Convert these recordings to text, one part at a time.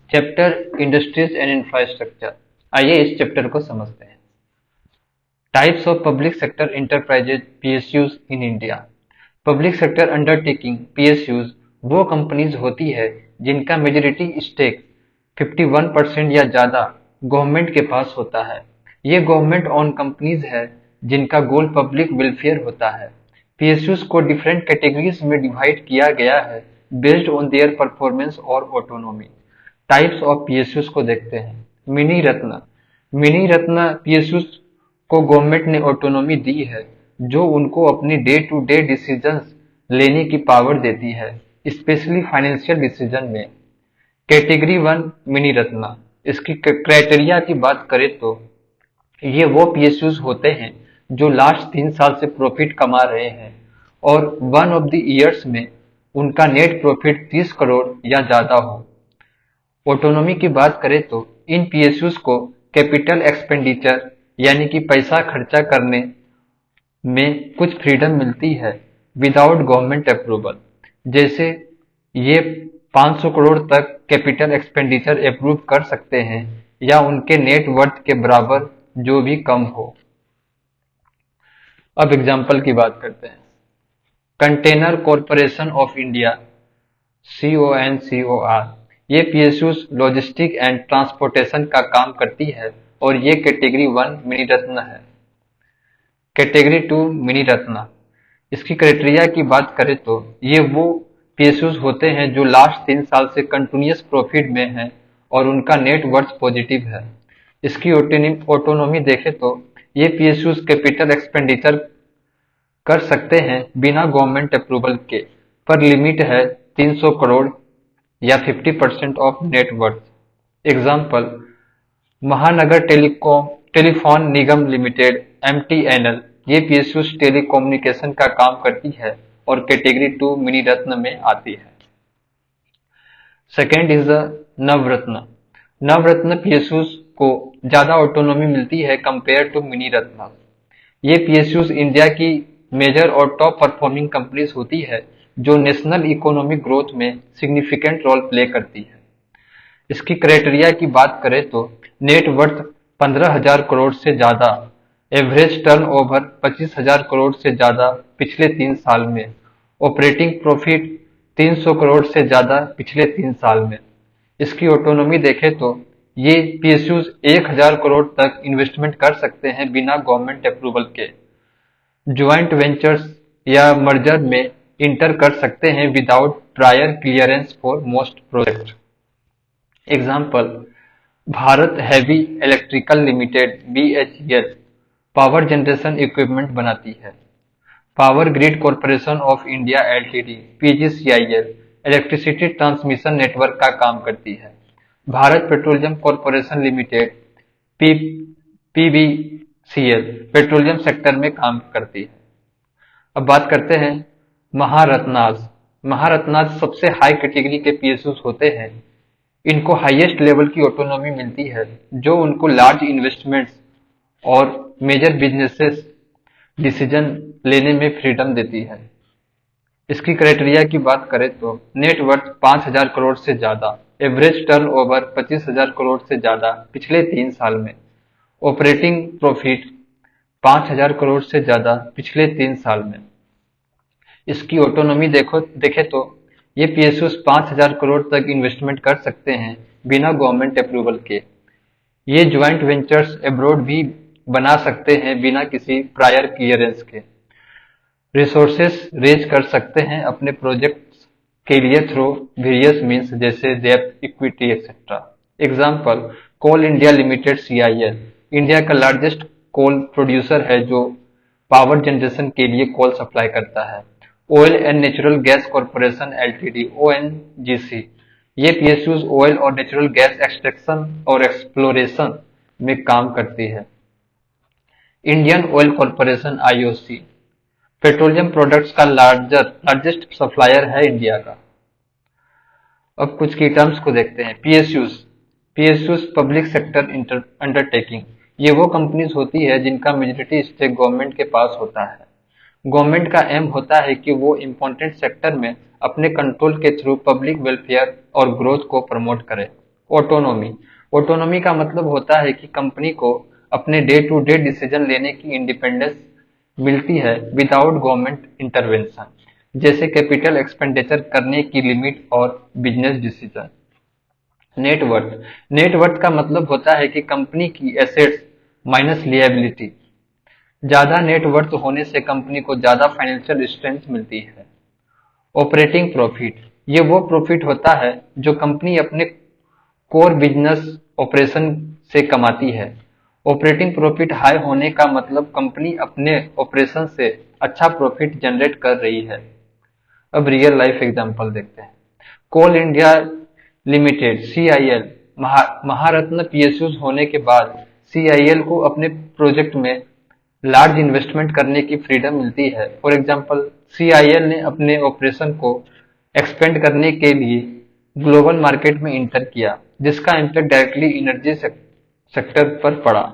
Chapter industries and infrastructure. आइए इस chapter को समझते हैं। Types of public sector enterprises PSUs in India. Public sector undertaking PSUs वो कंपनीज होती है जिनका मेजोरिटी स्टेक 51% या ज्यादा गवर्नमेंट के पास होता है। ये गवर्नमेंट ओन कंपनीज है जिनका गोल पब्लिक वेलफेयर होता है। पीएसयूज को डिफरेंट कैटेगरीज में डिवाइड किया गया है बेस्ड ऑन देयर परफॉर्मेंस और ऑटोनॉमी। टाइप्स ऑफ पीएसयूज को देखते हैं। मिनी रत्न पीएसयूज को गवर्नमेंट ने ऑटोनॉमी दी है जो उनको अपनी डे टू डे डिसीजंस लेने की पावर देती है, स्पेशली फाइनेंशियल डिसीजन में। कैटेगरी वन मिनी रत्ना, इसकी क्राइटेरिया की बात करें तो ये वो पीएसयूज होते हैं जो लास्ट 3 साल से प्रॉफिट कमा रहे हैं और वन ऑफ द ईयर्स में उनका नेट प्रॉफिट 30 करोड़ या ज्यादा हो। ऑटोनॉमी की बात करें तो इन पीएसयूज को कैपिटल एक्सपेंडिचर यानी कि पैसा खर्चा करने में कुछ फ्रीडम मिलती है विदाउट गवर्नमेंट अप्रूवल। जैसे ये 500 करोड़ तक कैपिटल एक्सपेंडिचर अप्रूव कर सकते हैं या उनके नेट वर्थ के बराबर जो भी कम हो। अब एग्जाम्पल की बात करते हैं। Container corporation of India CONCOR, ये पीएसयूज लॉजिस्टिक एंड ट्रांसपोर्टेशन का काम करती है और ये कैटेगरी वन मिनी रत्न है। कैटेगरी टू मिनी रत्न, इसकी क्राइटेरिया की बात करें तो ये वो पीएसयूज होते हैं जो लास्ट 3 साल से कंटिन्यूस प्रॉफिट में हैं और उनका नेट वर्थ पॉजिटिव है। इसकी ऑटोनॉमी देखें तो ये पीएसयूज कैपिटल एक्सपेंडिचर कर सकते हैं बिना गवर्नमेंट अप्रूवल के, पर लिमिट है 300 करोड़ या 50% ऑफ नेट वर्थ। एग्जाम्पल, महानगर टेलीफोन निगम लिमिटेड MTNL, ये पीएसयूज टेलीकम्युनिकेशन का काम करती है और कैटेगरी टू मिनी रत्न में आती है। Second is the Navratna. Navratna PSUs को ज्यादा ऑटोनॉमी मिलती है कंपेयर टू मिनी रत्न। ये पीएसयूज इंडिया की मेजर और टॉप परफॉर्मिंग कंपनीज होती है जो नेशनल इकोनॉमिक ग्रोथ में सिग्निफिकेंट रोल प्ले करती है। इसकी क्राइटेरिया की बात करें तो नेट वर्थ 15,000 करोड़ से ज्यादा, एवरेज टर्नओवर 25,000 करोड़ से ज्यादा पिछले 3 साल में, ऑपरेटिंग प्रॉफिट 300 करोड़ से ज्यादा पिछले 3 साल में। इसकी ऑटोनॉमी देखें तो ये पीएसयूज 1,000 करोड़ तक इन्वेस्टमेंट कर सकते हैं बिना गवर्नमेंट अप्रूवल के। ज्वाइंट वेंचर्स या मर्जर में इंटर कर सकते हैं without prior clearance for most project. Example, Bharat heavy electrical limited BHEL power generation equipment बनाती है। Power grid corporation of India LTD PGCIL electricity transmission network का काम करती है। Bharat petroleum corporation limited PBCL petroleum sector में काम करती है। अब बात करते हैं महारत्नाज। महारत्नाज सबसे हाई कैटेगरी के पीएसयूज होते हैं। इनको हाईएस्ट लेवल की ऑटोनॉमी मिलती है जो उनको लार्ज इन्वेस्टमेंट्स और मेजर बिजनेसेस डिसीजन लेने में फ्रीडम देती है। इसकी क्राइटेरिया की बात करें तो नेट वर्थ 5,000 करोड़ से ज्यादा, एवरेज टर्नओवर 25,000 करोड़ से ज्यादा पिछले 3 साल में, ऑपरेटिंग प्रॉफिट 5,000 करोड़ से ज्यादा पिछले 3 साल में। इसकी ऑटोनॉमी देखे तो ये पीएसयूज 5,000 करोड़ तक इन्वेस्टमेंट कर सकते हैं बिना गवर्नमेंट अप्रूवल के। ये ज्वाइंट वेंचर्स अब्रॉड भी बना सकते हैं बिना किसी प्रायर क्लियरेंस के। रिसोर्सेस रेज कर सकते हैं अपने प्रोजेक्ट्स के लिए थ्रू वेरियस मीन्स जैसे डेब्ट, इक्विटी एक्सेट्रा। एग्जाम्पल, कोल इंडिया लिमिटेड CIL इंडिया का लार्जेस्ट कोल प्रोड्यूसर है जो पावर जनरेशन के लिए कोल सप्लाई करता है। Oil and natural gas corporation LTD ONGC, ये पीएसयूज ऑयल और नेचुरल गैस एक्सट्रैक्शन और एक्सप्लोरेशन में काम करती है। Indian oil corporation IOC petroleum products का लार्जेस्ट सप्लायर है इंडिया का। अब कुछ की टर्म्स को देखते हैं। पीएसयूज पब्लिक सेक्टर अंडरटेकिंग, ये वो कंपनीज होती है जिनका मेजोरिटी स्टेक गवर्नमेंट के पास होता है। गवर्नमेंट का एम होता है कि वो इम्पोर्टेंट सेक्टर में अपने कंट्रोल के थ्रू पब्लिक वेलफेयर और ग्रोथ को प्रमोट करे। ऑटोनॉमी। ऑटोनॉमी का मतलब होता है कि कंपनी को अपने डे टू डे डिसीजन लेने की इंडिपेंडेंस मिलती है विदाउट गवर्नमेंट इंटरवेंशन, जैसे कैपिटल एक्सपेंडिचर करने की लिमिट और बिजनेस डिसीजन। नेटवर्थ। नेटवर्थ का मतलब होता है कि कंपनी की एसेट्स माइनस लिएबिलिटी। ज्यादा नेटवर्थ होने से कंपनी को ज्यादा फाइनेंशियल स्ट्रेंथ मिलती है। Operating profit. ये वो प्रॉफिट होता है जो कंपनी अपने कोर बिजनेस ऑपरेशन से कमाती है। ऑपरेटिंग प्रॉफिट हाई होने का मतलब कंपनी अपने ऑपरेशन से अच्छा प्रॉफिट जनरेट कर रही है। अब रियल लाइफ एग्जांपल देखते हैं। कोल इंडिया लिमिटेड सीआईएल महारत्न पीएसयूज होने के बाद सीआईएल को अपने प्रोजेक्ट में लार्ज इन्वेस्टमेंट करने की फ्रीडम मिलती है। फॉर एग्जांपल, सीआईएल ने अपने ऑपरेशन को एक्सपेंड करने के लिए ग्लोबल मार्केट में इंटर किया, जिसका इम्पैक्ट डायरेक्टली एनर्जी सेक्टर पर पड़ा।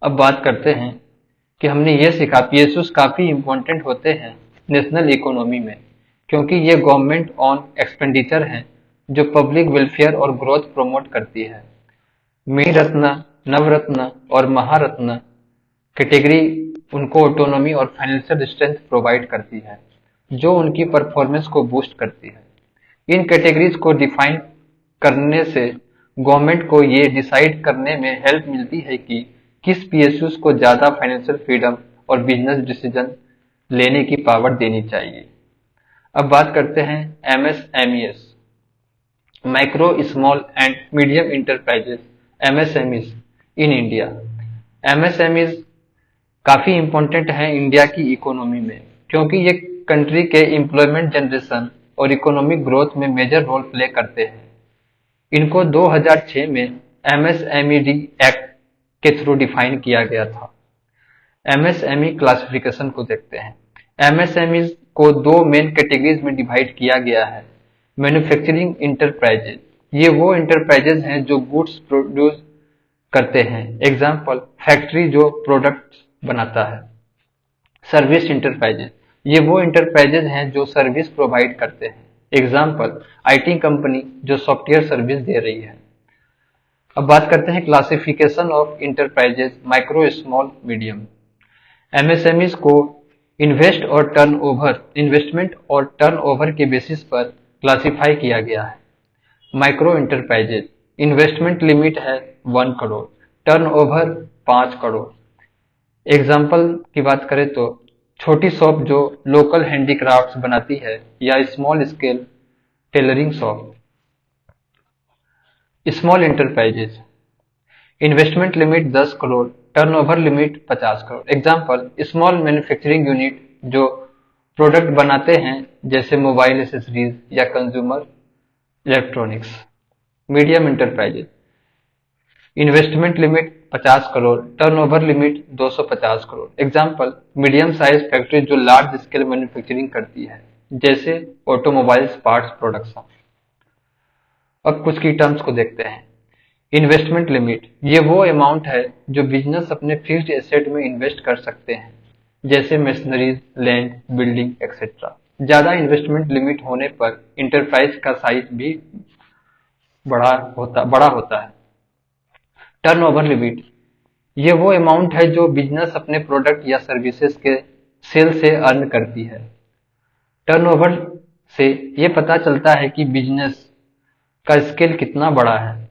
अब बात करते हैं कि हमने ये सीखा पीएसयूज काफी इम्पोर्टेंट होते हैं नेशनल इकोनॉमी में, क्योंकि ये गवर्नमेंट ऑन एक्सपेंडिचर हैं जो पब्लिक वेलफेयर और ग्रोथ प्रमोट करती है। मणिरत्न, नवरत्न और महारत्न कैटेगरी उनको ऑटोनॉमी और फाइनेंशियल स्ट्रेंथ प्रोवाइड करती है, जो उनकी परफॉर्मेंस को बूस्ट करती है। इन कैटेगरीज को डिफाइन करने से गवर्नमेंट को ये डिसाइड करने में हेल्प मिलती है कि किस पीएसयूज को ज्यादा फाइनेंशियल फ्रीडम और बिजनेस डिसीजन लेने की पावर देनी चाहिए। अब बात करते हैं एमएसएमईएस, micro small and medium enterprises, MSMEs in India. MSMEs काफी इम्पोर्टेंट है इंडिया की इकोनॉमी में, क्योंकि ये कंट्री के एम्प्लॉयमेंट जनरेशन और इकोनॉमिक ग्रोथ में मेजर रोल प्ले करते हैं। इनको 2006 में एमएसएमईडी एक्ट के थ्रू डिफाइन किया गया था। एमएसएमई क्लासिफिकेशन को देखते हैं। एमएसएमई को दो मेन कैटेगरीज में डिवाइड किया गया है। मैन्युफैक्चरिंग इंटरप्राइजेज, ये वो इंटरप्राइजेज हैं जो गुड्स प्रोड्यूस करते हैं, एग्जाम्पल फैक्ट्री जो प्रोडक्ट बनाता है। सर्विस इंटरप्राइजेज, ये वो इंटरप्राइजेज हैं जो सर्विस प्रोवाइड करते हैं, एग्जाम्पल आईटी कंपनी जो सॉफ्टवेयर सर्विस दे रही है। अब बात करते हैं classification of enterprises, micro small medium. MSMEs को इन्वेस्टमेंट और टर्नओवर के बेसिस पर क्लासिफाई किया गया है। माइक्रो इंटरप्राइजेज इन्वेस्टमेंट लिमिट है 1 करोड़, टर्नओवर 5 करोड़। एग्जाम्पल की बात करें तो छोटी शॉप जो लोकल हैंडीक्राफ्ट्स बनाती है, या small scale tailoring shop. Small enterprises investment limit 10 crore, turnover limit 50 crore. Example small manufacturing unit जो प्रोडक्ट बनाते हैं जैसे मोबाइल एसेसरीज या consumer electronics. Medium enterprises investment limit 50 crore, turnover limit 250 crore. Example medium size factory जो large scale manufacturing करती है, जैसे automobiles parts production. अब कुछ की टर्म्स को देखते हैं। इन्वेस्टमेंट लिमिट, ये वो अमाउंट है जो बिजनेस अपने फिक्स्ड एसेट में इन्वेस्ट कर सकते हैं, जैसे मशीनरीज, लैंड, बिल्डिंग एक्सेट्रा। ज्यादा इन्वेस्टमेंट लिमिट होने पर इंटरप्राइज का साइज भी बड़ा होता है। टर्नओवर लिमिट, ये वो अमाउंट है जो बिजनेस अपने प्रोडक्ट या सर्विसेज के सेल से अर्न करती है। टर्नओवर से ये पता चलता है कि बिजनेस का स्केल कितना बड़ा है।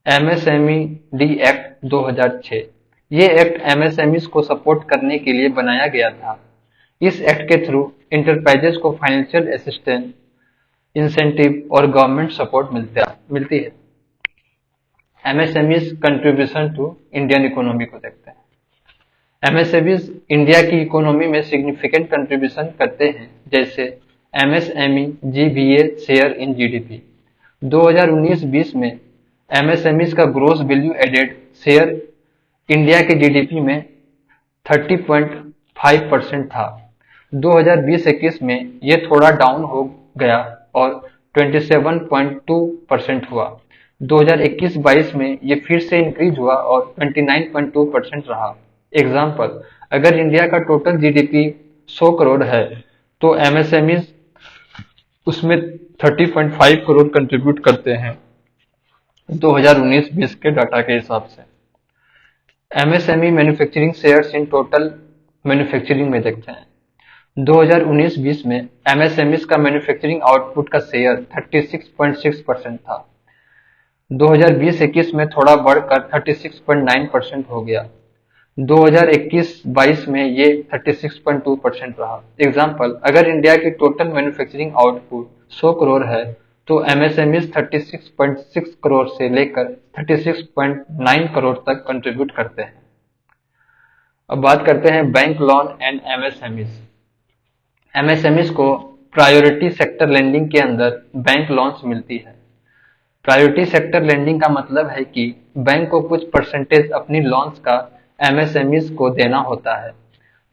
एमएसएमई एक्ट 2006, ये एक्ट एमएसएमईज को सपोर्ट करने के लिए बनाया गया था। इस एक्ट के थ्रू इंटरप्राइजेस को फाइनेंशियल असिस्टेंस, इंसेंटिव और गवर्नमेंट सपोर्ट मिलती है। MSMEs contribution to Indian economy को देखते हैं। एमएसएमईज इंडिया की इकोनॉमी में सिग्निफिकेंट कंट्रीब्यूशन करते हैं, जैसे MSME GBA share in GDP. 2019-20 में एमएसएमईज का gross value added share India के जीडीपी में 30.5% था। 2020-21 में ये थोड़ा डाउन हो गया और 27.2% हुआ। 2021-22 में ये फिर से इंक्रीज हुआ और 29.2% रहा। एग्जाम्पल, अगर इंडिया का टोटल जीडीपी 100 करोड़ है तो एमएसएमईज उसमें 30.5 करोड़ कंट्रीब्यूट करते हैं। 2019-20 के डाटा के हिसाब से। MSME manufacturing shares in total manufacturing में देखते हैं। 2019-20 में एमएसएमईज का मैन्युफैक्चरिंग आउटपुट का शेयर 36.6% था। 2020-21 में थोड़ा बढ़कर 36.9% हो गया। 2021-22 में ये 36.2% रहा। एग्जाम्पल, अगर इंडिया की टोटल मैन्युफैक्चरिंग आउटपुट 100 करोड़ है तो एमएसएमईज 36.6 करोड़ से लेकर 36.9 करोड़ तक कंट्रीब्यूट करते हैं। अब बात करते हैं bank loan and MSMEs. MSMEs को प्रायोरिटी सेक्टर लेंडिंग के अंदर बैंक लोन्स मिलती है। प्रायोरिटी सेक्टर लेंडिंग का मतलब है कि बैंक को कुछ परसेंटेज अपनी लोन्स का एमएसएमईज को देना होता है,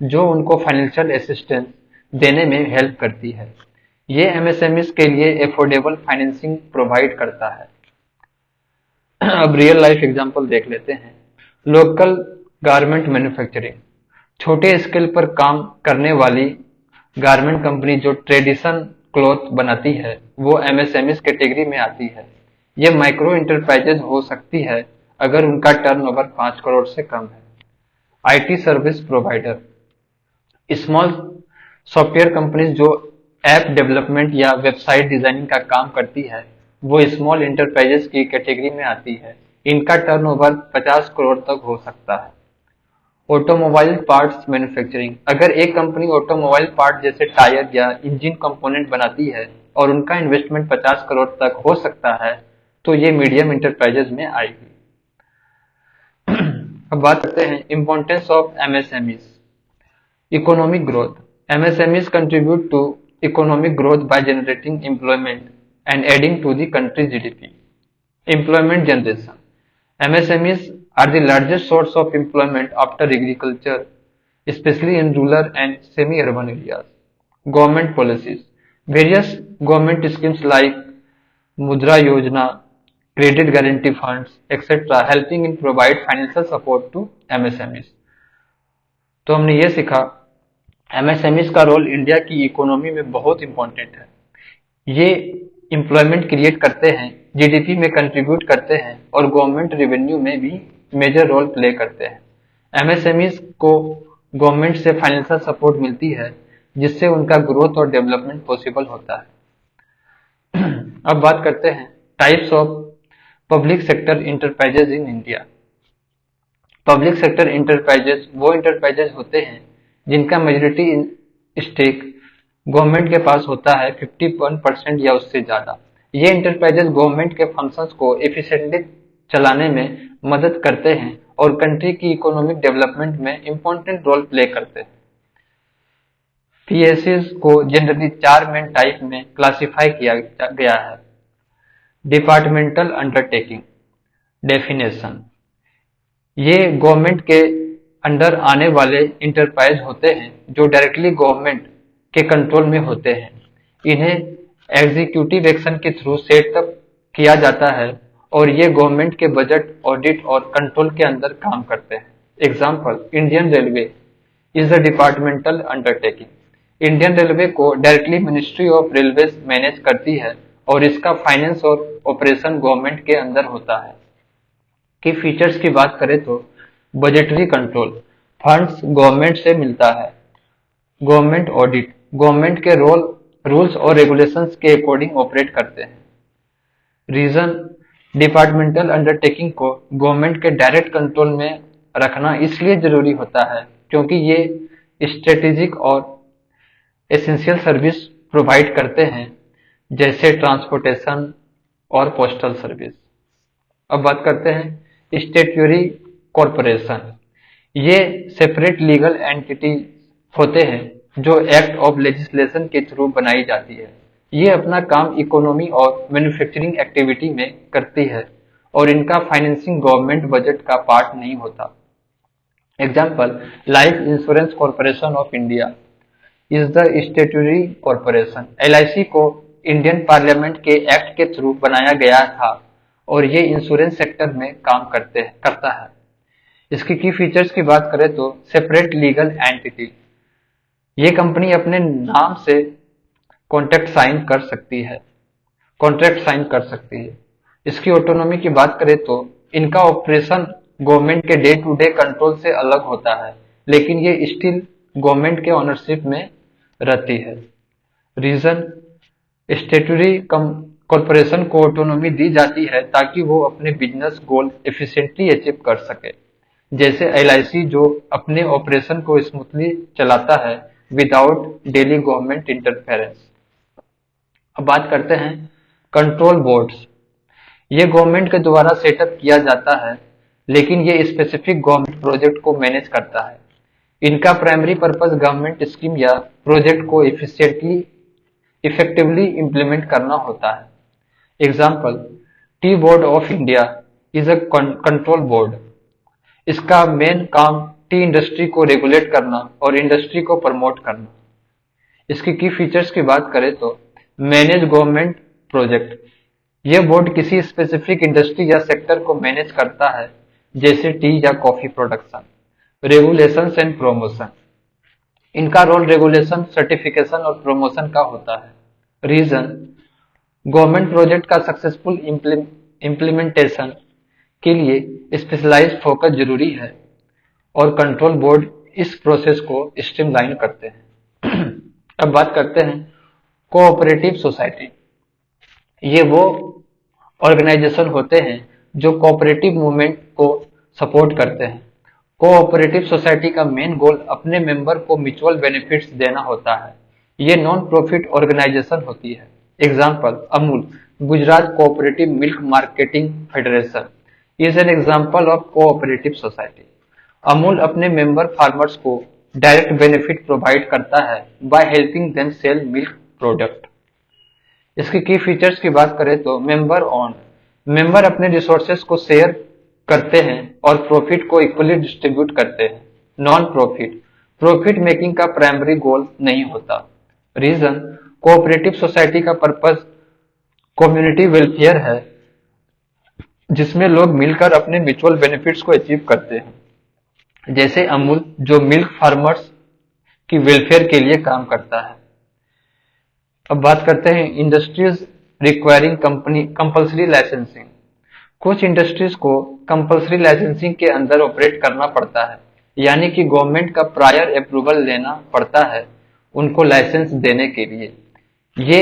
जो उनको फाइनेंशियल असिस्टेंस देने में हेल्प करती है। ये एमएसएमईज के लिए एफोर्डेबल फाइनेंसिंग प्रोवाइड करता है। अब रियल लाइफ एग्जांपल देख लेते हैं। लोकल गारमेंट मैन्युफैक्चरिंग, छोटे स्केल पर काम करने वाली गारमेंट कंपनी जो ट्रेडिशन क्लॉथ बनाती है वो एमएसएमईज कैटेगरी में आती है। ये माइक्रो इंटरप्राइजेज हो सकती है अगर उनका टर्नओवर 5 करोड़ से कम है। IT service provider, small software companies जो ऐप डेवलपमेंट या वेबसाइट डिजाइनिंग का काम करती है वो स्मॉल इंटरप्राइजेज की कैटेगरी में आती है। इनका टर्नओवर 50 करोड़ तक हो सकता है। ऑटोमोबाइल पार्ट्स मैन्युफैक्चरिंग, अगर एक कंपनी ऑटोमोबाइल पार्ट जैसे टायर या इंजन कंपोनेंट बनाती है और उनका इन्वेस्टमेंट 50 करोड़ तक हो सकता है तो ये मीडियम इंटरप्राइजेज में आएगी। अब बात करते हैं importance of MSMEs. Economic growth, MSMEs contribute to economic growth by generating employment and adding to the country GDP. Employment generation, MSMEs are the largest source of employment after agriculture, especially in rural and semi-urban areas. Government policies, various government schemes like Mudra Yojana, Credit Guarantee Funds, etc. helping in provide financial support to MSMEs. तो हमने ये सीखा MSMEs का role India की economy में बहुत important है। ये एम्प्लॉयमेंट क्रिएट करते हैं, जीडीपी में कंट्रीब्यूट करते हैं और गवर्नमेंट रेवेन्यू में भी मेजर रोल प्ले करते हैं। एमएसएमईज को गवर्नमेंट से फाइनेंशियल सपोर्ट मिलती है जिससे उनका ग्रोथ और डेवलपमेंट पॉसिबल होता है। अब बात करते हैं types of public sector enterprises in India. Public sector enterprises वो इंटरप्राइजेज होते हैं जिनका मेजोरिटी स्टेक गवर्नमेंट के पास होता है 51% या उससे ज्यादा। ये इंटरप्राइजेज गवर्नमेंट के फंक्शंस को एफिशिएंटली चलाने में मदद करते हैं और कंट्री की इकोनॉमिक डेवलपमेंट में इंपॉर्टेंट रोल प्ले करते हैं। पीएसयूज को जनरली 4 मेन टाइप में क्लासिफाई किया गया है। डिपार्टमेंटल अंडरटेकिंग डेफिनेशन, ये गवर्नमेंट के अंडर आने वाले इंटरप्राइज होते हैं जो डायरेक्टली गवर्नमेंट के कंट्रोल में होते हैं। इन्हें एग्जीक्यूटिव एक्शन के थ्रू सेटअप किया जाता है और ये गवर्नमेंट के बजट, ऑडिट और कंट्रोल के अंदर काम करते हैं। Example, Indian Railway is a departmental undertaking. Indian Railway को directly ministry of railway manage करती है और इसका फाइनेंस और ऑपरेशन गवर्नमेंट के अंदर होता है। की फीचर्स की बात करें तो बजटरी कंट्रोल, फंड्स गवर्नमेंट से मिलता है। गवर्नमेंट ऑडिट, गवर्नमेंट के रूल्स और रेगुलेशंस के अकॉर्डिंग ऑपरेट करते हैं। रीजन, डिपार्टमेंटल अंडरटेकिंग को गवर्नमेंट के डायरेक्ट कंट्रोल में रखना इसलिए जरूरी होता है क्योंकि ये स्ट्रेटेजिक और एसेंशियल सर्विस प्रोवाइड करते हैं जैसे ट्रांसपोर्टेशन और पोस्टल सर्विस। अब बात करते हैं स्टैट्यूटरी कॉरपोरेशन। ये सेपरेट लीगल एंटिटी होते हैं जो एक्ट ऑफ लेजिस्लेशन के थ्रू बनाई जाती है। ये अपना काम इकोनॉमी और मैन्युफैक्चरिंग एक्टिविटी में करती है और इनका फाइनेंसिंग गवर्नमेंट बजट का पार्ट नहीं होता। Example, life insurance corporation of India is the statutory corporation. LIC को इंडियन पार्लियामेंट के एक्ट के थ्रू बनाया गया था और ये इंश्योरेंस सेक्टर में काम करता है। इसकी की फीचर्स की बात करें तो सेपरेट लीगल एंटिटी, ये कंपनी अपने नाम से कॉन्ट्रैक्ट साइन कर सकती है। इसकी ऑटोनॉमी की बात करें तो इनका ऑपरेशन गवर्नमेंट के डे टू डे कंट्रोल से अलग होता है, लेकिन ये स्टिल गवर्नमेंट के ओनरशिप में रहती है। रीजन, स्टेटूटरी कॉरपोरेशन को ऑटोनॉमी दी जाती है ताकि वो अपने बिजनेस गोल एफिशिएंटली अचीव कर सके, जैसे एलआईसी जो अपने ऑपरेशन को स्मूथली चलाता है विदाउट डेली गवर्नमेंट इंटरफेरेंस। अब बात करते हैं कंट्रोल बोर्ड्स। ये गवर्नमेंट के द्वारा सेटअप किया जाता है, लेकिन ये स्पेसिफिक गवर्नमेंट प्रोजेक्ट को मैनेज करता है। इनका प्राइमरी पर्पस गवर्नमेंट स्कीम या प्रोजेक्ट को इफेक्टिवली इम्प्लीमेंट करना होता है। Example, tea board of India is a control board. इसका मेन काम टी इंडस्ट्री को रेगुलेट करना और इंडस्ट्री को प्रमोट करना। इसकी की फीचर्स की बात करें तो मैनेज गवर्नमेंट प्रोजेक्ट। यह बोर्ड किसी स्पेसिफिक इंडस्ट्री या सेक्टर को मैनेज करता है, जैसे टी या coffee production. Regulation and promotion, इनका रोल रेगुलेशन, सर्टिफिकेशन और प्रमोशन का होता है। रीजन, गवर्नमेंट प्रोजेक्ट का सक्सेसफुल इम्प्लीमेंटेशन के लिए स्पेशलाइज्ड फोकस जरूरी है और कंट्रोल बोर्ड इस प्रोसेस को स्ट्रीमलाइन करते हैं। अब बात करते हैं कोऑपरेटिव सोसाइटी। ये वो ऑर्गेनाइजेशन होते हैं जो कोऑपरेटिव मूवमेंट को सपोर्ट करते हैं। कोऑपरेटिव सोसाइटी का मेन गोल अपने मेंबर को म्यूचुअल बेनिफिट्स देना होता है। ये नॉन प्रॉफिट ऑर्गेनाइजेशन होती है। Example, Amul, Gujarat cooperative milk marketing federation is an example of cooperative society. Amul अपने मेंबर फार्मर्स को डायरेक्ट बेनिफिट प्रोवाइड करता है by helping them sell milk product. इसकी की फीचर्स की बात करें तो मेंबर ऑन, मेंबर अपने रिसोर्सेस को शेयर करते हैं और प्रॉफिट को इक्वली डिस्ट्रीब्यूट करते हैं। नॉन प्रॉफिट, प्रॉफिट मेकिंग का प्राइमरी गोल नहीं होता। रीजन, कोऑपरेटिव सोसाइटी का पर्पस कम्युनिटी वेलफेयर है, जिसमें लोग मिलकर अपने म्यूचुअल बेनिफिट्स को अचीव करते हैं, जैसे अमूल जो मिल्क फार्मर्स की वेलफेयर के लिए काम करता है। अब बात करते हैं इंडस्ट्रीज रिक्वायरिंग कंपल्सरी लाइसेंसिंग। कुछ इंडस्ट्रीज को कंपल्सरी लाइसेंसिंग के अंदर ऑपरेट करना पड़ता है, यानी कि गवर्नमेंट का प्रायर अप्रूवल लेना पड़ता है उनको लाइसेंस देने के लिए। ये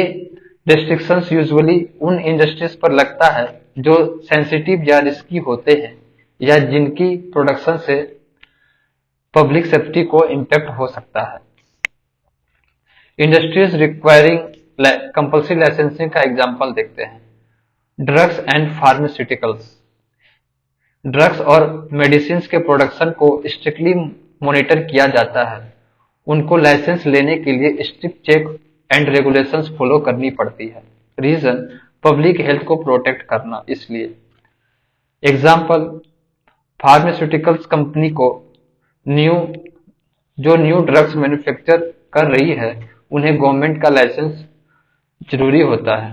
रेस्ट्रिक्शंस यूजुअली उन इंडस्ट्रीज पर लगता है जो सेंसिटिव या रिस्की होते हैं या जिनकी प्रोडक्शन से पब्लिक सेफ्टी को इम्पैक्ट हो सकता है। इंडस्ट्रीज रिक्वायरिंग कंपल्सरी लाइसेंसिंग का एग्जांपल देखते हैं। ड्रग्स एंड फार्मास्यूटिकल्स, ड्रग्स और मेडिसिन के प्रोडक्शन को स्ट्रिक्टली मॉनिटर किया जाता है। उनको लाइसेंस लेने के लिए strict check and regulations follow करनी पड़ती है। रीजन, पब्लिक हेल्थ को प्रोटेक्ट करना इसलिए। एग्जाम्पल, फार्मास्यूटिकल्स कंपनी को न्यू ड्रग्स मैन्युफैक्चर कर रही है, उन्हें गवर्नमेंट का लाइसेंस जरूरी होता है।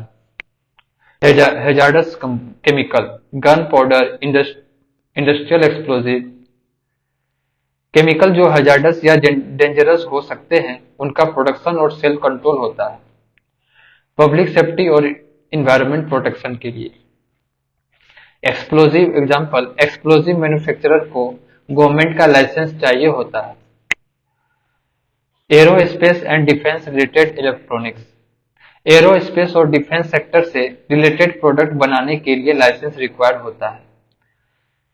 Hazards chemical, gun powder, industrial explosive, chemical जो हैजार्डस या डेंजरस हो सकते हैं, उनका प्रोडक्शन और सेल कंट्रोल होता है पब्लिक सेफ्टी और इन्वायरमेंट प्रोटेक्शन के लिए। एक्सप्लोजिव एग्जाम्पल, एक्सप्लोजिव मैन्युफैक्चरर को गवर्नमेंट का लाइसेंस चाहिए होता है। Aerospace and defence related electronics, aerospace और डिफेंस सेक्टर से रिलेटेड प्रोडक्ट बनाने के लिए लाइसेंस रिक्वायर्ड होता है,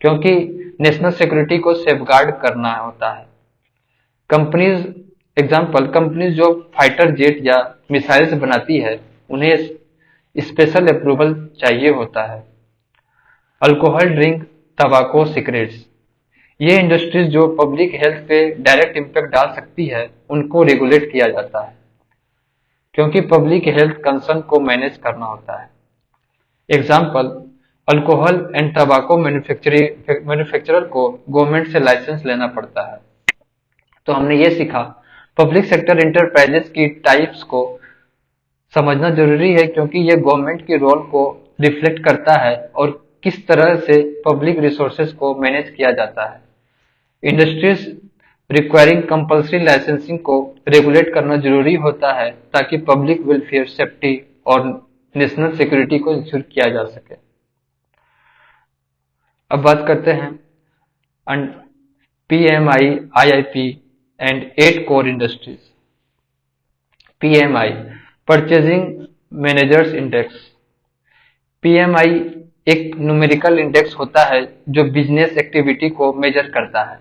क्योंकि नेशनल सिक्योरिटी को सेफगार्ड करना होता है। कंपनीज एग्जाम्पल, कंपनीज जो फाइटर जेट या मिसाइल्स बनाती है, उन्हें स्पेशल अप्रूवल चाहिए होता है। अल्कोहल ड्रिंक, तंबाकू, सिगरेट्स, ये इंडस्ट्रीज जो पब्लिक हेल्थ पे डायरेक्ट इम्पैक्ट डाल सकती है, उनको रेगुलेट किया जाता है, क्योंकि पब्लिक हेल्थ कंसर्न को मैनेज करना होता है। एग्जाम्पल, अल्कोहल एंड टबाको मैन्युफैक्चरर को गवर्नमेंट से लाइसेंस लेना पड़ता है। तो हमने ये सीखा पब्लिक सेक्टर इंटरप्राइजेस की टाइप्स को समझना जरूरी है, क्योंकि ये गवर्नमेंट के रोल को रिफ्लेक्ट करता है और किस तरह से पब्लिक रिसोर्सेज को मैनेज किया जाता है। इंडस्ट्रीज रिक्वायरिंग कंपल्सरी लाइसेंसिंग को रेगुलेट करना जरूरी होता है ताकि पब्लिक वेलफेयर, सेफ्टी और नेशनल सिक्योरिटी को इंश्योर किया जा सके। अब बात करते हैं PMI, IIP and 8 core industries. PMI purchasing managers index. PMI एक न्यूमेरिकल इंडेक्स होता है जो बिजनेस एक्टिविटी को मेजर करता है।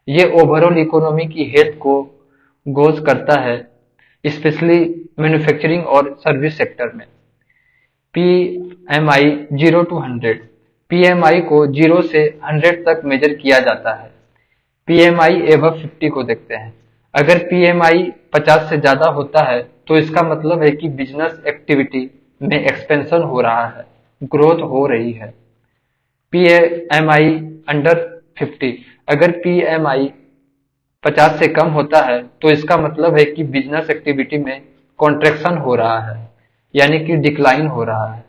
ये ओवरऑल इकोनॉमी की हेल्थ को गोज करता है, स्पेशली मैन्युफैक्चरिंग और सर्विस सेक्टर में। PMI 0 to 100। PMI को 0 से 100 तक मेजर किया जाता है। PMI एबव 50 को देखते हैं। अगर PMI 50 से ज्यादा होता है तो इसका मतलब है कि बिजनेस एक्टिविटी में एक्सपेंशन हो रहा है, ग्रोथ हो रही है। PMI under 50। अगर PMI 50 से कम होता है तो इसका मतलब है कि बिजनेस एक्टिविटी में कॉन्ट्रैक्शन हो रहा है, यानी कि डिक्लाइन हो रहा है।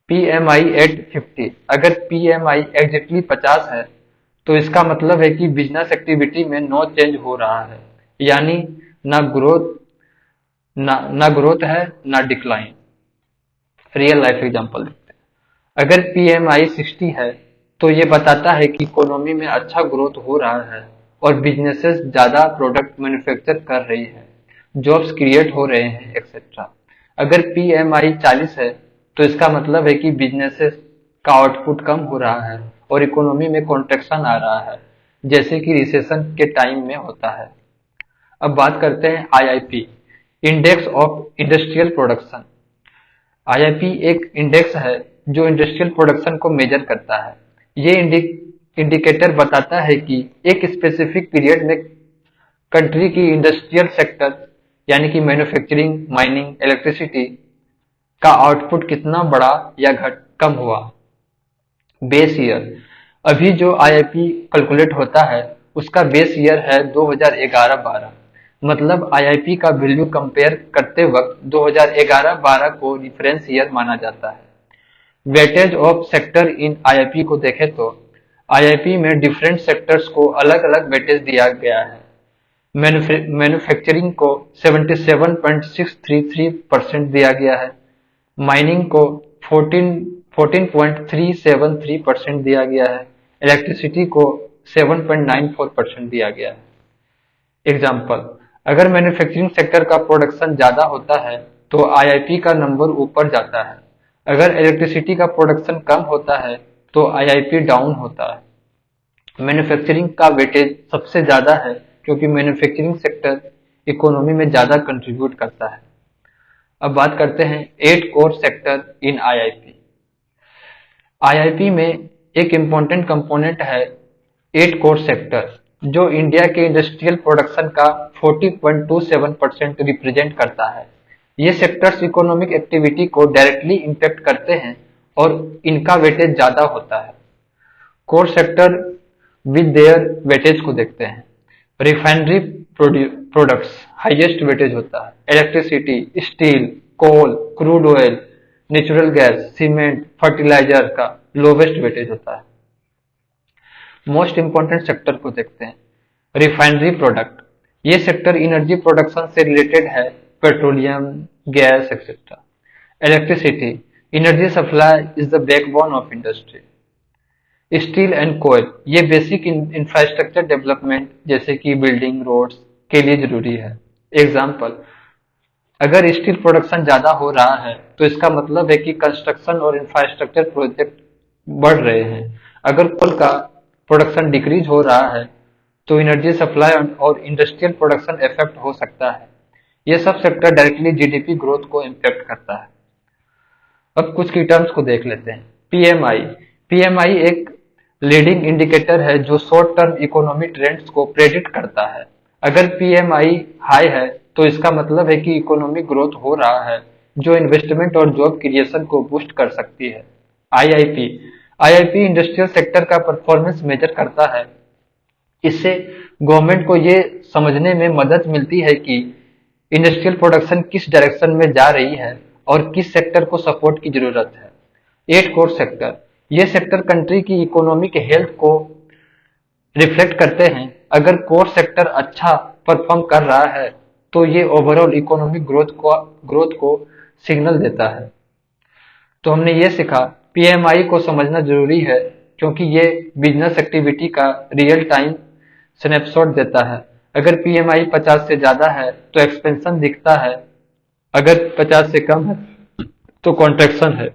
PMI at 50। अगर PMI एग्जैक्टली 50 है तो इसका मतलब है कि बिजनेस एक्टिविटी में नो चेंज हो रहा है, यानी ना ग्रोथ ना ग्रोथ है ना डिक्लाइन। रियल लाइफ एग्जांपल देखते हैं। अगर PMI 60 है तो ये बताता है कि इकोनॉमी में अच्छा ग्रोथ हो रहा है और बिजनेसेस ज्यादा प्रोडक्ट मैन्युफैक्चर कर रही है, जॉब्स क्रिएट हो रहे हैं, एक्सेट्रा। अगर PMI 40 है तो इसका मतलब है कि बिजनेसेस का आउटपुट कम हो रहा है और इकोनॉमी में कॉन्ट्रैक्शन आ रहा है, जैसे कि रिसेशन के टाइम में होता है। अब बात करते हैं IIP, index of industrial production. IIP एक इंडेक्स है जो इंडस्ट्रियल प्रोडक्शन को मेजर करता है। ये इंडिकेटर बताता है कि एक स्पेसिफिक पीरियड में कंट्री की इंडस्ट्रियल सेक्टर, यानी कि मैन्युफैक्चरिंग, माइनिंग, इलेक्ट्रिसिटी का आउटपुट कितना बढ़ा या घट कम हुआ। Base year. अभी जो IIP कैलकुलेट होता है उसका बेस ईयर है 2011-12। मतलब IIP का वैल्यू कंपेयर करते वक्त 2011-12 को रिफरेंस ईयर माना जाता है। Weightage of sector in IIP को देखें तो IIP में डिफरेंट सेक्टर्स को अलग अलग वेटेज दिया गया है। मैन्युफैक्चरिंग को 77.633% दिया गया है, माइनिंग को 14.373% दिया गया है, इलेक्ट्रिसिटी को 7.94% दिया गया है। एग्जाम्पल, अगर मैन्युफैक्चरिंग सेक्टर का प्रोडक्शन ज्यादा होता है तो IIP का नंबर ऊपर जाता है। अगर इलेक्ट्रिसिटी का प्रोडक्शन कम होता है तो IIP डाउन होता है। मैन्युफैक्चरिंग का वेटेज सबसे ज्यादा है क्योंकि मैन्युफैक्चरिंग सेक्टर इकोनॉमी में ज्यादा कंट्रीब्यूट करता है। अब बात करते हैं 8 core sector in IIP। IIP में एक इम्पोर्टेंट कंपोनेंट है 8 कोर सेक्टर, जो इंडिया के इंडस्ट्रियल प्रोडक्शन का 40.27% रिप्रेजेंट करता है। ये सेक्टर्स इकोनॉमिक एक्टिविटी को डायरेक्टली इम्पैक्ट करते हैं और इनका वेटेज ज्यादा होता है। Core sector with their weightage को देखते हैं। रिफाइनरी प्रोडक्ट्स हाईएस्ट वेटेज होता है। Electricity, steel, coal, crude oil, natural gas, cement, fertiliser का लोवेस्ट वेटेज होता है। मोस्ट इंपॉर्टेंट सेक्टर को देखते हैं। रिफाइनरी प्रोडक्ट, ये सेक्टर एनर्जी प्रोडक्शन से रिलेटेड है, petroleum, gas etcetera. Electricity, energy supply is the backbone of industry. Steel and coal, ये बेसिक इंफ्रास्ट्रक्चर डेवलपमेंट जैसे कि बिल्डिंग, रोड्स के लिए जरूरी है। एग्जाम्पल, अगर स्टील प्रोडक्शन ज्यादा हो रहा है तो इसका मतलब है कि कंस्ट्रक्शन और इंफ्रास्ट्रक्चर प्रोजेक्ट बढ़ रहे हैं। अगर कोल का प्रोडक्शन डिक्रीज हो रहा है तो एनर्जी सप्लाई और इंडस्ट्रियल प्रोडक्शन इफेक्ट हो सकता है। ये सब सेक्टर डायरेक्टली GDP ग्रोथ को इम्पैक्ट करता है। अब कुछ की टर्म्स को देख लेते हैं। PMI एक लीडिंग इंडिकेटर है जो शॉर्ट टर्म इकोनॉमी ट्रेंड्स को प्रेडिक्ट करता है। अगर PMI हाई है तो इसका मतलब है कि इकोनॉमिक ग्रोथ हो रहा है, जो इन्वेस्टमेंट और जॉब क्रिएशन को बूस्ट कर सकती है। IIP इंडस्ट्रियल सेक्टर का परफॉर्मेंस मेजर करता है। इससे गवर्नमेंट को ये समझने में मदद मिलती है कि इंडस्ट्रियल प्रोडक्शन किस डायरेक्शन में जा रही है और किस सेक्टर को सपोर्ट की जरूरत है। 8 कोर सेक्टर, ये सेक्टर कंट्री की इकोनॉमिक हेल्थ को रिफ्लेक्ट करते हैं। अगर कोर सेक्टर अच्छा परफॉर्म कर रहा है तो ये ओवरऑल इकोनॉमिक ग्रोथ को सिग्नल देता है। तो हमने ये सीखा, PMI को समझना जरूरी है क्योंकि ये बिजनेस एक्टिविटी का रियल टाइम स्नैपशॉट देता है। अगर पीएमआई 50 से ज्यादा है तो एक्सपेंशन दिखता है, अगर 50 से कम है तो कॉन्ट्रैक्शन है।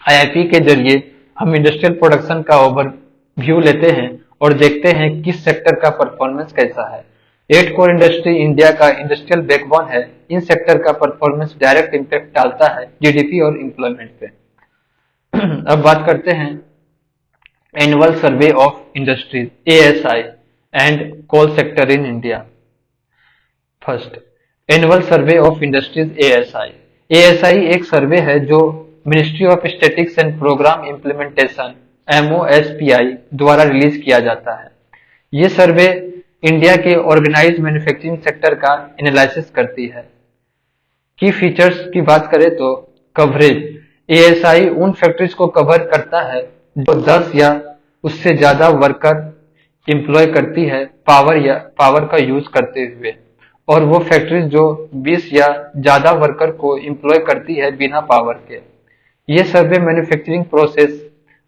आईआईपी के जरिए हम इंडस्ट्रियल प्रोडक्शन का ओवरव्यू लेते हैं और देखते हैं किस सेक्टर का परफॉर्मेंस कैसा है। 8 कोर इंडस्ट्री इंडिया का इंडस्ट्रियल बैकबोन है। इन सेक्टर का परफॉर्मेंस डायरेक्ट इम्पैक्ट डालता है जीडीपी और एम्प्लॉयमेंट पे। अब बात करते हैं annual survey of industries ASI and coal sector in India. First, annual survey of industries ASI. ASI एक सर्वे है जो ministry of statistics and programme implementation MOSPI द्वारा रिलीज किया जाता है। ये सर्वे इंडिया के ऑर्गेनाइज मैन्युफैक्चरिंग सेक्टर का एनालिसिस करती है। की फीचर्स की बात करें तो कवरेज, एएसआई उन फैक्ट्रीज को कवर करता है जो 10 या उससे ज्यादा वर्कर एम्प्लॉय करती है पावर का यूज करते हुए, और वो फैक्ट्रीज जो 20 या ज्यादा वर्कर को एम्प्लॉय करती है बिना पावर के। ये survey manufacturing process,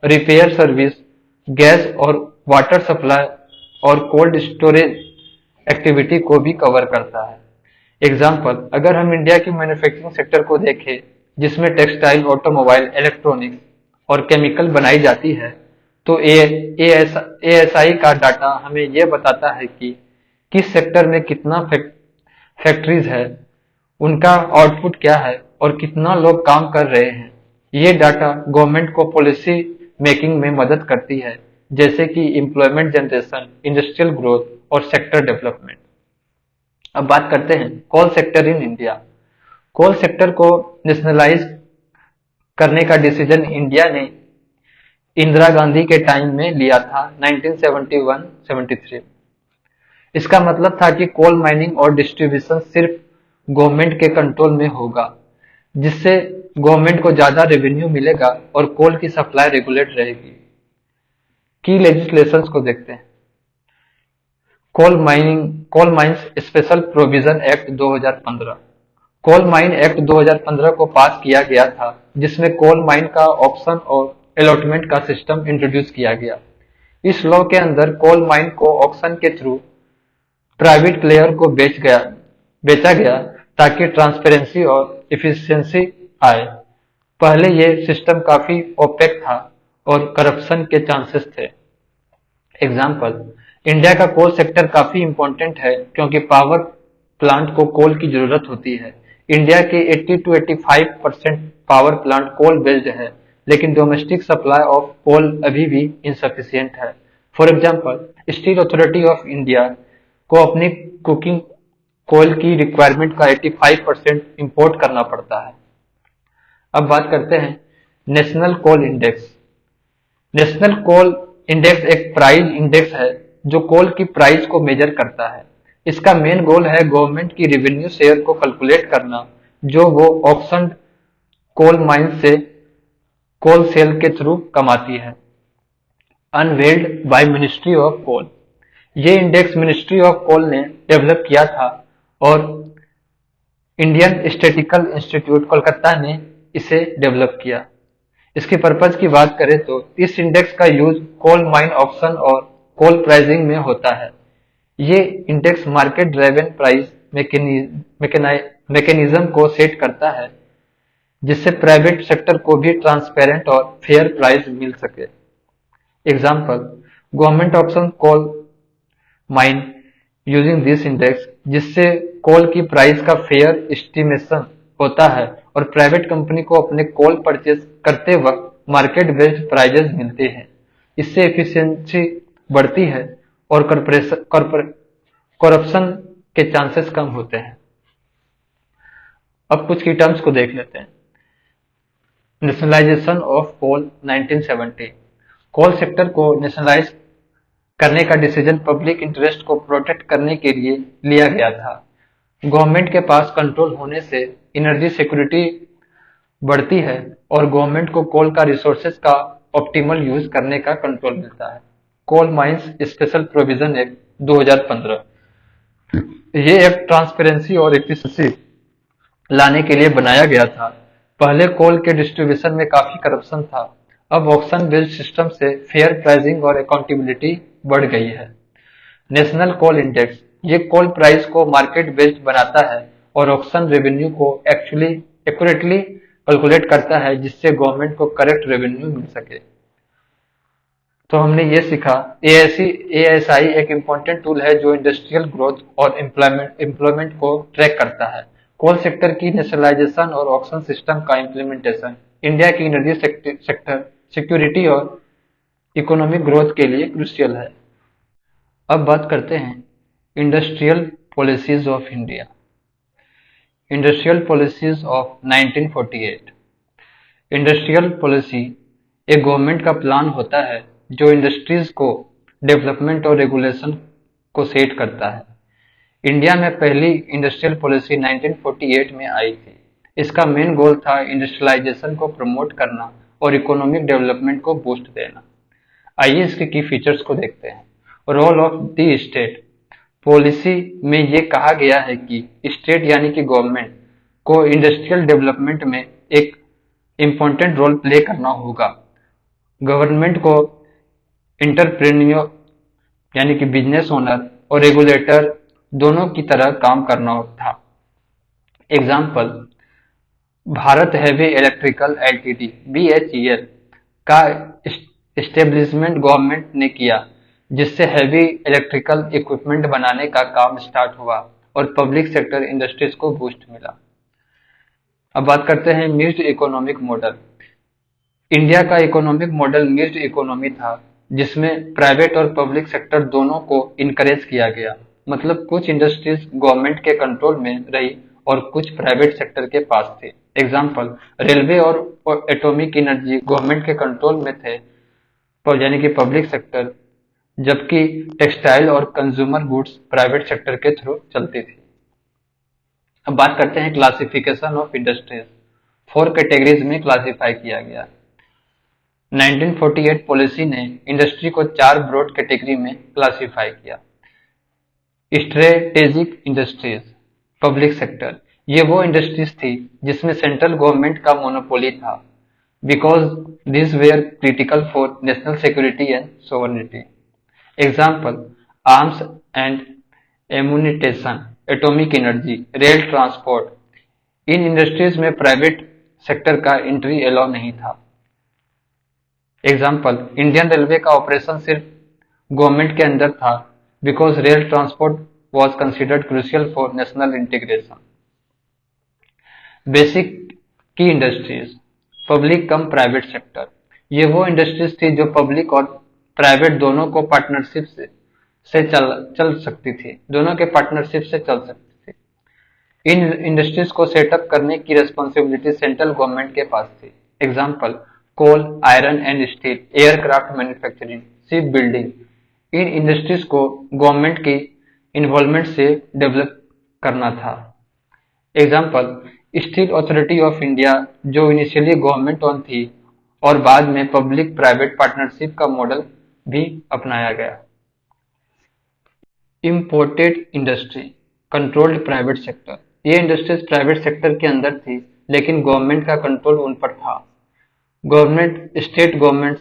repair service, gas और वाटर सप्लाई और कोल्ड स्टोरेज एक्टिविटी को भी कवर करता है। एग्जाम्पल, अगर हम इंडिया की मैन्युफैक्चरिंग सेक्टर को देखें जिसमें टेक्सटाइल, ऑटोमोबाइल, इलेक्ट्रॉनिक्स और केमिकल बनाई जाती है, तो एएसआई का डाटा हमें यह बताता है कि किस सेक्टर में कितना फैक्ट्रीज है, उनका आउटपुट क्या है और कितना लोग काम कर रहे हैं। ये डाटा गवर्नमेंट को पॉलिसी मेकिंग में मदद करती है, जैसे कि एम्प्लॉयमेंट जनरेशन, इंडस्ट्रियल ग्रोथ और सेक्टर डेवलपमेंट। अब बात करते हैं coal sector in India. Coal sector को नेशनलाइज करने का डिसीजन इंडिया ने इंदिरा गांधी के टाइम में लिया था 1971-73। इसका मतलब था कि कोल माइनिंग और डिस्ट्रीब्यूशन सिर्फ गवर्नमेंट के कंट्रोल में होगा, जिससे गवर्नमेंट को ज्यादा रेवेन्यू मिलेगा और कोल की सप्लाई रेगुलेट रहेगी। की लेजिस्लेशंस को देखते हैं। Coal mines special provision act 2015। Coal mine act 2015 को पास किया गया था, जिसमें कोल माइन का ऑप्शन और अलॉटमेंट का सिस्टम इंट्रोड्यूस किया गया। इस लॉ के अंदर कोल माइन को ऑप्शन के थ्रू प्राइवेट प्लेयर को बेचा गया ताकि ट्रांसपेरेंसी और इफिशियंसी आए। पहले ये सिस्टम काफी ओपेक था और करप्शन के चांसेस थे। एग्जाम्पल, इंडिया का कोल सेक्टर काफी इंपॉर्टेंट है क्योंकि पावर प्लांट को कोल की जरूरत होती है। इंडिया के 80-85% पावर प्लांट कोल बेस्ड है, लेकिन डोमेस्टिक सप्लाई ऑफ कोल अभी भी इनसफिशियंट है। For example, steel authority of India को अपनी कुकिंग कोल की रिक्वायरमेंट का 85% इंपोर्ट करना पड़ता है। अब बात करते हैं national coal index. National coal index एक प्राइस इंडेक्स है जो कोल की प्राइस को मेजर करता है। इसका मेन गोल है गवर्नमेंट की रेवेन्यू शेयर को कैलकुलेट करना, जो वो ऑप्शन कोल माइन से कोल सेल के थ्रू कमाती है। Unveiled by ministry of coal. ये इंडेक्स मिनिस्ट्री ऑफ कोल ने डेवलप किया था और इंडियन स्टैटिस्टिकल इंस्टीट्यूट कोलकाता ने इसे डेवलप किया। इसके पर्पज की बात करें तो इस इंडेक्स का यूज कोल माइन ऑप्शन और कोल प्राइसिंग में होता है। ये index market driven price mechanism को सेट करता है, जिससे प्राइवेट सेक्टर को भी ट्रांसपेरेंट और फेयर प्राइस मिल सके। Example, government auction coal mine using this index, जिससे कोल की प्राइस का फेयर एस्टिमेशन होता है और प्राइवेट कंपनी को अपने कोल परचेज करते वक्त मार्केट बेस्ड प्राइजेस मिलते हैं। इससे एफिशिएंसी बढ़ती है और करप्शन के चांसेस कम होते हैं। अब कुछ की टर्म्स को देख लेते हैं। Nationalisation of coal 1970। Coal sector को नेशनलाइज करने का डिसीजन पब्लिक इंटरेस्ट को प्रोटेक्ट करने के लिए लिया गया था। गवर्नमेंट के पास कंट्रोल होने से एनर्जी सिक्योरिटी बढ़ती है और गवर्नमेंट को कोल का रिसोर्सेज का ऑप्टिमल यूज करने का कंट्रोल मिलता है। Coal mines special provision act 2015। ये एक्ट ट्रांसपेरेंसी और एफिशिएंसी लाने के लिए बनाया गया था। पहले कोल के डिस्ट्रीब्यूशन में काफी करप्शन था। अब ऑक्शन बेस्ड सिस्टम से फेयर प्राइसिंग और अकाउंटेबिलिटी बढ़ गई है। नेशनल कोल इंडेक्स, ये कोल प्राइस को मार्केट बेस्ड बनाता है और ऑक्शन रेवेन्यू को एक्यूरेटली कैलकुलेट करता है, जिससे गवर्नमेंट को करेक्ट रेवेन्यू मिल सके। तो हमने ये सीखा, एएसआई एक इम्पोर्टेंट टूल है जो इंडस्ट्रियल ग्रोथ और एम्प्लॉयमेंट को ट्रैक करता है। कोल सेक्टर की नेशनलाइजेशन और ऑक्शन सिस्टम का इम्प्लीमेंटेशन इंडिया की एनर्जी सेक्टर सिक्योरिटी और इकोनॉमिक ग्रोथ के लिए क्रूशियल है। अब बात करते हैं industrial policies of India. Industrial policies of 1948। Industrial policy एक गवर्नमेंट का प्लान होता है जो इंडस्ट्रीज को डेवलपमेंट और रेगुलेशन को सेट करता है। इंडिया में पहली इंडस्ट्रियल पॉलिसी 1948 में आई थी। इसका मेन गोल था इंडस्ट्रियलाइजेशन को प्रमोट करना और इकोनॉमिक डेवलपमेंट को बूस्ट देना। आइए इसके की फीचर्स को देखते हैं। Role of the state. Policy में ये कहा गया है कि स्टेट यानी कि गवर्नमेंट को इंडस्ट्रियल डेवलपमेंट में एक इम्पोर्टेंट रोल प्ले करना होगा। गवर्नमेंट को एंटरप्रेन्योर यानी कि बिजनेस ओनर और रेगुलेटर दोनों की तरह काम करना था। Example, Bharat heavy electrical LTD BHEL का एस्टेब्लिशमेंट गवर्नमेंट ने किया, जिससे हैवी इलेक्ट्रिकल इक्विपमेंट बनाने का काम स्टार्ट हुआ और पब्लिक सेक्टर इंडस्ट्रीज को बूस्ट मिला। अब बात करते हैं मिक्स्ड इकोनॉमिक मॉडल। इंडिया का इकोनॉमिक मॉडल मिक्स्ड इकोनॉमी था, जिसमें प्राइवेट और पब्लिक सेक्टर दोनों को इनकरेज किया गया। मतलब कुछ इंडस्ट्रीज गवर्नमेंट के कंट्रोल में रही और कुछ प्राइवेट सेक्टर के पास थे। एग्जाम्पल, रेलवे और एटॉमिक एनर्जी गवर्नमेंट के कंट्रोल में थे यानी कि पब्लिक सेक्टर, जबकि टेक्सटाइल और कंज्यूमर गुड्स प्राइवेट सेक्टर के थ्रू चलती थी। अब बात करते हैं क्लासिफिकेशन ऑफ इंडस्ट्रीज। 4 कैटेगरीज में क्लासिफाई किया गया। 1948 पॉलिसी ने इंडस्ट्री को 4 ब्रॉड कैटेगरी में क्लासिफाई किया। स्ट्रेटेजिक इंडस्ट्रीज, पब्लिक सेक्टर, ये वो इंडस्ट्रीज थी जिसमें सेंट्रल गवर्नमेंट का मोनोपोली था, because this where critical for national security and sovereignty. Example, arms and ammunition, atomic energy, rail transport. इन इंडस्ट्रीज में प्राइवेट सेक्टर का एंट्री अलाउ नहीं था। एग्जाम्पल, इंडियन रेलवे का ऑपरेशन सिर्फ गवर्नमेंट के अंदर था, because rail transport was considered crucial for national integration. Basic key industries, public cum private sector, ये वो इंडस्ट्रीज थी जो पब्लिक और प्राइवेट दोनों को पार्टनरशिप से चल सकती थी, दोनों के पार्टनरशिप से चल सकती थी। इन इंडस्ट्रीज को सेटअप करने की रेस्पॉन्सिबिलिटी सेंट्रल गवर्नमेंट के पास थी। Example, coal, iron and steel, aircraft manufacturing, ship building. इन इंडस्ट्रीज को गवर्नमेंट की इन्वॉल्वमेंट से डेवलप करना था। Example, steel authority of India, जो इनिशियली गवर्नमेंट ओन थी और बाद में पब्लिक प्राइवेट पार्टनरशिप का मॉडल भी अपनाया गया। Imported industry, controlled private sector, ये इंडस्ट्रीज प्राइवेट सेक्टर के अंदर थी, लेकिन गवर्नमेंट का कंट्रोल उन पर था। गवर्नमेंट स्टेट गवर्नमेंट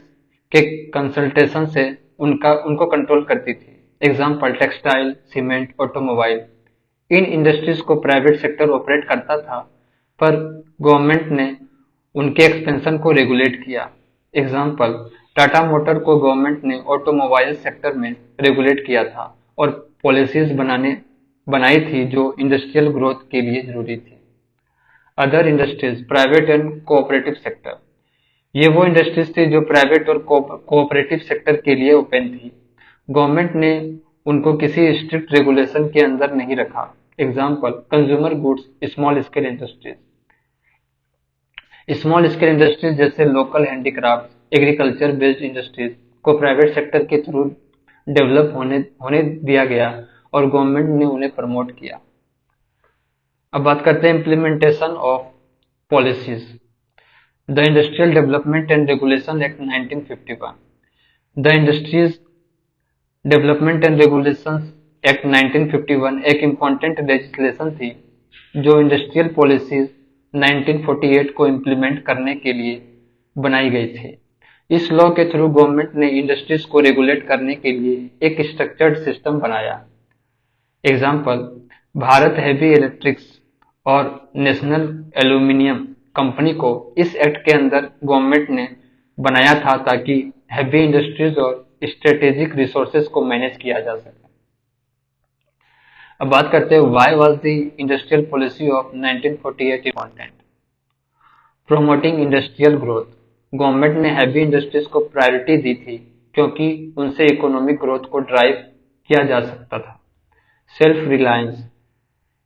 के कंसल्टेशन से उनको कंट्रोल करती थी। Example, textile, cement, automobile. इन इंडस्ट्रीज को प्राइवेट सेक्टर ऑपरेट करता था, पर गवर्नमेंट ने उनके एक्सपेंशन को रेगुलेट किया। एग्जाम्पल, टाटा मोटर को गवर्नमेंट ने ऑटोमोबाइल सेक्टर में रेगुलेट किया था और पॉलिसीज बनाई थी जो इंडस्ट्रियल ग्रोथ के लिए जरूरी थी। Other industries, private and cooperative sector, ये वो इंडस्ट्रीज थी जो प्राइवेट और कोऑपरेटिव सेक्टर के लिए ओपन थी। गवर्नमेंट ने उनको किसी स्ट्रिक्ट रेगुलेशन के अंदर नहीं रखा। Example, consumer goods, small scale industries. Small scale industries जैसे local handicraft, agriculture based industries को प्राइवेट सेक्टर के थ्रू डेवलप होने दिया गया और गवर्नमेंट ने उन्हें प्रमोट किया। अब बात करते हैं implementation of policies. The industrial development and regulation act 1951। The industries development and regulation act 1951 एक इम्पोर्टेंट लेजिस्लेशन थी जो इंडस्ट्रियल पॉलिसीज 1948 को इम्प्लीमेंट करने के लिए बनाई गई थी। इस लॉ के थ्रू गवर्नमेंट ने इंडस्ट्रीज को रेगुलेट करने के लिए एक स्ट्रक्चर्ड सिस्टम बनाया। एग्जाम्पल, भारत हेवी इलेक्ट्रिक्स और नेशनल एल्यूमिनियम कंपनी को इस एक्ट के अंदर गवर्नमेंट ने बनाया था ताकि हेवी इंडस्ट्रीज और स्ट्रेटेजिक रिसोर्सेज को मैनेज किया जा सके। अब बात करते हैं why was the industrial policy of 1948 important. Promoting industrial growth. Government ने हैवी इंडस्ट्रीज को प्रायोरिटी दी थी क्योंकि उनसे इकोनॉमिक ग्रोथ को ड्राइव किया जा सकता था। Self reliance.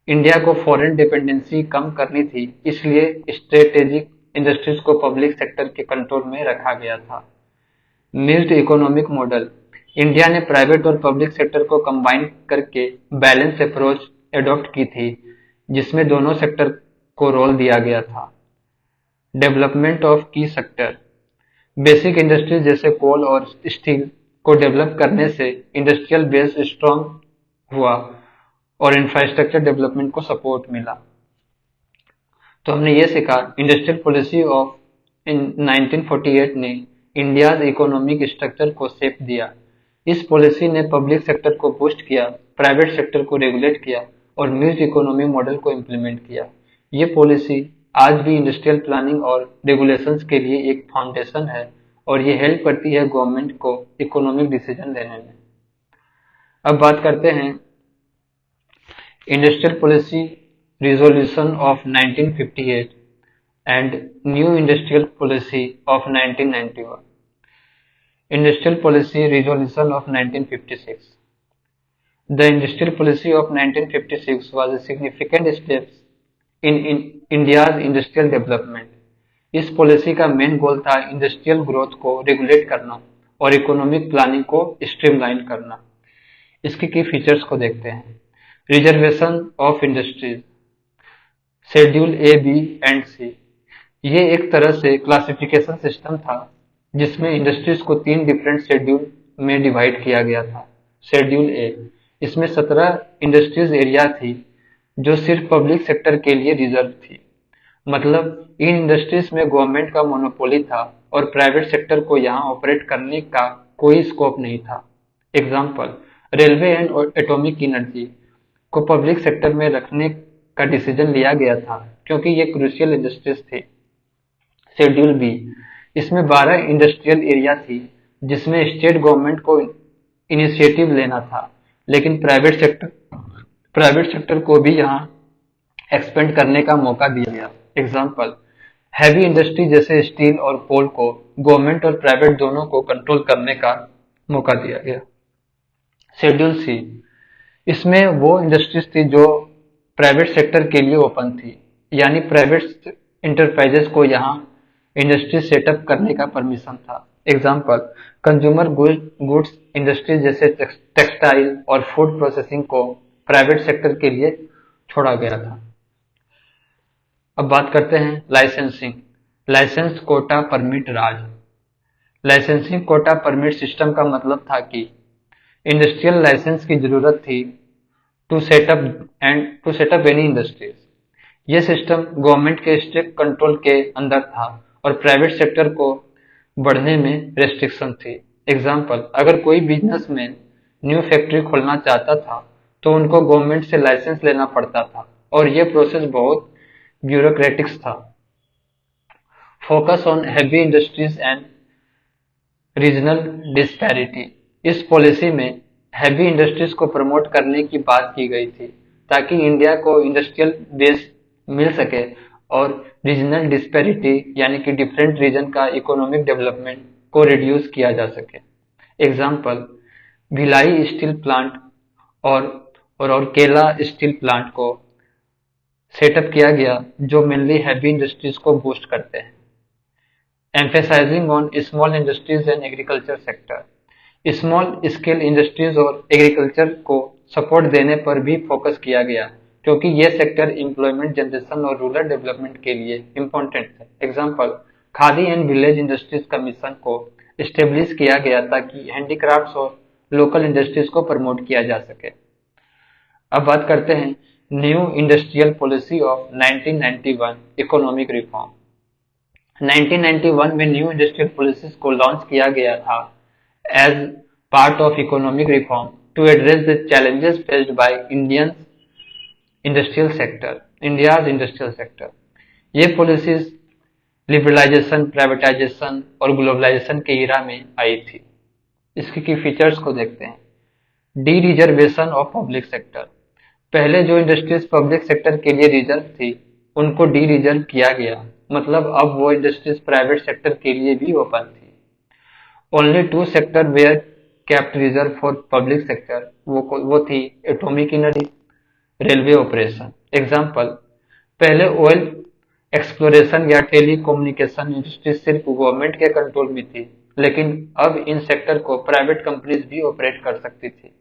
इंडिया को फॉरेन डिपेंडेंसी कम करनी थी, इसलिए स्ट्रेटेजिक इंडस्ट्रीज को पब्लिक सेक्टर के कंट्रोल में रखा गया था। Mixed economic model. इंडिया ने प्राइवेट और पब्लिक सेक्टर को कंबाइन करके बैलेंस अप्रोच एडॉप्ट की थी, जिसमें दोनों सेक्टर को रोल दिया गया था। डेवलपमेंट ऑफ की सेक्टर। बेसिक इंडस्ट्रीज जैसे कोल और स्टील को डेवलप करने से इंडस्ट्रियल बेस स्ट्रांग हुआ और इंफ्रास्ट्रक्चर डेवलपमेंट को सपोर्ट मिला। तो हमने ये सीखा, इंडस्ट्रियल पॉलिसी ऑफ 1948 ने इंडियाज इकोनॉमिक स्ट्रक्चर को शेप दिया। इस पॉलिसी ने पब्लिक सेक्टर को बूस्ट किया, प्राइवेट सेक्टर को रेगुलेट किया और मिक्स्ड इकोनॉमी मॉडल को इम्प्लीमेंट किया। ये पॉलिसी आज भी इंडस्ट्रियल प्लानिंग और रेगुलेशंस के लिए एक फाउंडेशन है और ये हेल्प करती है गवर्नमेंट को इकोनॉमिक डिसीजन लेने में। अब बात करते हैं industrial policy resolution of 1958 and new industrial policy of 1991। Industrial policy resolution of 1956। The industrial policy of 1956 was a significant step in India's industrial development. इस पॉलिसी का मेन गोल था इंडस्ट्रियल ग्रोथ को रेगुलेट करना और economic planning को streamline करना। इसके की फीचर्स को देखते हैं। Reservation of industries, schedule A, B and C. ये एक तरह से क्लासिफिकेशन सिस्टम था जिसमें इंडस्ट्रीज को 3 डिफरेंट शेड्यूल में डिवाइड किया गया था। शेड्यूल ए, इसमें 17 इंडस्ट्रीज एरिया थी जो सिर्फ पब्लिक सेक्टर के लिए रिजर्व थी। मतलब इन इंडस्ट्रीज में गवर्नमेंट का मोनोपोली था और प्राइवेट सेक्टर को यहाँ ऑपरेट करने का कोई स्कोप नहीं था। Example, railway and atomic energy को पब्लिक सेक्टर में रखने का डिसीजन लिया गया था क्योंकि ये क्रूशियल इंडस्ट्रीज थी। शेड्यूल बी, इसमें 12 इंडस्ट्रियल एरिया थी जिसमें स्टेट गवर्नमेंट को इनिशिएटिव लेना था, लेकिन प्राइवेट सेक्टर को भी यहाँ एक्सपेंड करने का मौका दिया गया। एग्जाम्पल, हैवी इंडस्ट्री जैसे स्टील और कोल को गवर्नमेंट और प्राइवेट दोनों को कंट्रोल करने का मौका दिया गया। शेड्यूल सी, इसमें वो इंडस्ट्रीज थी जो प्राइवेट सेक्टर के लिए ओपन थी, यानी प्राइवेट इंटरप्राइजेस को यहाँ इंडस्ट्री सेटअप करने का परमिशन था। एग्जाम्पल, कंज्यूमर गुड्स इंडस्ट्री जैसे टेक्सटाइल और फूड प्रोसेसिंग को प्राइवेट सेक्टर के लिए छोड़ा गया था। अब बात करते हैं लाइसेंसिंग, लाइसेंस कोटा परमिट राज। लाइसेंसिंग कोटा परमिट सिस्टम का मतलब था कि इंडस्ट्रियल लाइसेंस की जरूरत थी टू सेटअप एनी इंडस्ट्रीज। यह सिस्टम गवर्नमेंट के स्ट्रिक्ट कंट्रोल के अंदर था और प्राइवेट सेक्टर को बढ़ने में रेस्ट्रिक्शन थी। एग्जाम्पल, अगर कोई बिजनेसमैन न्यू फैक्ट्री खोलना चाहता था तो उनको गवर्नमेंट से लाइसेंस लेना पड़ता था और यह प्रोसेस बहुत ब्यूरोक्रेटिक था। Focus on heavy industries and regional disparity. इस पॉलिसी में हैवी इंडस्ट्रीज को प्रमोट करने की बात की गई थी ताकि इंडिया को इंडस्ट्रियल बेस मिल सके और रीजनल डिस्पैरिटी यानी कि डिफरेंट रीजन का इकोनॉमिक डेवलपमेंट को रिड्यूस किया जा सके। एग्जाम्पल, भिलाई स्टील प्लांट और केला स्टील प्लांट को सेटअप किया गया जो मेनली हैवी इंडस्ट्रीज को बूस्ट करते हैं। Emphasizing on small industries and agriculture sector, small scale industries और एग्रीकल्चर को सपोर्ट देने पर भी फोकस किया गया क्योंकि ये सेक्टर एम्प्लॉयमेंट जनरेशन और रूरल डेवलपमेंट के लिए इम्पोर्टेंट है। Example, khadi and village industries का मिशन को एस्टेब्लिश किया गया ताकि हैंडीक्राफ्ट्स और लोकल इंडस्ट्रीज को प्रमोट किया जा सके। अब बात करते हैं new industrial policy of 1991 economic reform. 1991 में न्यू इंडस्ट्रियल पॉलिसीज को लॉन्च किया गया था as part of economic reform to address the challenges faced by India's industrial sector. ये पॉलिसीज लिबरलाइजेशन, प्राइवेटाइजेशन और ग्लोबलाइजेशन के इरा में आई थी। इसके की फीचर्स को देखते हैं। D reservation of public sector. पहले जो इंडस्ट्रीज पब्लिक सेक्टर के लिए रिजर्व थी उनको डी रिजर्व किया गया, मतलब अब वो इंडस्ट्रीज प्राइवेट सेक्टर के लिए भी ओपन थी। Only two sector were kept reserve for public sector, वो थी atomic energy, railway operation. Example, पहले ऑयल एक्सप्लोरेशन या टेली कम्युनिकेशन इंडस्ट्री सिर्फ गवर्नमेंट के कंट्रोल में थी, लेकिन अब इन सेक्टर को प्राइवेट कंपनीज भी ऑपरेट कर सकती थी।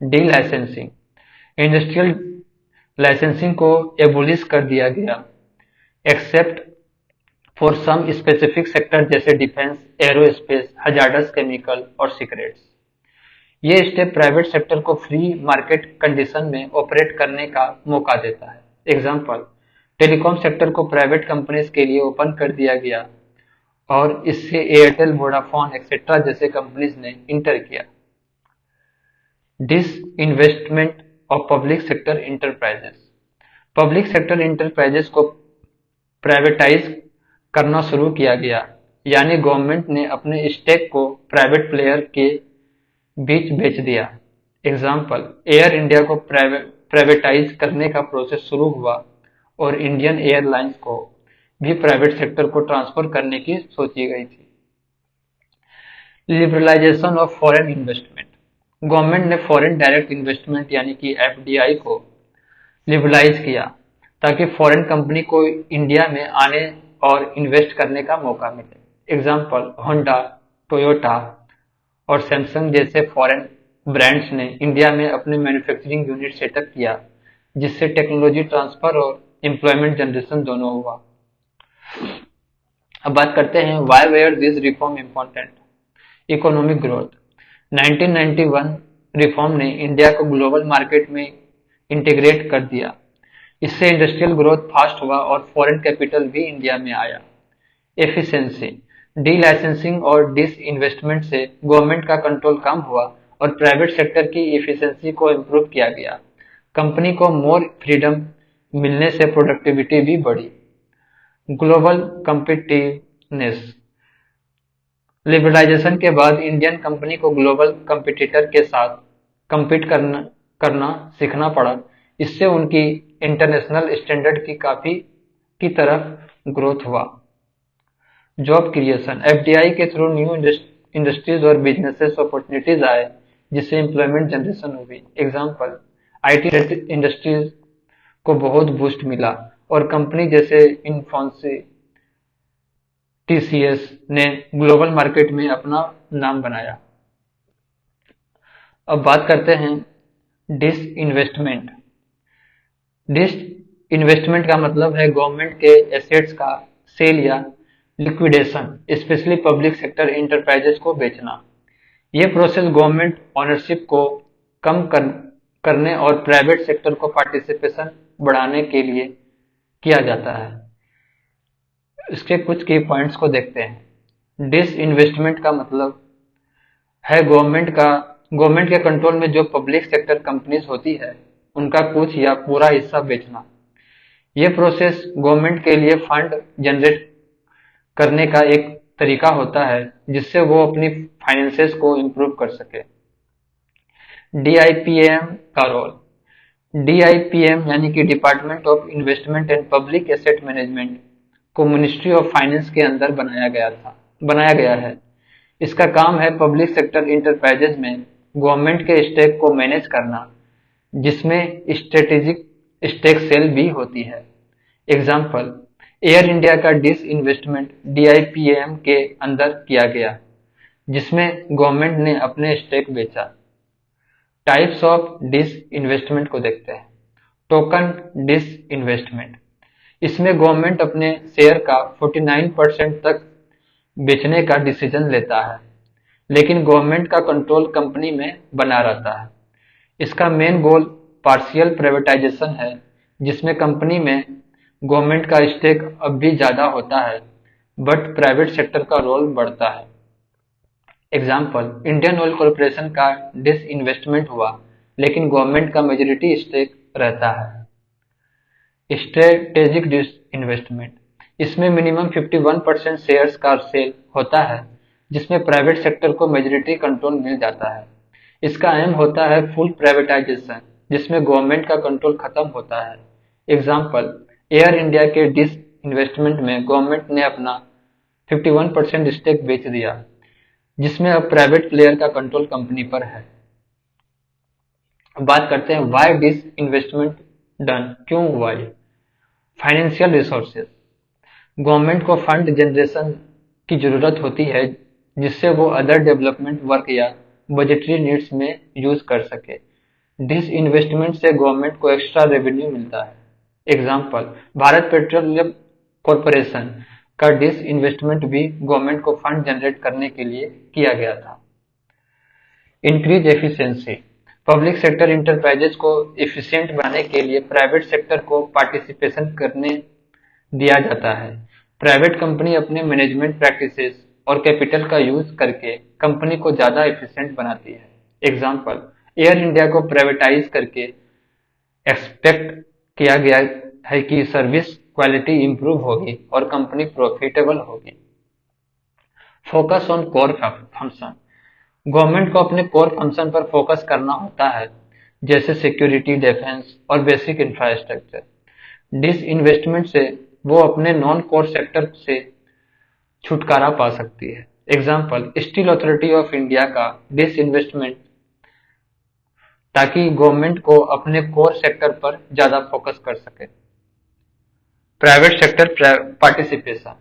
Delicensing. इंडस्ट्रियल लाइसेंसिंग को एबोलिश कर दिया गया, except for some specific sector जैसे डिफेंस, एरोस्पेस, हजार्डस केमिकल और सिगरेट्स। ये स्टेप प्राइवेट सेक्टर को फ्री मार्केट कंडीशन में ऑपरेट करने का मौका देता है। एग्जाम्पल, टेलीकॉम सेक्टर को प्राइवेट कंपनीज के लिए ओपन कर दिया गया और इससे एयरटेल, वोडाफोन एक्सेट्रा जैसे कंपनीज ने इंटर किया। Disinvestment of public sector enterprises. Public sector enterprises को प्राइवेटाइज करना शुरू किया गया, यानी गवर्नमेंट ने अपने स्टेक को प्राइवेट प्लेयर के बीच बेच दिया। एग्जाम्पल, एयर इंडिया को प्राइवेटाइज करने का प्रोसेस शुरू हुआ और इंडियन एयरलाइंस को भी प्राइवेट सेक्टर को ट्रांसफर करने की सोची गई थी। Liberalisation of foreign investment. Government ने फॉरेन डायरेक्ट इन्वेस्टमेंट यानी कि एफडीआई को लिबरलाइज किया ताकि फॉरेन कंपनी को इंडिया में आने और इन्वेस्ट करने का मौका मिले। एग्जाम्पल, होंडा, टोयोटा और सैमसंग जैसे फॉरेन ब्रांड्स ने इंडिया में अपने मैन्युफैक्चरिंग यूनिट सेटअप किया, जिससे टेक्नोलॉजी ट्रांसफर और एम्प्लॉयमेंट जनरेशन दोनों हुआ। अब बात करते हैं why were this reform important. Economic growth. 1991 reform ने इंडिया को ग्लोबल मार्केट में इंटीग्रेट कर दिया। इससे इंडस्ट्रियल ग्रोथ फास्ट हुआ और फॉरेन कैपिटल भी इंडिया में आया। एफिशिएंसी। डी लाइसेंसिंग और डिस इन्वेस्टमेंट से गवर्नमेंट का कंट्रोल कम हुआ और प्राइवेट सेक्टर की एफिशिएंसी को इम्प्रूव किया गया। कंपनी को मोर फ्रीडम मिलने से प्रोडक्टिविटी भी बढ़ी। Global competitiveness. लिबरलाइजेशन के बाद इंडियन कंपनी को ग्लोबल कंपटीटर के साथ कम्पीट करना सीखना पड़ा। इससे उनकी इंटरनेशनल स्टैंडर्ड की तरफ ग्रोथ हुआ। Job creation. एफडीआई के थ्रू न्यू इंडस्ट्रीज और बिजनेसेस अपॉर्चुनिटीज आए, जिससे एम्प्लॉयमेंट जनरेशन हुई। एग्जाम्पल, आईटी इंडस्ट्रीज को बहुत बूस्ट मिला और कंपनी जैसे इन्फोसिस, टीसीएस ने ग्लोबल मार्केट में अपना नाम बनाया। अब बात करते हैं डिस इन्वेस्टमेंट। डिस इन्वेस्टमेंट का मतलब है गवर्नमेंट के एसेट्स का सेल या liquidation, specially public sector enterprises को बेचना। यह प्रोसेस गवर्नमेंट ओनरशिप को कम करने और प्राइवेट सेक्टर को पार्टिसिपेशन बढ़ाने के लिए किया जाता है। इसके कुछ की पॉइंट्स को देखते हैं। डिस इन्वेस्टमेंट का मतलब है गवर्नमेंट के कंट्रोल में जो पब्लिक सेक्टर कंपनीज होती है उनका कुछ या पूरा हिस्सा बेचना। यह प्रोसेस गवर्नमेंट के लिए फंड जनरेट करने का एक तरीका होता है, जिससे वो अपनी फाइनेंसेस को इम्प्रूव कर सके। डीआईपीएम का रोल। डीआईपीएम यानी कि department of investment and public asset management को मिनिस्ट्री ऑफ फाइनेंस के अंदर बनाया गया है। इसका काम है पब्लिक सेक्टर इंटरप्राइजेज में गवर्नमेंट के स्टेक को मैनेज करना, जिसमें स्ट्रेटेजिक स्टेक सेल भी होती है। एग्जाम्पल, एयर इंडिया का डिस इन्वेस्टमेंट डीआईपीएम के अंदर किया गया, जिसमें गवर्नमेंट ने अपने स्टेक बेचा। टाइप्स ऑफ डिस इन्वेस्टमेंट को देखते हैं। Token disinvestment. इसमें गवर्नमेंट अपने शेयर का 49% तक बेचने का डिसीजन लेता है, लेकिन गवर्नमेंट का कंट्रोल कंपनी में बना रहता है। इसका मेन गोल पार्शियल प्राइवेटाइजेशन है, जिसमें कंपनी में गवर्नमेंट का स्टेक अब भी ज्यादा होता है, बट प्राइवेट सेक्टर का रोल बढ़ता है। एग्जाम्पल, इंडियन ऑयल कॉरपोरेशन का डिसइन्वेस्टमेंट हुआ, लेकिन गवर्नमेंट का मेजॉरिटी स्टेक रहता है। स्ट्रेटेजिक डिसइन्वेस्टमेंट, इसमें मिनिमम 51% शेयर्स का सेल होता है, जिसमें प्राइवेट सेक्टर को मेजॉरिटी कंट्रोल मिल जाता है। इसका एम होता है फुल प्राइवेटाइजेशन, जिसमें गवर्नमेंट का कंट्रोल खत्म होता है। एग्जाम्पल, एयर इंडिया के डिस इन्वेस्टमेंट में गवर्नमेंट ने अपना 51% स्टेक बेच दिया, जिसमें अब प्राइवेट प्लेयर का कंट्रोल कंपनी पर है। अब बात करते हैं वाई डिस इन्वेस्टमेंट डन, क्यों हुआ ये। फाइनेंशियल रिसोर्सेज, गवर्नमेंट को फंड जनरेशन की जरूरत होती है, जिससे वो अदर डेवलपमेंट वर्क या बजटरी नीड्स में यूज कर सके। डिस इन्वेस्टमेंट से गवर्नमेंट को एक्स्ट्रा रेवेन्यू मिलता है। एग्जाम्पल, भारत पेट्रोलियम कॉरपोरेशन का डिस इन्वेस्टमेंट भी गवर्नमेंट को फंड जनरेट करने के लिए किया गया था। Increase efficiency, public sector enterprises को एफिशिएंट बनाने के लिए प्राइवेट सेक्टर को पार्टिसिपेशन करने दिया जाता है। प्राइवेट कंपनी अपने मैनेजमेंट प्रैक्टिसेस और कैपिटल का यूज करके कंपनी को ज्यादा एफिशिएंट बनाती है। एग्जाम्पल, एयर इंडिया को प्राइवेटाइज करके एक्सपेक्ट किया गया है कि सर्विस क्वालिटी इंप्रूव होगी और कंपनी प्रॉफिटेबल होगी। Focus on core function, government को अपने कोर फंक्शन पर फोकस करना होता है, जैसे सिक्योरिटी, डिफेंस और बेसिक इंफ्रास्ट्रक्चर। डिस इन्वेस्टमेंट से वो अपने नॉन कोर सेक्टर से छुटकारा पा सकती है। Example, steel authority of India का डिस इन्वेस्टमेंट, ताकि गवर्नमेंट को अपने कोर सेक्टर पर ज्यादा फोकस कर सके। Private sector participation,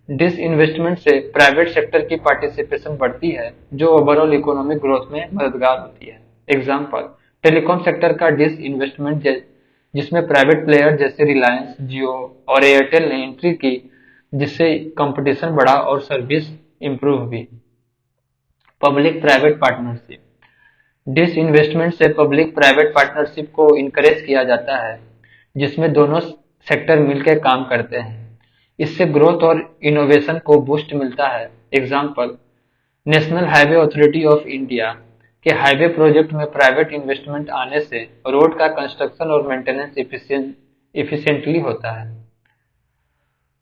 disinvestment से प्राइवेट सेक्टर की पार्टिसिपेशन बढ़ती है, जो ओवरऑल इकोनॉमिक ग्रोथ में मददगार होती है। एग्जाम्पल, टेलीकॉम सेक्टर का डिस इन्वेस्टमेंट, जिसमें प्राइवेट प्लेयर जैसे रिलायंस, जियो और एयरटेल ने एंट्री की, जिससे कंपटीशन बढ़ा और सर्विस इंप्रूव हुई। Public private partnership, disinvestment से पब्लिक प्राइवेट पार्टनरशिप को इनकरेज किया जाता है, जिसमें दोनों सेक्टर मिलकर काम करते हैं। इससे ग्रोथ और इनोवेशन को बूस्ट मिलता है। Example, national highway authority of India के हाईवे प्रोजेक्ट में प्राइवेट इन्वेस्टमेंट आने से रोड का कंस्ट्रक्शन और मेंटेनेंस इफिशिएंटली होता है।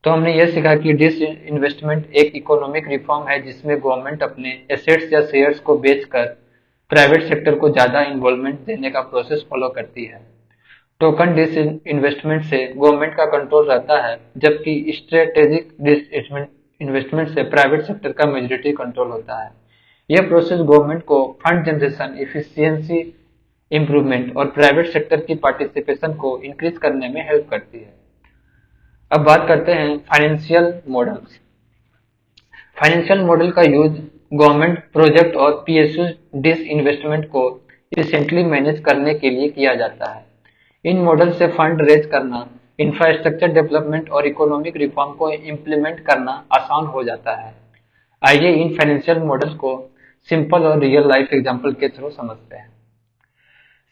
तो हमने यह सीखा कि डिस इन्वेस्टमेंट एक इकोनॉमिक रिफॉर्म है, जिसमें गवर्नमेंट अपने एसेट्स या शेयर्स को बेचकर प्राइवेट सेक्टर को ज्यादा इन्वॉल्वमेंट देने का प्रोसेस फॉलो करती है। टोकन डिस इन्वेस्टमेंट से गवर्नमेंट का कंट्रोल रहता है, जबकि स्ट्रेटेजिक डिस इन्वेस्टमेंट से प्राइवेट सेक्टर का मेजॉरिटी कंट्रोल होता है। यह प्रोसेस गवर्नमेंट को फंड जनरेशन, इफिशियंसी इंप्रूवमेंट और प्राइवेट सेक्टर की पार्टिसिपेशन को इंक्रीज करने में हेल्प करती है। अब बात करते हैं फाइनेंशियल मॉडल्स। फाइनेंशियल मॉडल का यूज गवर्नमेंट प्रोजेक्ट और पीएसयू डिस इन्वेस्टमेंट को एफिशिएंटली मैनेज करने के लिए किया जाता है। इन मॉडल से फंड रेज करना, इंफ्रास्ट्रक्चर डेवलपमेंट और इकोनॉमिक रिफॉर्म को इम्प्लीमेंट करना आसान हो जाता है। आइए इन फाइनेंशियल मॉडल को सिंपल और रियल लाइफ एग्जांपल के थ्रू समझते हैं।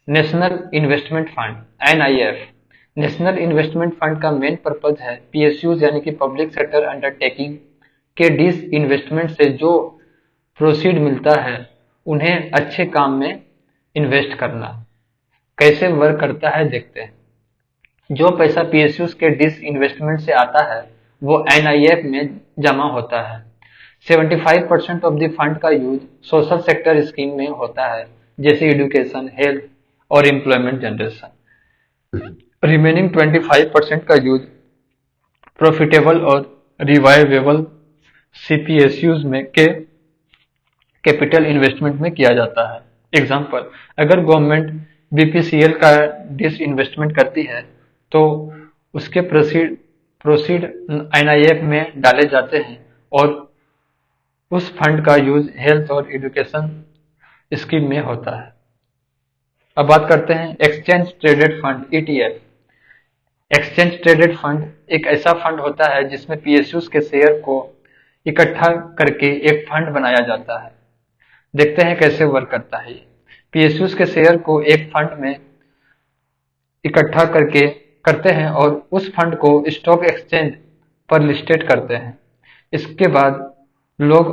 National investment fund, NIF. National investment fund का मेन पर्पज है पीएसयूज यानी कि पब्लिक सेक्टर अंडरटेकिंग के डिस इन्वेस्टमेंट से जो प्रोसीड मिलता है, उन्हें अच्छे काम में इन्वेस्ट करना। कैसे वर्क करता है देखते हैं। जो पैसा पीएसयूज के डिस इन्वेस्टमेंट से आता है, वो एनआईएफ में जमा होता है। 75% ऑफ द फंड का यूज सोशल सेक्टर स्कीम में होता है, जैसे एजुकेशन, हेल्थ और एम्प्लॉयमेंट जनरेशन। रिमेनिंग 25% का यूज प्रॉफिटेबल और रिवाइवेबल सीपीएसयूज में के कैपिटल इन्वेस्टमेंट में किया जाता है। एग्जाम्पल, अगर गवर्नमेंट बीपीसीएल का डिस इन्वेस्टमेंट करती है, तो उसके प्रोसीड एनआईएफ में डाले जाते हैं और उस फंड का यूज हेल्थ और एजुकेशन स्कीम में होता है। अब बात करते हैं exchange traded fund, ETF. Exchange traded fund एक ऐसा फंड होता है जिसमें पीएसयूज के शेयर को इकट्ठा करके एक फंड बनाया जाता है। देखते हैं कैसे वर्क करता है। पीएसयूज के शेयर को एक फंड में इकट्ठा करके करते हैं और उस फंड को स्टॉक एक्सचेंज पर लिस्टेड करते हैं। इसके बाद लोग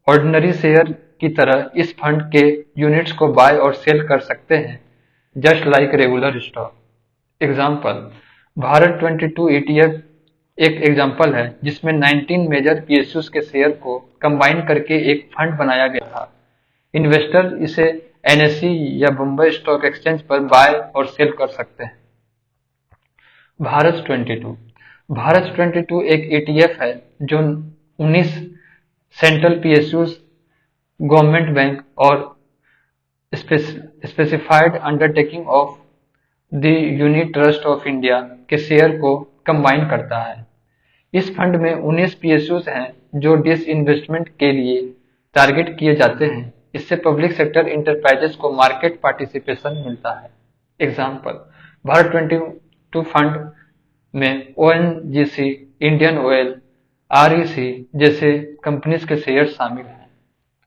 ऑर्डिनरी शेयर की तरह इस फंड के यूनिट्स को बाय और सेल कर सकते हैं, just like regular stock. Example, Bharat 22 ETF एक एग्जाम्पल है जिसमें 19 मेजर PSUs के शेयर को कंबाइन करके एक फंड बनाया गया था। इन्वेस्टर इसे NSE या बम्बई स्टॉक एक्सचेंज पर बाय और सेल कर सकते हैं। भारत 22 भारत 22 एक ETF है जो 19 सेंट्रल PSUs, गवर्नमेंट बैंक और specified undertaking of the unit trust of India के शेयर को कंबाइन करता है। इस फंड में 19 PSUs हैं जो डिसइन्वेस्टमेंट के लिए टारगेट किए जाते हैं। इससे पब्लिक सेक्टर इंटरप्राइजेस को मार्केट पार्टिसिपेशन मिलता है। एग्जाम्पल, भारत 22 फंड में ONGC, इंडियन ऑयल, REC जैसे कंपनीज के शेयर शामिल हैं।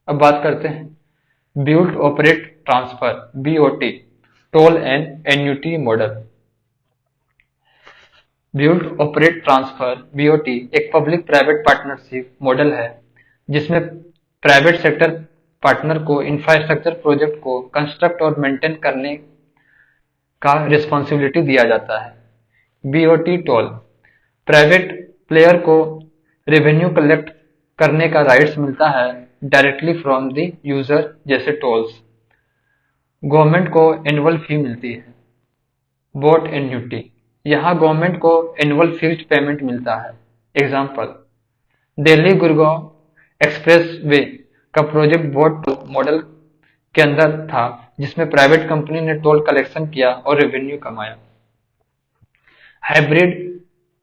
अब बात करते हैं build operate transfer BOT toll and annuity model. Build operate transfer BOT एक पब्लिक प्राइवेट पार्टनरशिप मॉडल है जिसमें प्राइवेट सेक्टर पार्टनर को इंफ्रास्ट्रक्चर प्रोजेक्ट को कंस्ट्रक्ट और मेंटेन करने का रिस्पॉन्सिबिलिटी दिया जाता है। BOT टोल, प्राइवेट प्लेयर को रेवेन्यू कलेक्ट करने का राइट्स मिलता है डायरेक्टली फ्रॉम द यूजर, जैसे टोल्स। गवर्नमेंट को एनुअल फी मिलती है। बोट एन्युटी, यहाँ गवर्नमेंट को एनुअल फिक्स्ड पेमेंट मिलता है। Example, Delhi Gurgaon express way का प्रोजेक्ट बोट मॉडल के अंदर था जिसमें प्राइवेट कंपनी ने टोल कलेक्शन किया और रेवेन्यू कमाया। Hybrid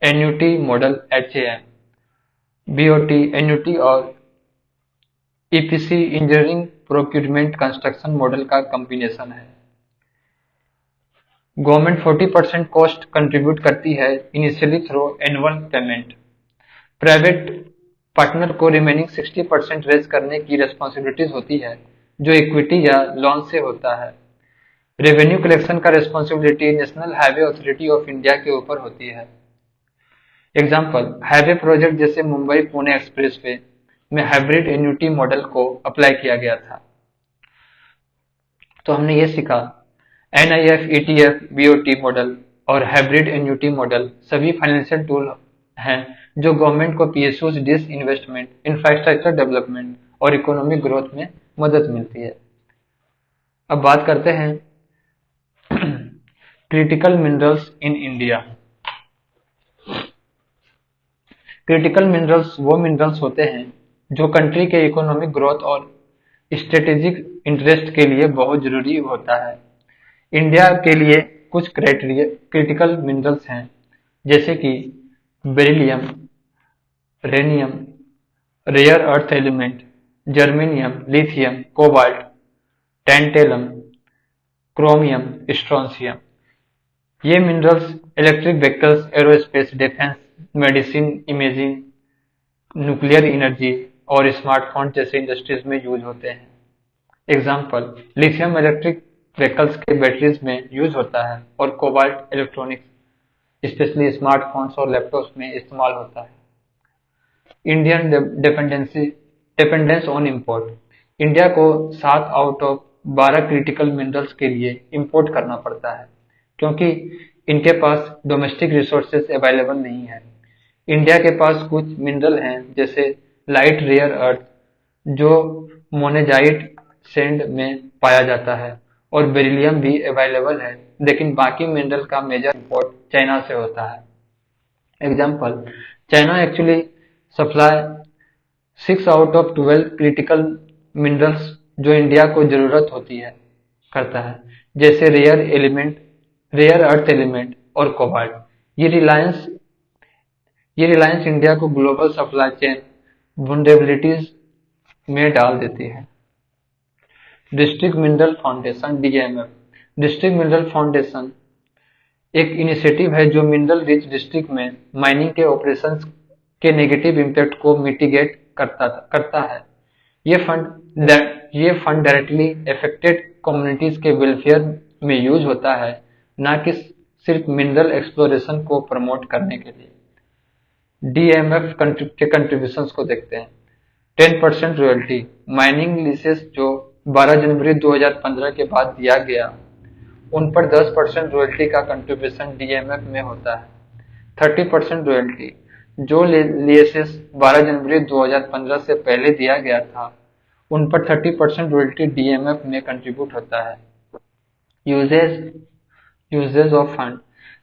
annuity model HAM, BOT annuity और EPC engineering procurement construction model का कॉम्बिनेशन है। गवर्नमेंट 40% कॉस्ट कंट्रीब्यूट करती है initially through annual payment. Private partner को रिमेनिंग 60% रेज करने की रेस्पॉन्सिबिलिटीज होती है जो इक्विटी या लोन से होता है। रेवेन्यू कलेक्शन का responsibility national highway authority of India के ऊपर होती है। एग्जाम्पल, हाईवे प्रोजेक्ट जैसे मुंबई पुणे एक्सप्रेसवे में हाइब्रिड एन्युटी मॉडल को अप्लाई किया गया था। तो हमने ये सीखा NIF, ETF, BOT मॉडल और हाइब्रिड एन्युटी मॉडल सभी फाइनेंशियल टूल हैं जो गवर्नमेंट को PSUs, डिसइन्वेस्टमेंट, इंफ्रास्ट्रक्चर डेवलपमेंट और इकोनॉमिक ग्रोथ में मदद मिलती है। अब बात करते हैं critical minerals in India. Critical minerals वो मिनरल्स होते हैं जो कंट्री के इकोनॉमिक ग्रोथ और स्ट्रेटेजिक इंटरेस्ट के लिए बहुत जरूरी होता है। इंडिया के लिए कुछ क्रिटिकल मिनरल्स हैं जैसे कि beryllium, rhenium, rare earth element, germanium, lithium, cobalt, tantalum, chromium, strontium. ये minerals electric vehicles, aerospace, defence, medicine, imaging, nuclear energy और स्मार्टफोन जैसे इंडस्ट्रीज में यूज होते हैं। एग्जाम्पल, लिथियम इलेक्ट्रिक व्हीकल्स के बैटरीज में यूज होता है और कोबाल्ट इलेक्ट्रॉनिक्स स्पेशली स्मार्टफोन्स और लैपटॉप्स में इस्तेमाल होता है। Indian dependence on import, India को 7 आउट ऑफ 12 क्रिटिकल मिनरल्स के लिए इंपोर्ट करना पड़ता है क्योंकि इनके पास डोमेस्टिक रिसोर्सेज अवेलेबल नहीं है। इंडिया के पास कुछ मिनरल हैं जैसे लाइट रेयर अर्थ जो मोनेजाइट सैंड में पाया जाता है और बेरिलियम भी अवेलेबल है, लेकिन बाकी मिनरल का मेजर इंपोर्ट चाइना से होता है। Example, China actually supply 6 out of 12 critical minerals जो इंडिया को जरूरत होती है करता है, जैसे रेयर अर्थ एलिमेंट और कोबाल्ट। ये रिलायंस इंडिया को ग्लोबल सप्लाई चेन वनरेबिलिटीज में डाल देती है। District mineral foundation DMF, district mineral foundation एक इनिशिएटिव है जो मिनरल रिच डिस्ट्रिक्ट में माइनिंग के ऑपरेशंस के नेगेटिव इम्पैक्ट को मिटिगेट करता है। ये फंड डायरेक्टली अफेक्टेड कम्युनिटीज के वेलफेयर में यूज होता है, ना कि सिर्फ मिनरल एक्सप्लोरेशन को प्रमोट करने के लिए। डीएमएफ के कंट्रीब्यूशंस को देखते हैं। 10% रॉयल्टी, माइनिंग लीसेस जो 12 जनवरी 2015 के बाद दिया गया उन पर 10% रॉयल्टी का कंट्रीब्यूशन डीएमएफ में होता है। 30% रॉयल्टी, जो लीसेस 12 जनवरी 2015 से पहले दिया गया था उन पर 30% रॉयल्टी डीएमएफ में कंट्रीब्यूट होता है। Uses uses of fund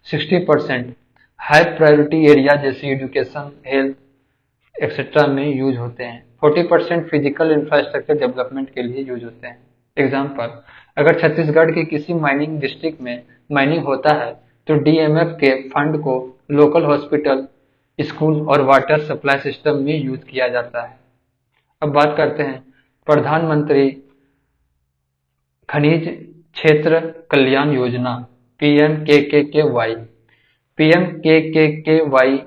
60%, high priority area जैसे एजुकेशन, हेल्थ एक्सेट्रा में यूज होते हैं। 40% फिजिकल इंफ्रास्ट्रक्चर डेवलपमेंट के लिए यूज होते हैं। एग्जाम्पल, अगर छत्तीसगढ़ के किसी माइनिंग डिस्ट्रिक्ट में माइनिंग होता है तो डीएमएफ के फंड को लोकल हॉस्पिटल, स्कूल और वाटर सप्लाई सिस्टम में यूज किया जाता है। अब बात करते हैं प्रधानमंत्री खनिज क्षेत्र कल्याण योजना पीएमकेकेवाई। पीएमकेकेवाई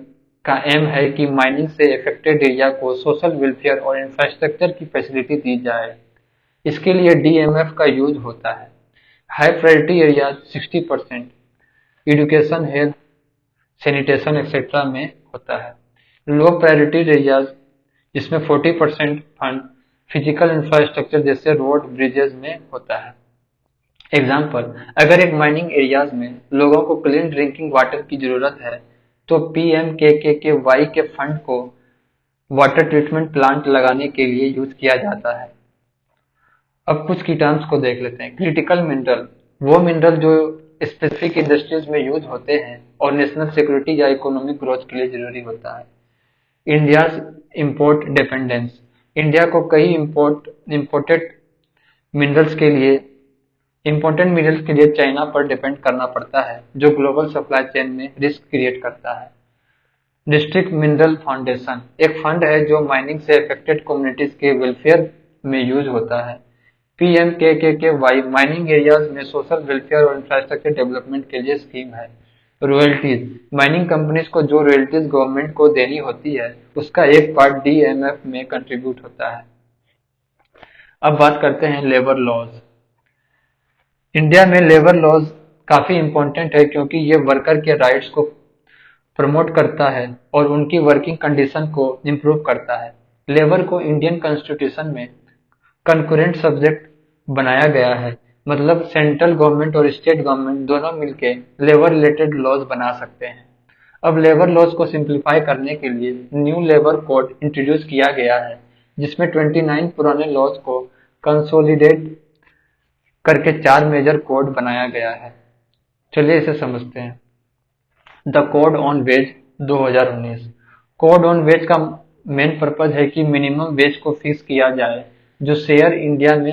का एम है कि माइनिंग से अफेक्टेड एरिया को सोशल वेलफेयर और इंफ्रास्ट्रक्चर की फैसिलिटी दी जाए। इसके लिए डीएमएफ का यूज होता है। High priority area 60%, education, health, sanitation etcetera में होता है। लो प्रायोरिटी एरियाज जिसमें 40% फंड फिजिकल इंफ्रास्ट्रक्चर जैसे रोड, ब्रिजेज में होता है। एग्जाम्पल, अगर एक माइनिंग एरियाज में लोगों को क्लीन ड्रिंकिंग वाटर की जरूरत है तो पीएमकेकेवाई के फंड को वाटर ट्रीटमेंट प्लांट लगाने के लिए यूज किया जाता है। अब कुछ की टर्म्स को देख लेते हैं। क्रिटिकल मिनरल, वो मिनरल जो स्पेसिफिक इंडस्ट्रीज में यूज होते हैं और नेशनल सिक्योरिटी या इकोनॉमिक ग्रोथ के लिए जरूरी होता है। इंडिया इंपोर्ट डिपेंडेंस, इंडिया को कई इम्पोर्टेंट मिनरल्स के लिए चाइना पर डिपेंड करना पड़ता है जो ग्लोबल सप्लाई चेन में रिस्क क्रिएट करता है। डिस्ट्रिक्ट मिनरल फाउंडेशन एक फंड है जो माइनिंग से अफेक्टेड कम्युनिटीज के वेलफेयर में यूज होता है। पीएमकेकेवाई माइनिंग एरियाज में सोशल वेलफेयर और इंफ्रास्ट्रक्चर डेवलपमेंट के लिए स्कीम है। रॉयल्टीज, माइनिंग कंपनीज को जो रॉयल्टीज गवर्नमेंट को देनी होती है उसका एक पार्ट डीएमएफ में कंट्रीब्यूट होता है। अब बात करते हैं लेबर लॉज। इंडिया में लेबर लॉज काफी इंपॉर्टेंट है क्योंकि ये वर्कर के राइट्स को प्रमोट करता है और उनकी वर्किंग कंडीशन को इम्प्रूव करता है। लेबर को इंडियन कॉन्स्टिट्यूशन में कंकरेंट सब्जेक्ट बनाया गया है, मतलब सेंट्रल गवर्नमेंट और स्टेट गवर्नमेंट दोनों मिलकर लेबर रिलेटेड लॉज बना सकते हैं। अब लेबर लॉज को सिंप्लीफाई करने के लिए न्यू लेबर कोड इंट्रोड्यूस किया गया है जिसमें 29 पुराने लॉज को कंसोलिडेट करके 4 मेजर कोड बनाया गया है। चलिए इसे समझते हैं। The code on wage 2019। Code on wage का मेन पर्पज है कि मिनिमम वेज को फिक्स किया जाए जो शेयर इंडिया में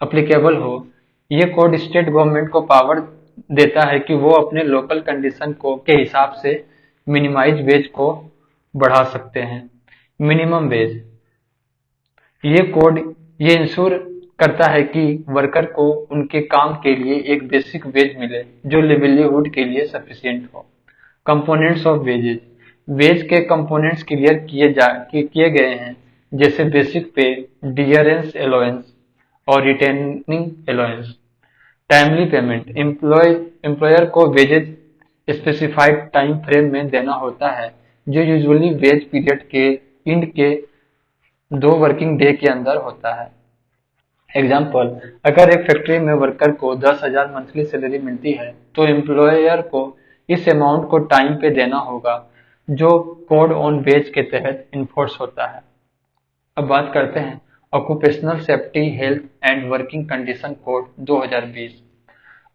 अप्लीकेबल हो। ये कोड स्टेट गवर्नमेंट को पावर देता है कि वो अपने लोकल कंडीशन को के हिसाब से मिनिमाइज वेज को बढ़ा सकते हैं। मिनिमम वेज, ये कोड ये इंश्योर करता है कि वर्कर को उनके काम के लिए एक बेसिक वेज मिले जो लिवलीहुड के लिए सफिशिएंट हो। कंपोनेंट्स ऑफ वेजेज, वेज के कंपोनेंट्स क्लियर किए गए हैं जैसे बेसिक पे, डियरेंस अलाउंस और retaining allowance. Timely payment, employer को वेजेज स्पेसिफाइड टाइम फ्रेम में देना होता है जो यूजुअली वेज पीरियड के इंड के 2 वर्किंग डे के अंदर होता है। एग्जाम्पल, अगर एक फैक्ट्री में वर्कर को 10,000 मंथली सैलरी मिलती है तो एम्प्लॉयर को इस अमाउंट को टाइम पे देना होगा जो कोड ऑन वेज के तहत इन्फोर्स होता है। अब बात करते हैं occupational safety health and working condition code 2020।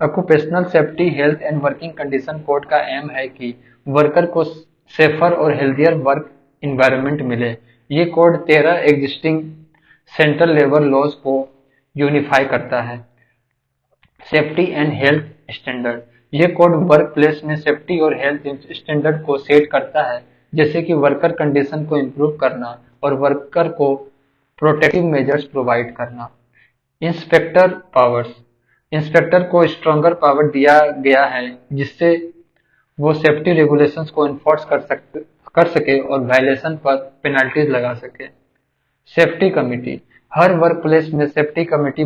Occupational safety health and working condition code का एम है कि वर्कर को सेफर और हेल्थियर वर्क इन्वायरमेंट मिले। ये code 13 existing central labour laws को यूनिफाई करता है। सेफ्टी एंड हेल्थ स्टैंडर्ड, ये कोड वर्क प्लेस में सेफ्टी और हेल्थ स्टैंडर्ड को सेट करता है जैसे कि वर्कर कंडीशन को इम्प्रूव करना और वर्कर को प्रोटेक्टिव मेजर्स प्रोवाइड करना। इंस्पेक्टर पावर्स, इंस्पेक्टर को स्ट्रॉन्गर पावर दिया गया है जिससे वो सेफ्टी रेगुलेशंस को इन्फोर्स कर सके और वायलेशन पर पेनल्टीज लगा सके। Safety committee, her work place में सेफ्टी कमेटी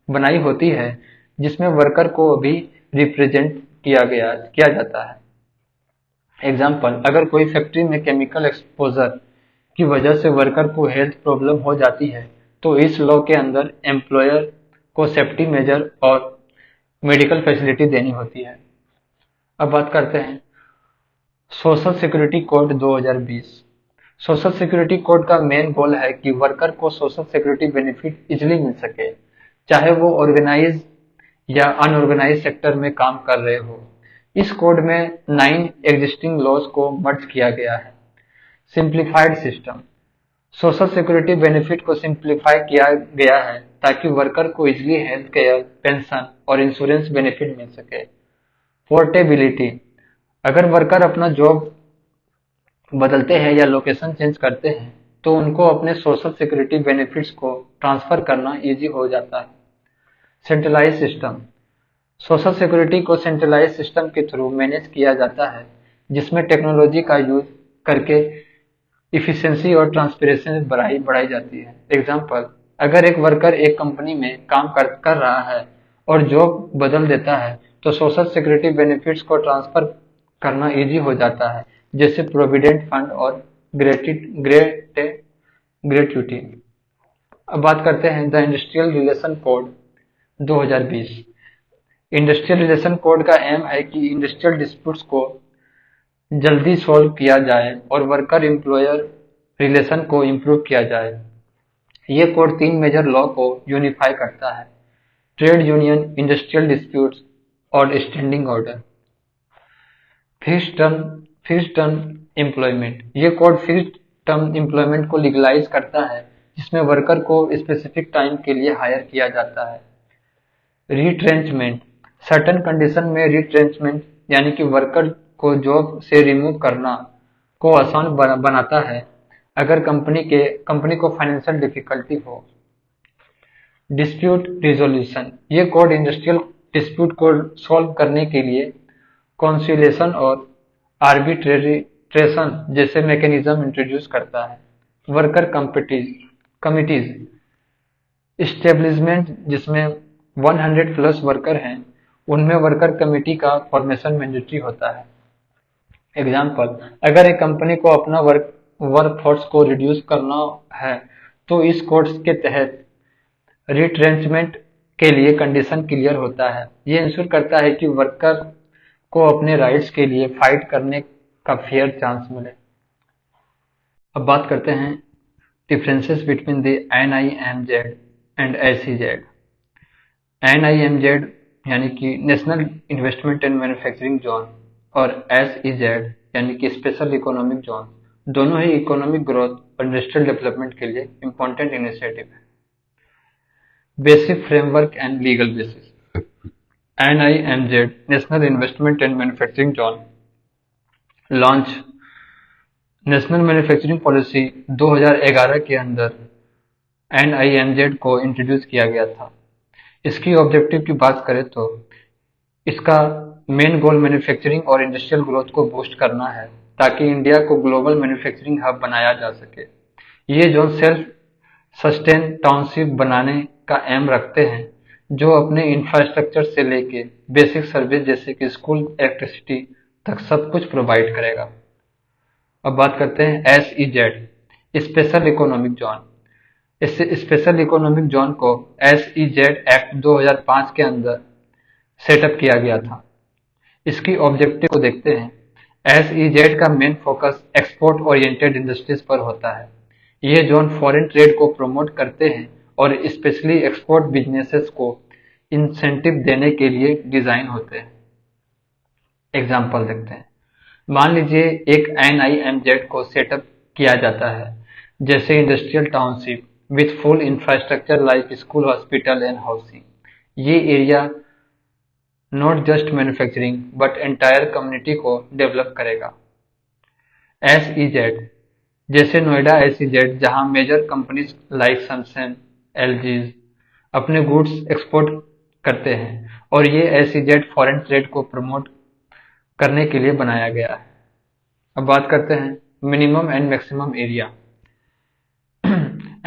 बनाई होती है जिसमें वर्कर को भी रिप्रेजेंट किया जाता है। एग्जाम्पल, अगर कोई फैक्ट्री में केमिकल एक्सपोजर की वजह से वर्कर को हेल्थ प्रॉब्लम हो जाती है तो इस लॉ के अंदर एम्प्लॉयर को सेफ्टी मेजर और मेडिकल फैसिलिटी देनी होती है। अब बात करते हैं social security code 2020। Social security code का मेन गोल है कि वर्कर को सोशल सिक्योरिटी बेनिफिट इजिली मिल सके, चाहे वो ऑर्गेनाइज या अनऑर्गेनाइज सेक्टर में काम कर रहे हो। इस कोड में 9 एग्जिस्टिंग लॉज को मर्ज किया गया है। Simplified system, social security benefit को सिंप्लीफाई किया गया है ताकि वर्कर को इजिली हेल्थ केयर, पेंशन और इंश्योरेंस बेनिफिट मिल सके। पोर्टेबिलिटी, अगर वर्कर अपना जॉब बदलते हैं या लोकेशन चेंज करते हैं तो उनको अपने सोशल सिक्योरिटी बेनिफिट्स को ट्रांसफर करना इजी हो जाता है। सेंट्रलाइज सिस्टम, सोशल सिक्योरिटी को सेंट्रलाइज सिस्टम के थ्रू मैनेज किया जाता है जिसमें टेक्नोलॉजी का यूज करके इफिशिएंसी और ट्रांसपेरेंसी बढ़ाई जाती है। एग्जाम्पल, अगर एक वर्कर एक कंपनी में काम कर रहा है और जॉब बदल देता है तो सोशल सिक्योरिटी बेनिफिट्स को ट्रांसफर करना इजी हो जाता है, जैसे प्रोविडेंट फंड और ग्रेट्युटी। अब बात करते हैं the industrial relation code 2020। Industrial relation code का एम है कि इंडस्ट्रियल डिस्प्यूट्स को जल्दी सॉल्व किया जाए और वर्कर एम्प्लॉयर रिलेशन को इम्प्रूव किया जाए। ये कोड 3 मेजर लॉ को यूनिफाई करता है: ट्रेड यूनियन, इंडस्ट्रियल डिस्प्यूट्स और standing order. Fixed term employment, ये कोड फिक्स्ड टर्म एम्प्लॉयमेंट को लीगलाइज करता है जिसमें वर्कर को स्पेसिफिक टाइम के लिए हायर किया जाता है। रिट्रेंचमेंट, सर्टेन कंडीशन में रिट्रेंचमेंट यानी कि वर्कर को जॉब से रिमूव करना को आसान बनाता है अगर कंपनी को फाइनेंशियल डिफिकल्टी हो। डिस्प्यूट रिजोल्यूशन, ये कोड इंडस्ट्रियल डिस्प्यूट को सॉल्व करने के लिए कॉन्सिलेशन और आर्बिट्रेशन जैसे मैकेनिज्म इंट्रोड्यूस करता है। वर्कर कमिटीज, एस्टेब्लिशमेंट जिसमें 100 प्लस वर्कर हैं उनमें वर्कर कमेटी का फॉर्मेशन मैंडेटरी होता है। एग्जाम्पल, अगर एक कंपनी को अपना वर्कफोर्स को रिड्यूस करना है तो इस कोर्स के तहत रिट्रेंचमेंट के लिए कंडीशन क्लियर होता है। ये इंश्योर करता है कि वर्कर को अपने राइट्स के लिए फाइट करने का फेयर चांस मिले। अब बात करते हैं differences between the NIMZ and SEZ। NIMZ यानी कि national investment and manufacturing zone और SEZ यानी कि स्पेशल इकोनॉमिक जोन दोनों ही इकोनॉमिक ग्रोथ और इंडस्ट्रियल डेवलपमेंट के लिए इंपॉर्टेंट इनिशिएटिव है। Basic framework and legal basis. NIMZ national investment and manufacturing zone launch national manufacturing policy 2011 के अंदर NIMZ को इंट्रोड्यूस किया गया था। इसकी ऑब्जेक्टिव की बात करें तो इसका मेन गोल मैन्युफैक्चरिंग और इंडस्ट्रियल ग्रोथ को बूस्ट करना है ताकि इंडिया को ग्लोबल मैन्युफैक्चरिंग हब बनाया जा सके। ये जोन सेल्फ सस्टेन टाउनशिप बनाने का एम रखते हैं जो अपने इंफ्रास्ट्रक्चर से लेके बेसिक सर्विस जैसे कि स्कूल, इलेक्ट्रिसिटी तक सब कुछ प्रोवाइड करेगा। अब बात करते हैं SEZ स्पेशल इकोनॉमिक जोन। इस स्पेशल इकोनॉमिक जोन को SEZ एक्ट 2005 के अंदर सेटअप किया गया था। इसकी ऑब्जेक्टिव को देखते हैं। SEZ का main focus export oriented industries पर होता है। ये जोन फॉरेन ट्रेड को प्रमोट करते हैं और स्पेशली एक्सपोर्ट बिजनेसेस को इंसेंटिव देने के लिए डिजाइन होते हैं। एग्जाम्पल देखते हैं। मान लीजिए एक NIMZ को सेटअप किया जाता है जैसे industrial township with full infrastructure like school, hospital and housing. ये area not just manufacturing but entire community को डेवलप करेगा। SEZ जैसे नोएडा SEZ जहां major companies like Samsung, LG अपने गुड्स एक्सपोर्ट करते हैं और ये SEZ फॉरेन ट्रेड को प्रमोट करने के लिए बनाया गया है। अब बात करते हैं minimum and maximum area.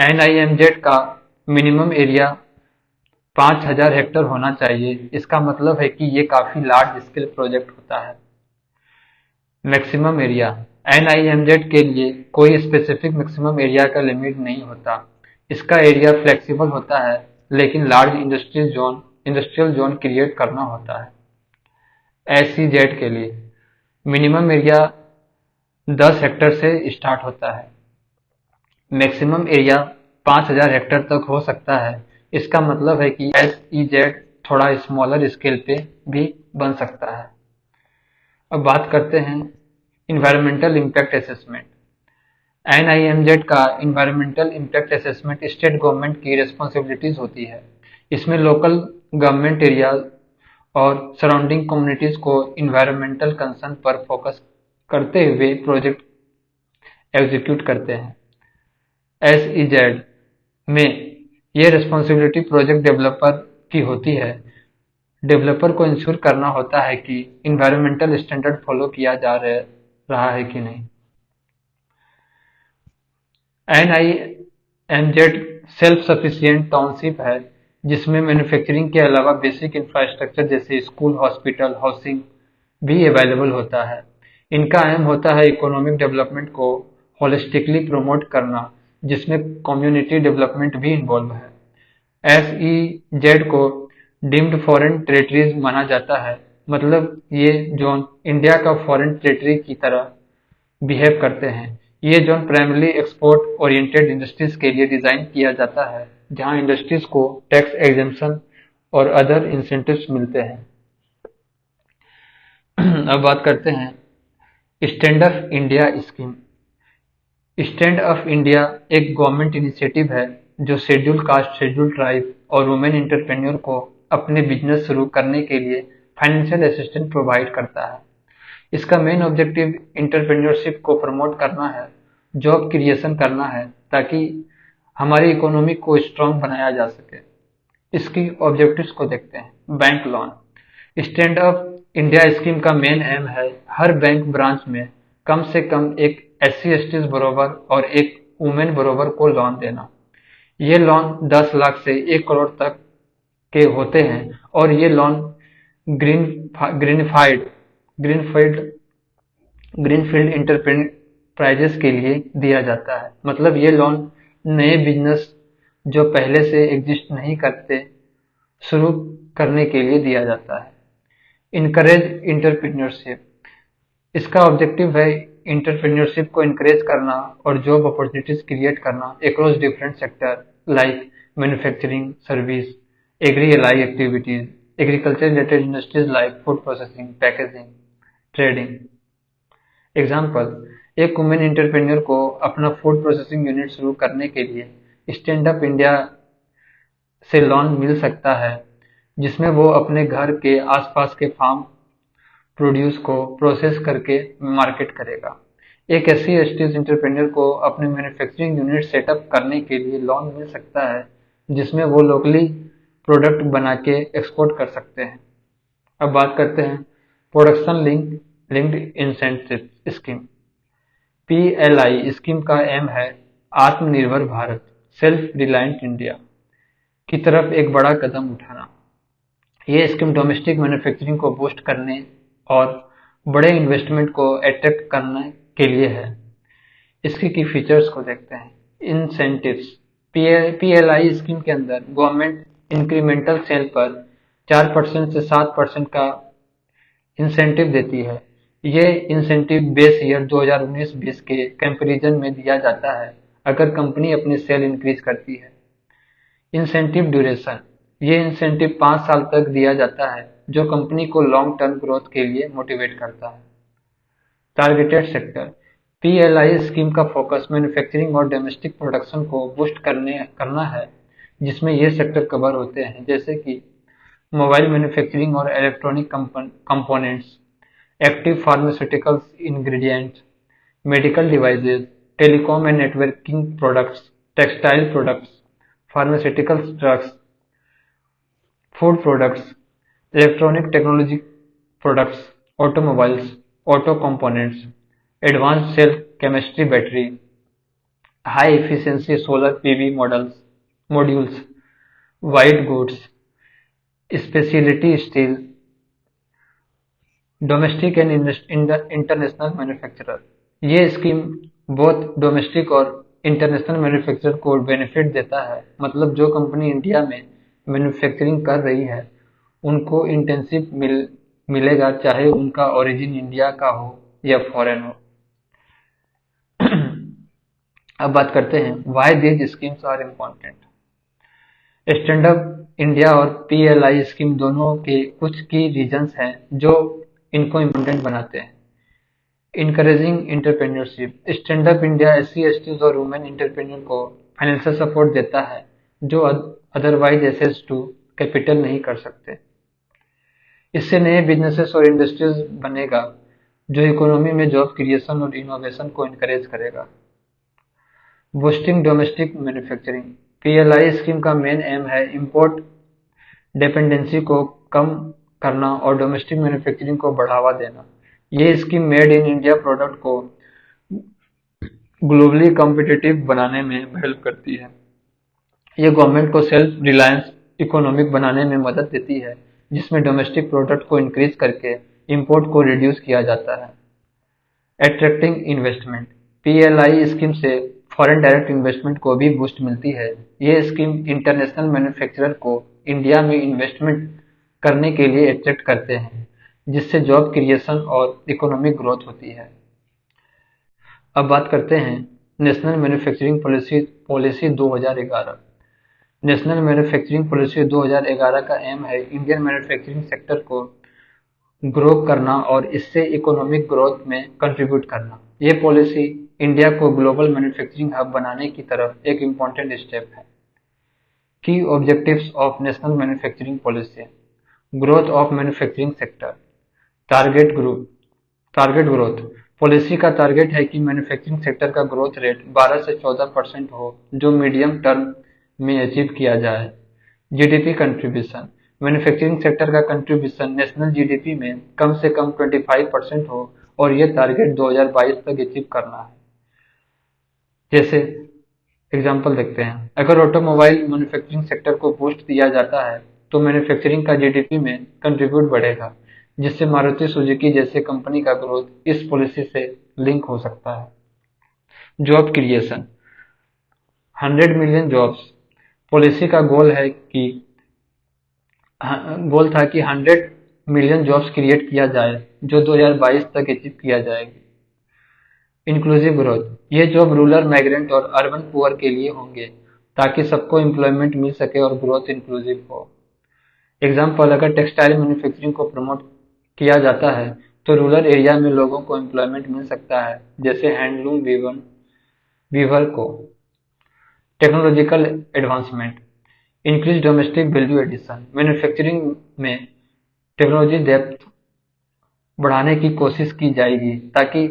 NIMZ का मिनिमम एरिया 5,000 हेक्टेयर होना चाहिए। इसका मतलब है कि ये काफी लार्ज स्केल प्रोजेक्ट होता है। मैक्सिमम एरिया, NIMZ के लिए कोई स्पेसिफिक मैक्सिमम एरिया का लिमिट नहीं होता। इसका एरिया फ्लेक्सिबल होता है, लेकिन लार्ज इंडस्ट्रियल जोन क्रिएट करना होता है। SEZ के लिए मिनिमम एरिया 10 हेक्टेयर से स्टार्ट होता है। मैक्सिमम एरिया 5,000 हेक्टेयर तक हो सकता है। इसका मतलब है कि SEZ थोड़ा स्मॉलर स्केल पे भी बन सकता है। अब बात करते हैं इन्वायरमेंटल इम्पैक्ट असेसमेंट। NIMZ का environmental impact assessment state government की रिस्पॉन्सिबिलिटीज होती है। इसमें लोकल गवर्नमेंट एरिया और सराउंडिंग कम्युनिटीज को इन्वायरमेंटल कंसर्न पर फोकस करते हुए प्रोजेक्ट एग्जीक्यूट करते हैं। SEZ में ये रिस्पॉन्सिबिलिटी प्रोजेक्ट डेवलपर की होती है। डेवलपर को इंश्योर करना होता है कि इन्वायरमेंटल स्टैंडर्ड फॉलो किया जा रहा है कि नहीं। NIMZ सेल्फ सफिशिएंट टाउनशिप है, जिसमें मैन्युफैक्चरिंग के अलावा बेसिक इंफ्रास्ट्रक्चर जैसे स्कूल, हॉस्पिटल, हाउसिंग भी अवेलेबल होता है। इनका एम होता है इकोनॉमिक डेवलपमेंट को होलिस्टिकली प्रमोट करना, जिसमें कम्युनिटी डेवलपमेंट भी इन्वॉल्व है। SEZ को डीम्ड फॉरेन टेरिटरीज माना जाता है, मतलब ये जोन इंडिया का फॉरेन टेरिटरी की तरह बिहेव करते हैं। ये zone primarily export oriented industries के लिए डिजाइन किया जाता है, जहां इंडस्ट्रीज को टैक्स एग्जेम्पशन और अदर इंसेंटिव्स मिलते हैं। अब बात करते हैं stand up India scheme. Stand up India एक गवर्नमेंट इनिशिएटिव है जो शेड्यूल कास्ट, शेड्यूल ट्राइब और वुमेन एंटरप्रेन्योर को अपने बिजनेस शुरू करने के लिए फाइनेंशियल असिस्टेंस प्रोवाइड करता है। इसका मेन ऑब्जेक्टिव एंटरप्रेन्योरशिप को प्रमोट करना है, जॉब क्रिएशन करना है, ताकि हमारी इकोनॉमी को स्ट्रांग बनाया जा सके। इसकी ऑब्जेक्टिव्स को देखते हैं। Bank loan. Stand up India scheme का मेन एम है हर बैंक ब्रांच में कम से कम एक SC/ST बरोबर और एक वुमेन बरोबर को लोन देना। ये लोन 10 लाख से 1 करोड़ तक के होते हैं और ये लोन ग्रीनफील्ड ग्रीनफील्ड इंटरप्राइजेस के लिए दिया जाता है। मतलब ये लोन नए बिजनेस जो पहले से एग्जिस्ट नहीं करते शुरू करने के लिए दिया जाता है। Encourage entrepreneurship. इसका ऑब्जेक्टिव है इंटरप्रेन्योरशिप को इनकरेज करना और जॉब अपॉर्चुनिटीज क्रिएट करना across different sector like manufacturing, service, agri allied activities, agriculture related industries like food processing, packaging, trading. Example, एक वुमेन एंटरप्रेन्योर को अपना फूड प्रोसेसिंग यूनिट शुरू करने के लिए स्टैंड अप इंडिया से लोन मिल सकता है, जिसमें वो अपने घर के आसपास के फार्म प्रोड्यूस को प्रोसेस करके मार्केट करेगा। एक SC/ST एंटरप्रेन्योर को अपने मैन्युफैक्चरिंग यूनिट सेटअप करने के लिए लोन मिल सकता है, जिसमें वो लोकली प्रोडक्ट बना के एक्सपोर्ट कर सकते हैं। अब बात करते हैं production linked incentive scheme. PLI scheme का एम है आत्मनिर्भर भारत, सेल्फ रिलायंट इंडिया की तरफ एक बड़ा कदम उठाना। ये स्कीम डोमेस्टिक मैन्युफैक्चरिंग को बूस्ट करने और बड़े इन्वेस्टमेंट को अट्रैक्ट करने के लिए है। इसकी की फीचर्स को देखते हैं। इंसेंटिव्स। PLI स्कीम के अंदर गवर्नमेंट इंक्रीमेंटल सेल पर 4% से 7% का इंसेंटिव देती है। ये इंसेंटिव बेस ईयर 2019-20 के कंपैरिजन में दिया जाता है अगर कंपनी अपनी सेल इंक्रीज करती है। Incentive duration. ये इंसेंटिव 5 साल तक दिया जाता है, जो कंपनी को लॉन्ग टर्म ग्रोथ के लिए मोटिवेट करता है। Targeted sector. PLI स्कीम का फोकस मैन्युफैक्चरिंग और डोमेस्टिक प्रोडक्शन को बूस्ट करना है, जिसमें ये सेक्टर कवर होते हैं जैसे कि मोबाइल मैन्युफैक्चरिंग और electronic components, active pharmaceuticals ingredients, medical devices, telecom and networking products, textile products, pharmaceuticals drugs, food products, electronic technology products, automobiles, auto components, advanced cell chemistry battery, high efficiency solar PV modules, white goods, speciality steel, domestic and international manufacturer. ये scheme both domestic और international manufacturer को benefit देता है। मतलब जो company India में manufacturing कर रही है उनको इंटेंसिव मिलेगा, चाहे उनका ओरिजिन इंडिया का हो या फॉरेन हो। अब बात करते हैं why these schemes are important. Stand up India और पीएलआई स्कीम दोनों के कुछ की रीजंस हैं जो इनको इम्पोर्टेंट बनाते हैं। Encouraging entrepreneurship, stand up India SC/STs और वुमेन एंटरप्रेन्योर को फाइनेंशियल सपोर्ट देता है जो अदरवाइज एसेस टू कैपिटल नहीं कर सकते। इससे नए बिजनेसेस और इंडस्ट्रीज बनेगा जो इकोनॉमी में जॉब क्रिएशन और इनोवेशन को इनकरेज करेगा। Boosting domestic manufacturing, PLI scheme का मेन एम है इंपोर्ट डिपेंडेंसी को कम करना और डोमेस्टिक मैन्युफैक्चरिंग को बढ़ावा देना। ये scheme made in India product को ग्लोबली कॉम्पिटिटिव बनाने में हेल्प करती है। ये गवर्नमेंट को सेल्फ रिलायंस इकोनॉमिक बनाने में मदद देती है जिसमें डोमेस्टिक प्रोडक्ट को इंक्रीज करके इंपोर्ट को रिड्यूस किया जाता है। अट्रैक्टिंग इन्वेस्टमेंट, पीएलआई स्कीम से फॉरेन डायरेक्ट इन्वेस्टमेंट को भी बूस्ट मिलती है। ये स्कीम इंटरनेशनल मैन्युफैक्चरर को इंडिया में इन्वेस्टमेंट करने के लिए अट्रैक्ट करते हैं जिससे जॉब क्रिएशन और इकोनॉमिक ग्रोथ होती है। अब बात करते हैं national manufacturing policy 2011। National manufacturing policy 2011 का एम है इंडियन मैन्युफैक्चरिंग सेक्टर को ग्रो करना और इससे इकोनॉमिक ग्रोथ में कंट्रीब्यूट करना। ये पॉलिसी इंडिया को ग्लोबल मैन्युफैक्चरिंग हब बनाने की तरफ एक इम्पोर्टेंट स्टेप है। की objectives of national manufacturing policy, growth of manufacturing sector, target growth. Policy का टारगेट है कि मैन्युफैक्चरिंग सेक्टर का ग्रोथ रेट 12 से 14% हो जो मीडियम टर्म में अचीव किया जाए। जीडीपी कंट्रीब्यूशन, मैन्युफैक्चरिंग सेक्टर का कंट्रीब्यूशन नेशनल जीडीपी में कम से कम 25% हो और यह टारगेट 2022 तक अचीव करना है। जैसे एग्जांपल देखते हैं, अगर ऑटोमोबाइल मैन्युफैक्चरिंग सेक्टर को बूस्ट दिया जाता है तो मैन्युफैक्चरिंग का जीडीपी में कंट्रीब्यूट बढ़ेगा जिससे मारुति सुजुकी जैसे कंपनी का ग्रोथ इस पॉलिसी से लिंक हो सकता है। Job creation, 100 million jobs. Policy का गोल था कि 100 मिलियन जॉब्स क्रिएट किया जाए जो 2022 तक अचीव किया जाएगी। इंक्लूसिव ग्रोथ, ये जॉब रूरल, माइग्रेंट और अर्बन पुअर के लिए होंगे ताकि सबको एम्प्लॉयमेंट मिल सके और ग्रोथ इंक्लूसिव हो। एग्जाम्पल, अगर टेक्सटाइल मैन्युफैक्चरिंग को प्रमोट किया जाता है तो रूरल एरिया में लोगों को एम्प्लॉयमेंट मिल सकता है जैसे हैंडलूम वीवर को। Technological advancement, increase domestic value addition, manufacturing में टेक्नोलॉजी डेप्थ बढ़ाने की कोशिश की जाएगी ताकि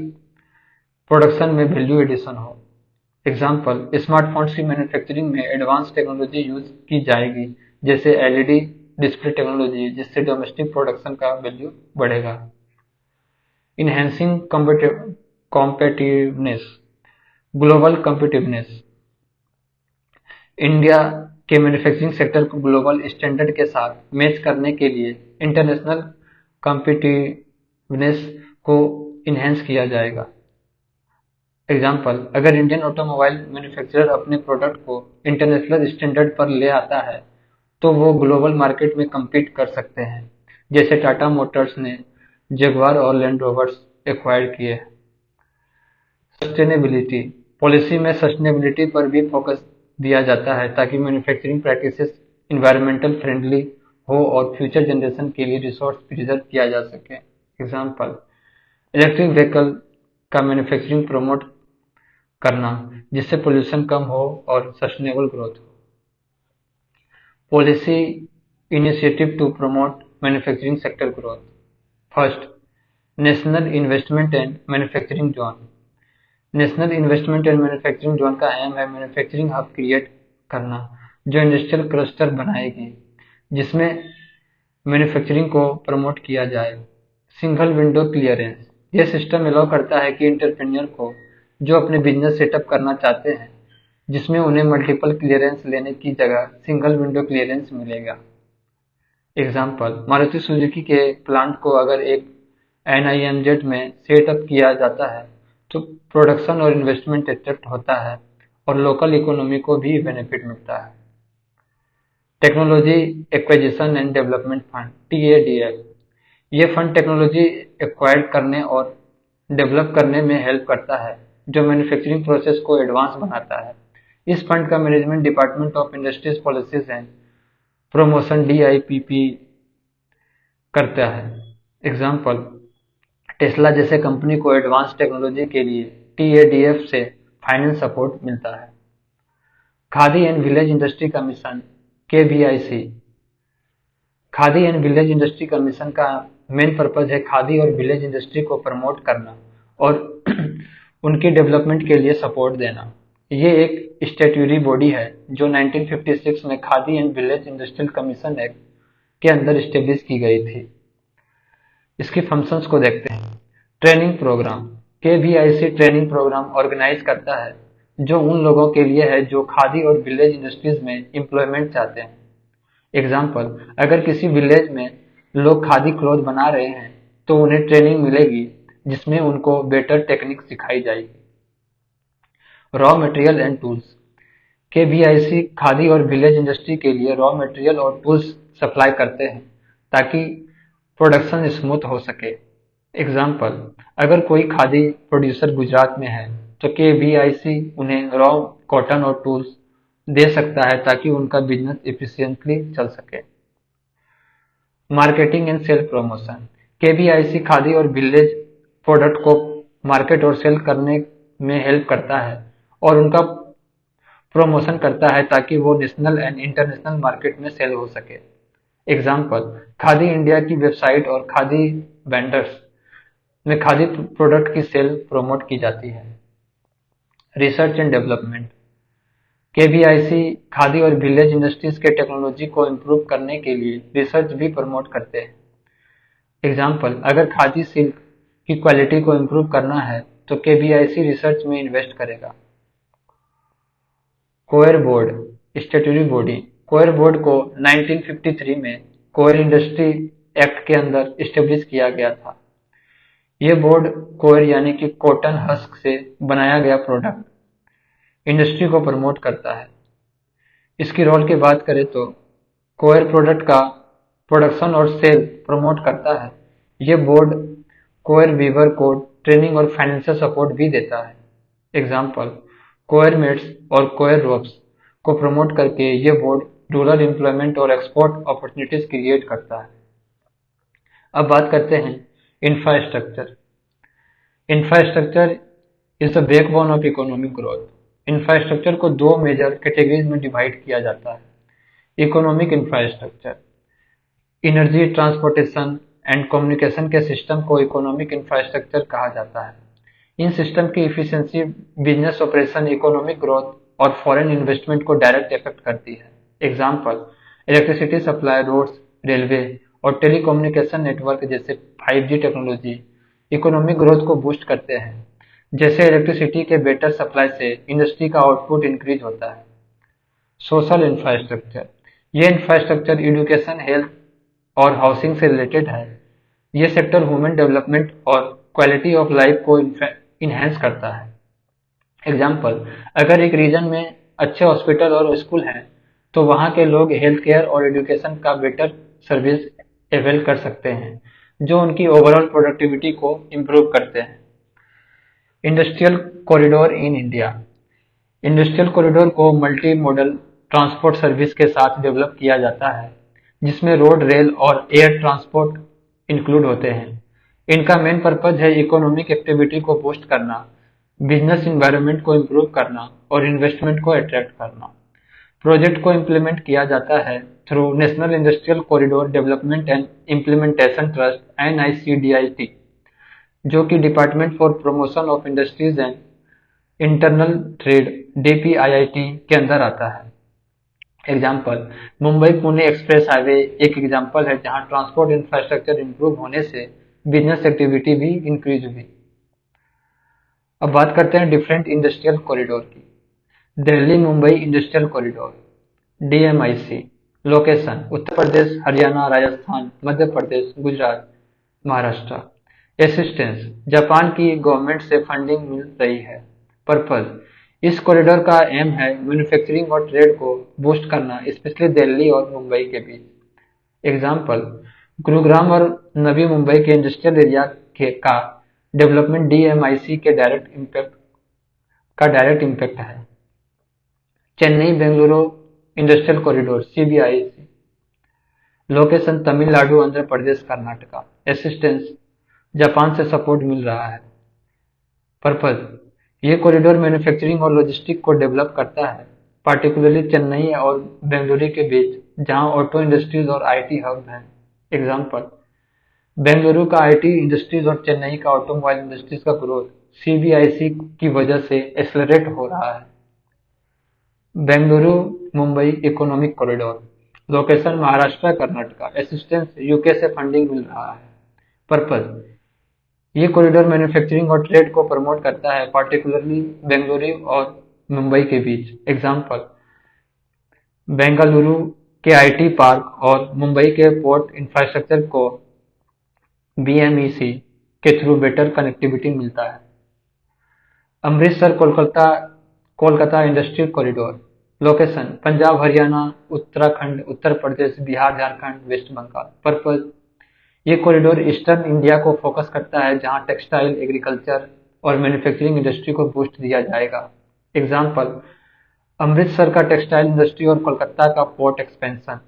प्रोडक्शन में वैल्यू एडिशन हो। एग्जाम्पल, स्मार्टफोन्स की मैन्युफैक्चरिंग में एडवांस टेक्नोलॉजी यूज की जाएगी जैसे एलईडी डिस्प्ले टेक्नोलॉजी जिससे डोमेस्टिक प्रोडक्शन का वैल्यू बढ़ेगा। Enhancing competitiveness, global competitiveness, India के मैन्युफैक्चरिंग सेक्टर को ग्लोबल स्टैंडर्ड के साथ मैच करने के लिए इंटरनेशनल कॉम्पिटिटिवनेस को इनहेंस किया जाएगा। एग्जाम्पल, अगर इंडियन ऑटोमोबाइल मैन्युफैक्चरर अपने प्रोडक्ट को इंटरनेशनल स्टैंडर्ड पर ले आता है तो वो ग्लोबल मार्केट में कम्पीट कर सकते हैं जैसे टाटा मोटर्स ने जगुआर और लैंड रोवर्स एक्वायर किए। सस्टेनेबिलिटी, पॉलिसी में सस्टेनेबिलिटी पर भी फोकस दिया जाता है ताकि मैन्युफैक्चरिंग प्रैक्टिसेस इन्वायरमेंटल फ्रेंडली हो और फ्यूचर जनरेशन के लिए रिसोर्स प्रिजर्व किया जा सके। एग्जाम्पल, इलेक्ट्रिक व्हीकल का मैन्युफैक्चरिंग प्रमोट करना जिससे पोल्यूशन कम हो और सस्टेनेबल ग्रोथ हो। Policy initiative to promote manufacturing sector growth. First, national investment and manufacturing zone. National investment and manufacturing zone का एम है मैन्युफैक्चरिंग हब क्रिएट करना जो इंडस्ट्रियल क्लस्टर बनाएगी जिसमें मैन्युफैक्चरिंग को प्रमोट किया जाए। सिंगल विंडो क्लियरेंस, यह सिस्टम अलाउ करता है कि एंटरप्रेन्योर को जो अपने बिजनेस सेटअप करना चाहते हैं जिसमें उन्हें मल्टीपल क्लियरेंस लेने की जगह सिंगल विंडो क्लियरेंस मिलेगा। एग्जाम्पल, मारुति सुजुकी के प्लांट को अगर एक NIMZ में सेटअप किया जाता है तो प्रोडक्शन और इन्वेस्टमेंट अट्रैक्ट होता है और लोकल इकोनॉमी को भी बेनिफिट मिलता है। Technology acquisition and development fund TADF, ये फंड टेक्नोलॉजी एक्वायर करने और डेवलप करने में हेल्प करता है जो मैन्युफैक्चरिंग प्रोसेस को एडवांस बनाता है। इस फंड का management department of industries policies and promotion DIPP करता है। एग्जाम्पल, टेस्ला जैसे कंपनी को एडवांस टेक्नोलॉजी के लिए TADF से फाइनेंस सपोर्ट मिलता है। Khadi and village industry commission KVIC, khadi and village industry commission का मेन पर्पज है खादी और विलेज इंडस्ट्री को प्रमोट करना और उनकी डेवलपमेंट के लिए सपोर्ट देना। ये एक स्टैट्यूटरी बॉडी है जो 1956 में khadi and village industrial commission act के अंदर स्टेब्लिश की गई थी। इसकी फंक्शंस को देखते हैं। Training programme, KVIC training programme organise करता है जो उन लोगों के लिए है जो खादी और विलेज इंडस्ट्रीज में एम्प्लॉयमेंट चाहते हैं। एग्जाम्पल, अगर किसी विलेज में लोग खादी क्लॉथ बना रहे हैं तो उन्हें ट्रेनिंग मिलेगी जिसमें उनको बेटर टेक्निक सिखाई जाएगी। Raw material and tools, KVIC खादी और विलेज इंडस्ट्री के लिए रॉ मटेरियल और टूल्स सप्लाई करते हैं ताकि प्रोडक्शन स्मूथ हो सके। एग्जाम्पल, अगर कोई खादी प्रोड्यूसर गुजरात में है तो KVIC उन्हें रॉ कॉटन और टूल्स दे सकता है ताकि उनका बिजनेस एफिशिएंटली चल सके। Marketing and sale promotion, KVIC खादी और विलेज प्रोडक्ट को मार्केट और सेल करने में हेल्प करता है और उनका प्रमोशन करता है ताकि वो नेशनल एंड इंटरनेशनल मार्केट में सेल हो सके। एग्जाम्पल, खादी इंडिया की वेबसाइट और खादी वेंडर्स में खादी प्रोडक्ट की सेल प्रमोट की जाती है। रिसर्च एंड डेवलपमेंट, KVIC खादी और विलेज इंडस्ट्रीज के टेक्नोलॉजी को इम्प्रूव करने के लिए रिसर्च भी प्रमोट करते हैं। एग्जाम्पल, अगर खादी सिल्क की क्वालिटी को इम्प्रूव करना है तो KVIC रिसर्च में इन्वेस्ट करेगा। कोयर बोर्ड, स्टैट्यूटरी बॉडी, कोयर बोर्ड को 1953 में कोयर इंडस्ट्री एक्ट के अंदर स्टेब्लिश किया गया था। ये बोर्ड कोयर यानी कि कॉटन हस्क से बनाया गया प्रोडक्ट इंडस्ट्री को प्रमोट करता है। इसकी रोल की बात करें तो कोयर प्रोडक्ट का प्रोडक्शन और सेल प्रमोट करता है। ये बोर्ड कोयर वीवर को ट्रेनिंग और फाइनेंशियल सपोर्ट भी देता है। एग्जाम्पल, कोयर मेट्स और कोयर रोप्स को प्रमोट करके ये बोर्ड रूरल एम्प्लॉयमेंट और एक्सपोर्ट अपॉर्चुनिटीज क्रिएट करता है। अब बात करते हैं infrastructure. Infrastructure is the backbone of economic growth. Infrastructure को दो मेजर कैटेगरीज में डिवाइड किया जाता है। Economic infrastructure, energy, transportation and communication के सिस्टम को इकोनॉमिक इंफ्रास्ट्रक्चर कहा जाता है। इन सिस्टम की efficiency business operation, economic growth और फॉरेन इन्वेस्टमेंट को डायरेक्ट इफेक्ट करती है। Example, electricity supply, roads, railway और टेलीकम्युनिकेशन नेटवर्क जैसे 5G टेक्नोलॉजी इकोनॉमिक ग्रोथ को बूस्ट करते हैं। जैसे इलेक्ट्रिसिटी के बेटर सप्लाई से इंडस्ट्री का आउटपुट इंक्रीज होता है। सोशल इंफ्रास्ट्रक्चर, ये इंफ्रास्ट्रक्चर एजुकेशन, हेल्थ और हाउसिंग से रिलेटेड है। ये सेक्टर ह्यूमन डेवलपमेंट और क्वालिटी ऑफ लाइफ को इन्हेंस करता है। एग्जाम्पल, अगर एक रीजन में अच्छे हॉस्पिटल और स्कूल हैं तो वहाँ के लोग हेल्थ केयर और एजुकेशन का बेटर सर्विस अवेल कर सकते हैं जो उनकी ओवरऑल प्रोडक्टिविटी को इम्प्रूव करते हैं। Industrial corridor in India, industrial corridor को मल्टी मॉडल ट्रांसपोर्ट सर्विस के साथ डेवलप किया जाता है जिसमें रोड, रेल और एयर ट्रांसपोर्ट इंक्लूड होते हैं। इनका मेन पर्पज है इकोनॉमिक एक्टिविटी को बूस्ट करना, बिजनेस इन्वायरमेंट को इम्प्रूव करना और इन्वेस्टमेंट को अट्रैक्ट करना। प्रोजेक्ट को इम्प्लीमेंट किया जाता है through national industrial corridor development and implementation trust NICDIT, जो कि department for promotion of industries and internal trade DPIIT के अंदर आता है। Example, Mumbai Pune express highway एक एग्जाम्पल है जहां ट्रांसपोर्ट इंफ्रास्ट्रक्चर इंप्रूव होने से बिजनेस एक्टिविटी भी इंक्रीज हुई। अब बात करते हैं डिफरेंट इंडस्ट्रियल कॉरिडोर की। Delhi Mumbai industrial corridor DMIC, location Uttar Pradesh, Haryana, Rajasthan, Madhya Pradesh, Gujarat, Maharashtra. Assistance Japan की गवर्नमेंट से फंडिंग मिल रही है। पर्पज इस कॉरिडोर का एम है मैन्युफैक्चरिंग और ट्रेड को बूस्ट करना, स्पेशली दिल्ली और मुंबई के बीच। एग्जाम्पल गुरुग्राम और नवी मुंबई के इंडस्ट्रियल एरिया का डेवलपमेंट डीएमआईसी के डायरेक्ट इम्पैक्ट है। Chennai Bengaluru industrial corridor CBIC. Location Tamil Nadu, Andhra Pradesh, Karnataka. Assistance Japan से सपोर्ट मिल रहा है। पर्पज ये कॉरिडोर मैन्युफैक्चरिंग और लॉजिस्टिक को डेवलप करता है, पार्टिकुलरली चेन्नई और बेंगलुरु के बीच, जहां ऑटो इंडस्ट्रीज और आईटी हब हैं। एग्जाम्पल बेंगलुरु का आईटी इंडस्ट्रीज और चेन्नई का ऑटोमोबाइल इंडस्ट्रीज का ग्रोथ सीबीआईसी की वजह से एक्सेलरेट हो रहा है। Bengaluru Mumbai economic corridor. Location Maharashtra, Karnataka. Assistance UK से फंडिंग मिल रहा है। पर्पज ये कॉरिडोर मैन्युफैक्चरिंग और ट्रेड को प्रमोट करता है, पार्टिकुलरली बेंगलुरु और मुंबई के बीच। एग्जाम्पल बेंगलुरु के आईटी पार्क और मुंबई के पोर्ट इंफ्रास्ट्रक्चर को बीएमईसी के थ्रू बेटर कनेक्टिविटी मिलता है। Amritsar Kolkata Kolkata industrial corridor. Location Punjab, Haryana, Uttarakhand, Uttar Pradesh, Bihar, Jharkhand, West Bengal. Purpose ये कॉरिडोर ईस्टर्न इंडिया को फोकस करता है, जहां टेक्सटाइल, एग्रीकल्चर और मैन्युफैक्चरिंग इंडस्ट्री को बूस्ट दिया जाएगा। एग्जाम्पल अमृतसर का टेक्सटाइल इंडस्ट्री और कोलकाता का पोर्ट एक्सपेंशन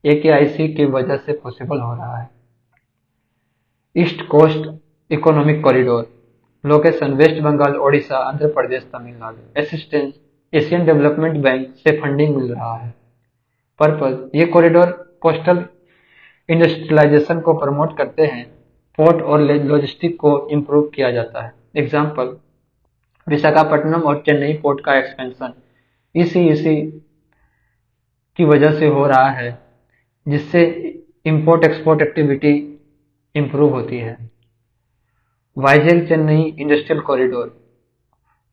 एकेआईसी की वजह से पॉसिबल हो रहा है। East coast economic corridor. Location West Bengal, Odisha, Andhra Pradesh, Tamil Nadu. Assistance Asian development bank से फंडिंग मिल रहा है। पर्पज ये कॉरिडोर कोस्टल इंडस्ट्रियलाइजेशन को प्रमोट करते हैं, पोर्ट और लॉजिस्टिक को इम्प्रूव किया जाता है। एग्जाम्पल विशाखापट्टनम और चेन्नई पोर्ट का एक्सपेंशन इसी की वजह से हो रहा है, जिससे इंपोर्ट एक्सपोर्ट एक्टिविटी इम्प्रूव होती है। Vizag Chennai industrial corridor,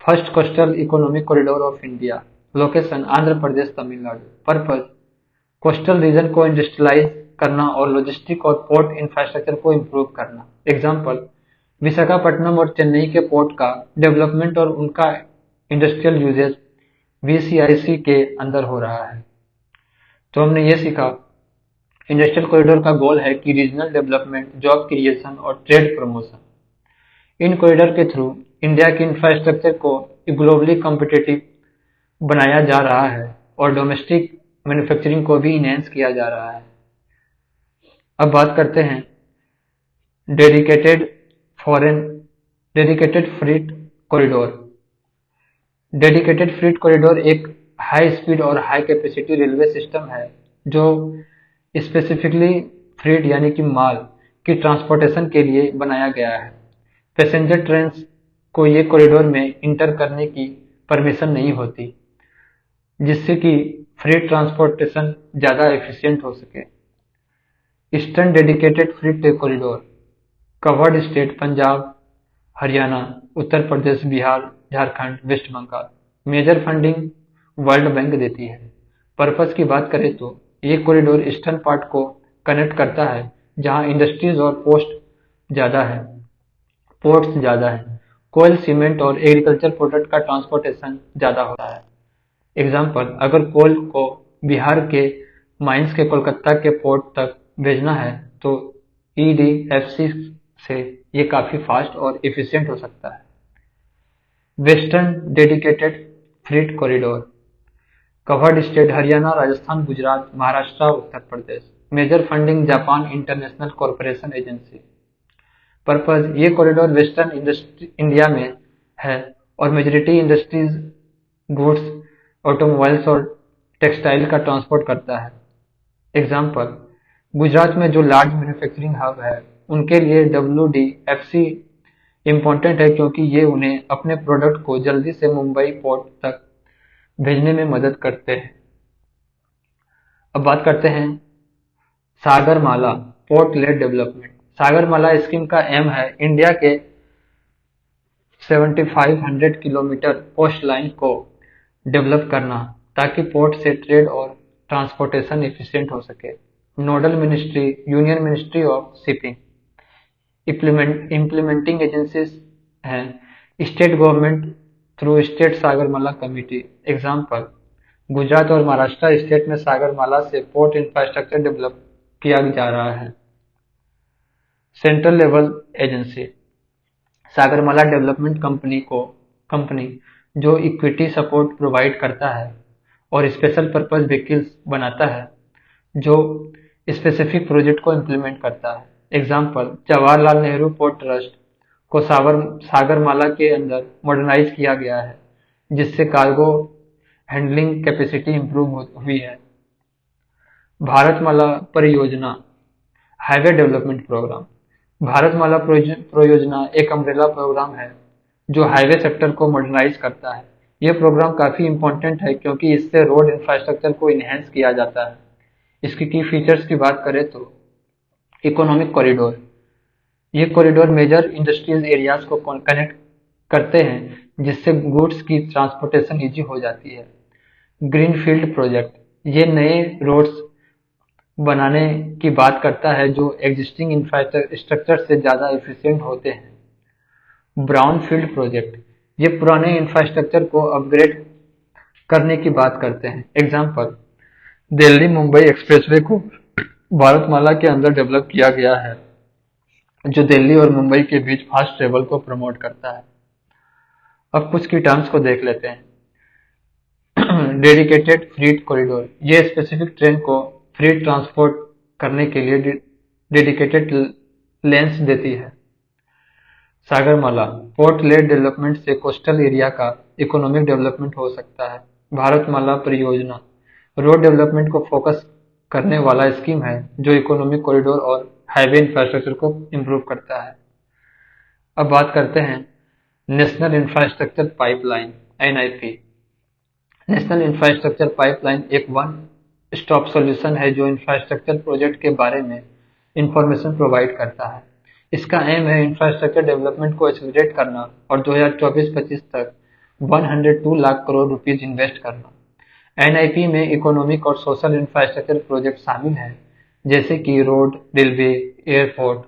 first coastal economic corridor of India. Location Andhra Pradesh, Tamil Nadu. Purpose coastal region को इंडस्ट्रियलाइज करना और लॉजिस्टिक और पोर्ट इंफ्रास्ट्रक्चर को इम्प्रूव करना। एग्जाम्पल विशाखापट्टनम और चेन्नई के पोर्ट का डेवलपमेंट और उनका इंडस्ट्रियल यूजेज वीसीआईसी के अंदर हो रहा है। तो हमने ये सीखा इंडस्ट्रियल कॉरिडोर का गोल है कि रीजनल डेवलपमेंट, जॉब क्रिएशन और ट्रेड प्रमोशन। इन कॉरिडोर के थ्रू इंडिया की इंफ्रास्ट्रक्चर को ग्लोबली कॉम्पिटिटिव बनाया जा रहा है और डोमेस्टिक मैन्युफैक्चरिंग को भी इनहेंस किया जा रहा है। अब बात करते हैं dedicated foreign dedicated freight corridor. Dedicated freight corridor एक हाई स्पीड और हाई कैपेसिटी रेलवे सिस्टम है जो स्पेसिफिकली फ्रीट यानी कि माल की ट्रांसपोर्टेशन के लिए बनाया गया है। पैसेंजर ट्रेन को ये कॉरिडोर में इंटर करने की परमिशन नहीं होती, जिससे कि फ्रीट ट्रांसपोर्टेशन ज़्यादा एफिशिएंट हो सके। Eastern dedicated freight corridor covered state Punjab, Haryana, Uttar Pradesh, Bihar, Jharkhand, West Bengal. Major funding World Bank देती है। पर्पस की बात करें तो ये कॉरिडोर ईस्टर्न पार्ट को कनेक्ट करता है, जहां इंडस्ट्रीज और पोर्ट्स ज़्यादा है, कोयल, सीमेंट और एग्रीकल्चर प्रोडक्ट का ट्रांसपोर्टेशन ज़्यादा होता है। एग्जाम्पल अगर कोल को बिहार के माइंस के कोलकाता के पोर्ट तक भेजना है तो ईडीएफसी से ये काफ़ी फास्ट और एफिशिएंट हो सकता है। Western dedicated freight corridor covered state Haryana, Rajasthan, Gujarat, Maharashtra, Uttar Pradesh. Major funding Japan international corporation agency. Purpose ये कॉरिडोर वेस्टर्न इंडिया में है और मेजॉरिटी इंडस्ट्रीज, गुड्स, ऑटोमोबाइल्स और टेक्सटाइल का ट्रांसपोर्ट करता है। एग्जाम्पल गुजरात में जो लार्ज मैन्युफैक्चरिंग हब है उनके लिए WDFC इम्पोर्टेंट है, क्योंकि ये उन्हें अपने प्रोडक्ट को जल्दी से मुंबई पोर्ट तक भेजने में मदद करते हैं। अब बात करते हैं Sagarmala port lead development. Sagarmala scheme का एम है इंडिया के 7500 किलोमीटर कोस्ट लाइन को डेवलप करना, ताकि पोर्ट से ट्रेड और ट्रांसपोर्टेशन एफिशिएंट हो सके। Nodal ministry union ministry of shipping. Implementing agencies हैं state government through state Sagarmala committee. Example, Gujarat और महाराष्ट्र स्टेट में सागरमाला से पोर्ट इंफ्रास्ट्रक्चर डेवलप किया जा रहा है। Central level agency Sagarmala development company जो इक्विटी सपोर्ट प्रोवाइड करता है और स्पेशल पर्पज व्हीकल्स बनाता है जो स्पेसिफिक प्रोजेक्ट को इम्प्लीमेंट करता है। Example, Jawaharlal Nehru port trust को सागरमाला के अंदर मॉडर्नाइज किया गया है जिससे कार्गो हैंडलिंग कैपेसिटी इंप्रूव हुई है। भारतमाला परियोजना हाईवे डेवलपमेंट प्रोग्राम। भारतमाला परियोजना एक अम्ब्रेला प्रोग्राम है जो हाईवे सेक्टर को मॉडर्नाइज करता है। यह प्रोग्राम काफी इंपॉर्टेंट है क्योंकि इससे रोड इंफ्रास्ट्रक्चर को इनहेंस किया जाता है। इसकी की फीचर्स की बात करें तो इकोनॉमिक कॉरिडोर, ये कॉरिडोर मेजर इंडस्ट्रियल एरियाज को कनेक्ट करते हैं जिससे गुड्स की ट्रांसपोर्टेशन इजी हो जाती है। ग्रीनफील्ड प्रोजेक्ट, ये नए रोड्स बनाने की बात करता है जो एग्जिस्टिंग इंफ्रास्ट्रक्चर से ज़्यादा एफिशिएंट होते हैं। ब्राउनफील्ड प्रोजेक्ट, ये पुराने इंफ्रास्ट्रक्चर को अपग्रेड करने की बात करते हैं। एग्जाम्पल, दिल्ली मुंबई एक्सप्रेसवे को भारतमाला के अंदर डेवलप किया गया है जो दिल्ली और मुंबई के बीच फास्ट ट्रेवल को प्रमोट करता है। अब कुछ की टर्म्स को देख लेते हैं। डेडिकेटेड फ्रीट कॉरिडोर, ये स्पेसिफिक ट्रेन को फ्री ट्रांसपोर्ट करने के लिए डेडिकेटेड लेन्स देती है। सागरमाला पोर्ट लेड डेवलपमेंट से कोस्टल एरिया का इकोनॉमिक डेवलपमेंट हो सकता है। भारतमाला परियोजना रोड डेवलपमेंट को फोकस करने वाला स्कीम है जो इकोनॉमिक कॉरिडोर और हाईवे इंफ्रास्ट्रक्चर को इम्प्रूव करता है। अब बात करते हैं national infrastructure pipeline (NIP). National infrastructure pipeline एक वन स्टॉप सॉल्यूशन है जो इंफ्रास्ट्रक्चर प्रोजेक्ट के बारे में इंफॉर्मेशन प्रोवाइड करता है। इसका एम है इंफ्रास्ट्रक्चर डेवलपमेंट को एक्सेलरेट करना और 2024-25 तक 102 लाख करोड़ रुपीज इन्वेस्ट करना। NIP में इकोनॉमिक और सोशल इंफ्रास्ट्रक्चर प्रोजेक्ट शामिल हैं जैसे कि रोड, रेलवे, एयरपोर्ट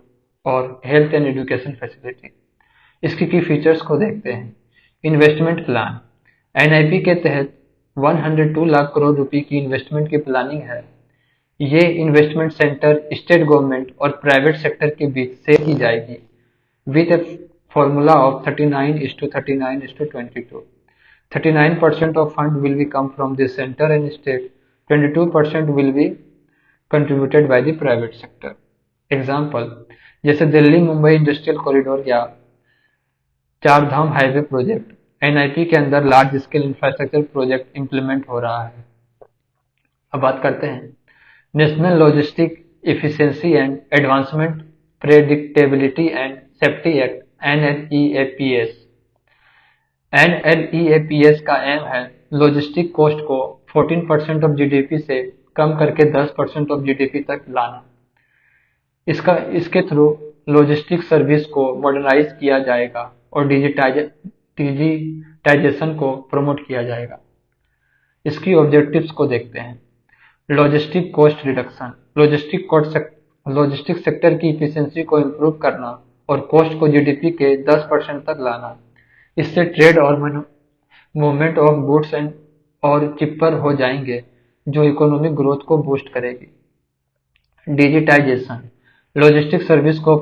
और हेल्थ एंड एजुकेशन फैसिलिटी। इसकी की फीचर्स को देखते हैं। इन्वेस्टमेंट प्लान NIP के तहत 102 लाख करोड़ रुपए की इन्वेस्टमेंट की प्लानिंग है। ये इन्वेस्टमेंट सेंटर स्टेट गवर्नमेंट और प्राइवेट सेक्टर के बीच से की जाएगी with a formula of 39:39:22। 39% of fund will be come from the center and state, 22% will be contributed by the private sector. Example, जैसे दिल्ली मुंबई इंडस्ट्रियल कॉरिडोर या चार धाम हाईवे प्रोजेक्ट NIP के अंदर large scale infrastructure project implement हो रहा है। अब बात करते हैं national logistic efficiency and advancement predictability and safety act NLEAPS। NLEAPS का एम है लॉजिस्टिक कॉस्ट को 14% ऑफ GDP से कम करके 10% ऑफ GDP तक लाना। इसके थ्रू लॉजिस्टिक सर्विस को मॉडर्नाइज किया जाएगा और डिजिटाइजेशन को प्रमोट किया जाएगा। इसकी ऑब्जेक्टिव्स को देखते हैं। Logistic cost reduction, logistic sector की इफिशिएंसी को इम्प्रूव करना और कॉस्ट को GDP के 10% तक लाना। इससे ट्रेड और मूवमेंट ऑफ गुड्स और चिपर हो जाएंगे जो इकोनॉमिक ग्रोथ को बूस्ट करेगी। डिजिटाइजेशन, लॉजिस्टिक सर्विस को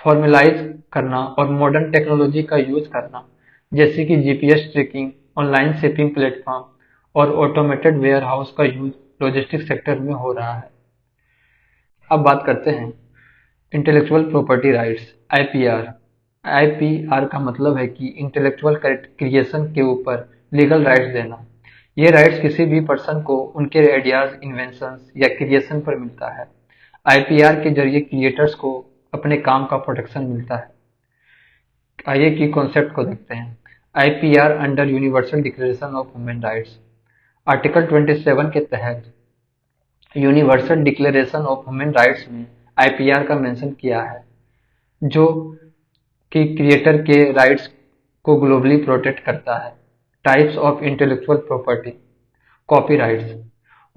फॉर्मलाइज करना और मॉडर्न टेक्नोलॉजी का यूज करना जैसे कि GPS tracking, online shipping platform और ऑटोमेटेड वेयर हाउस का यूज लॉजिस्टिक सेक्टर में हो रहा है। अब बात करते हैं intellectual property rights IPR। IPR का मतलब है कि इंटेलेक्चुअल क्रिएशन के ऊपर लीगल राइट्स देना। ये राइट्स किसी भी पर्सन को उनके आइडियाज, इन्वेंशंस या क्रिएशन पर मिलता है। IPR के जरिए क्रिएटर्स को अपने काम का प्रोटेक्शन मिलता है। आइए की कॉन्सेप्ट को देखते हैं। IPR under universal declaration of human rights. Article 27 के तहत universal declaration of human rights में IPR का मेंशन किया है जो कि क्रिएटर के राइट्स को ग्लोबली प्रोटेक्ट करता है। Types of intellectual property, copyrights,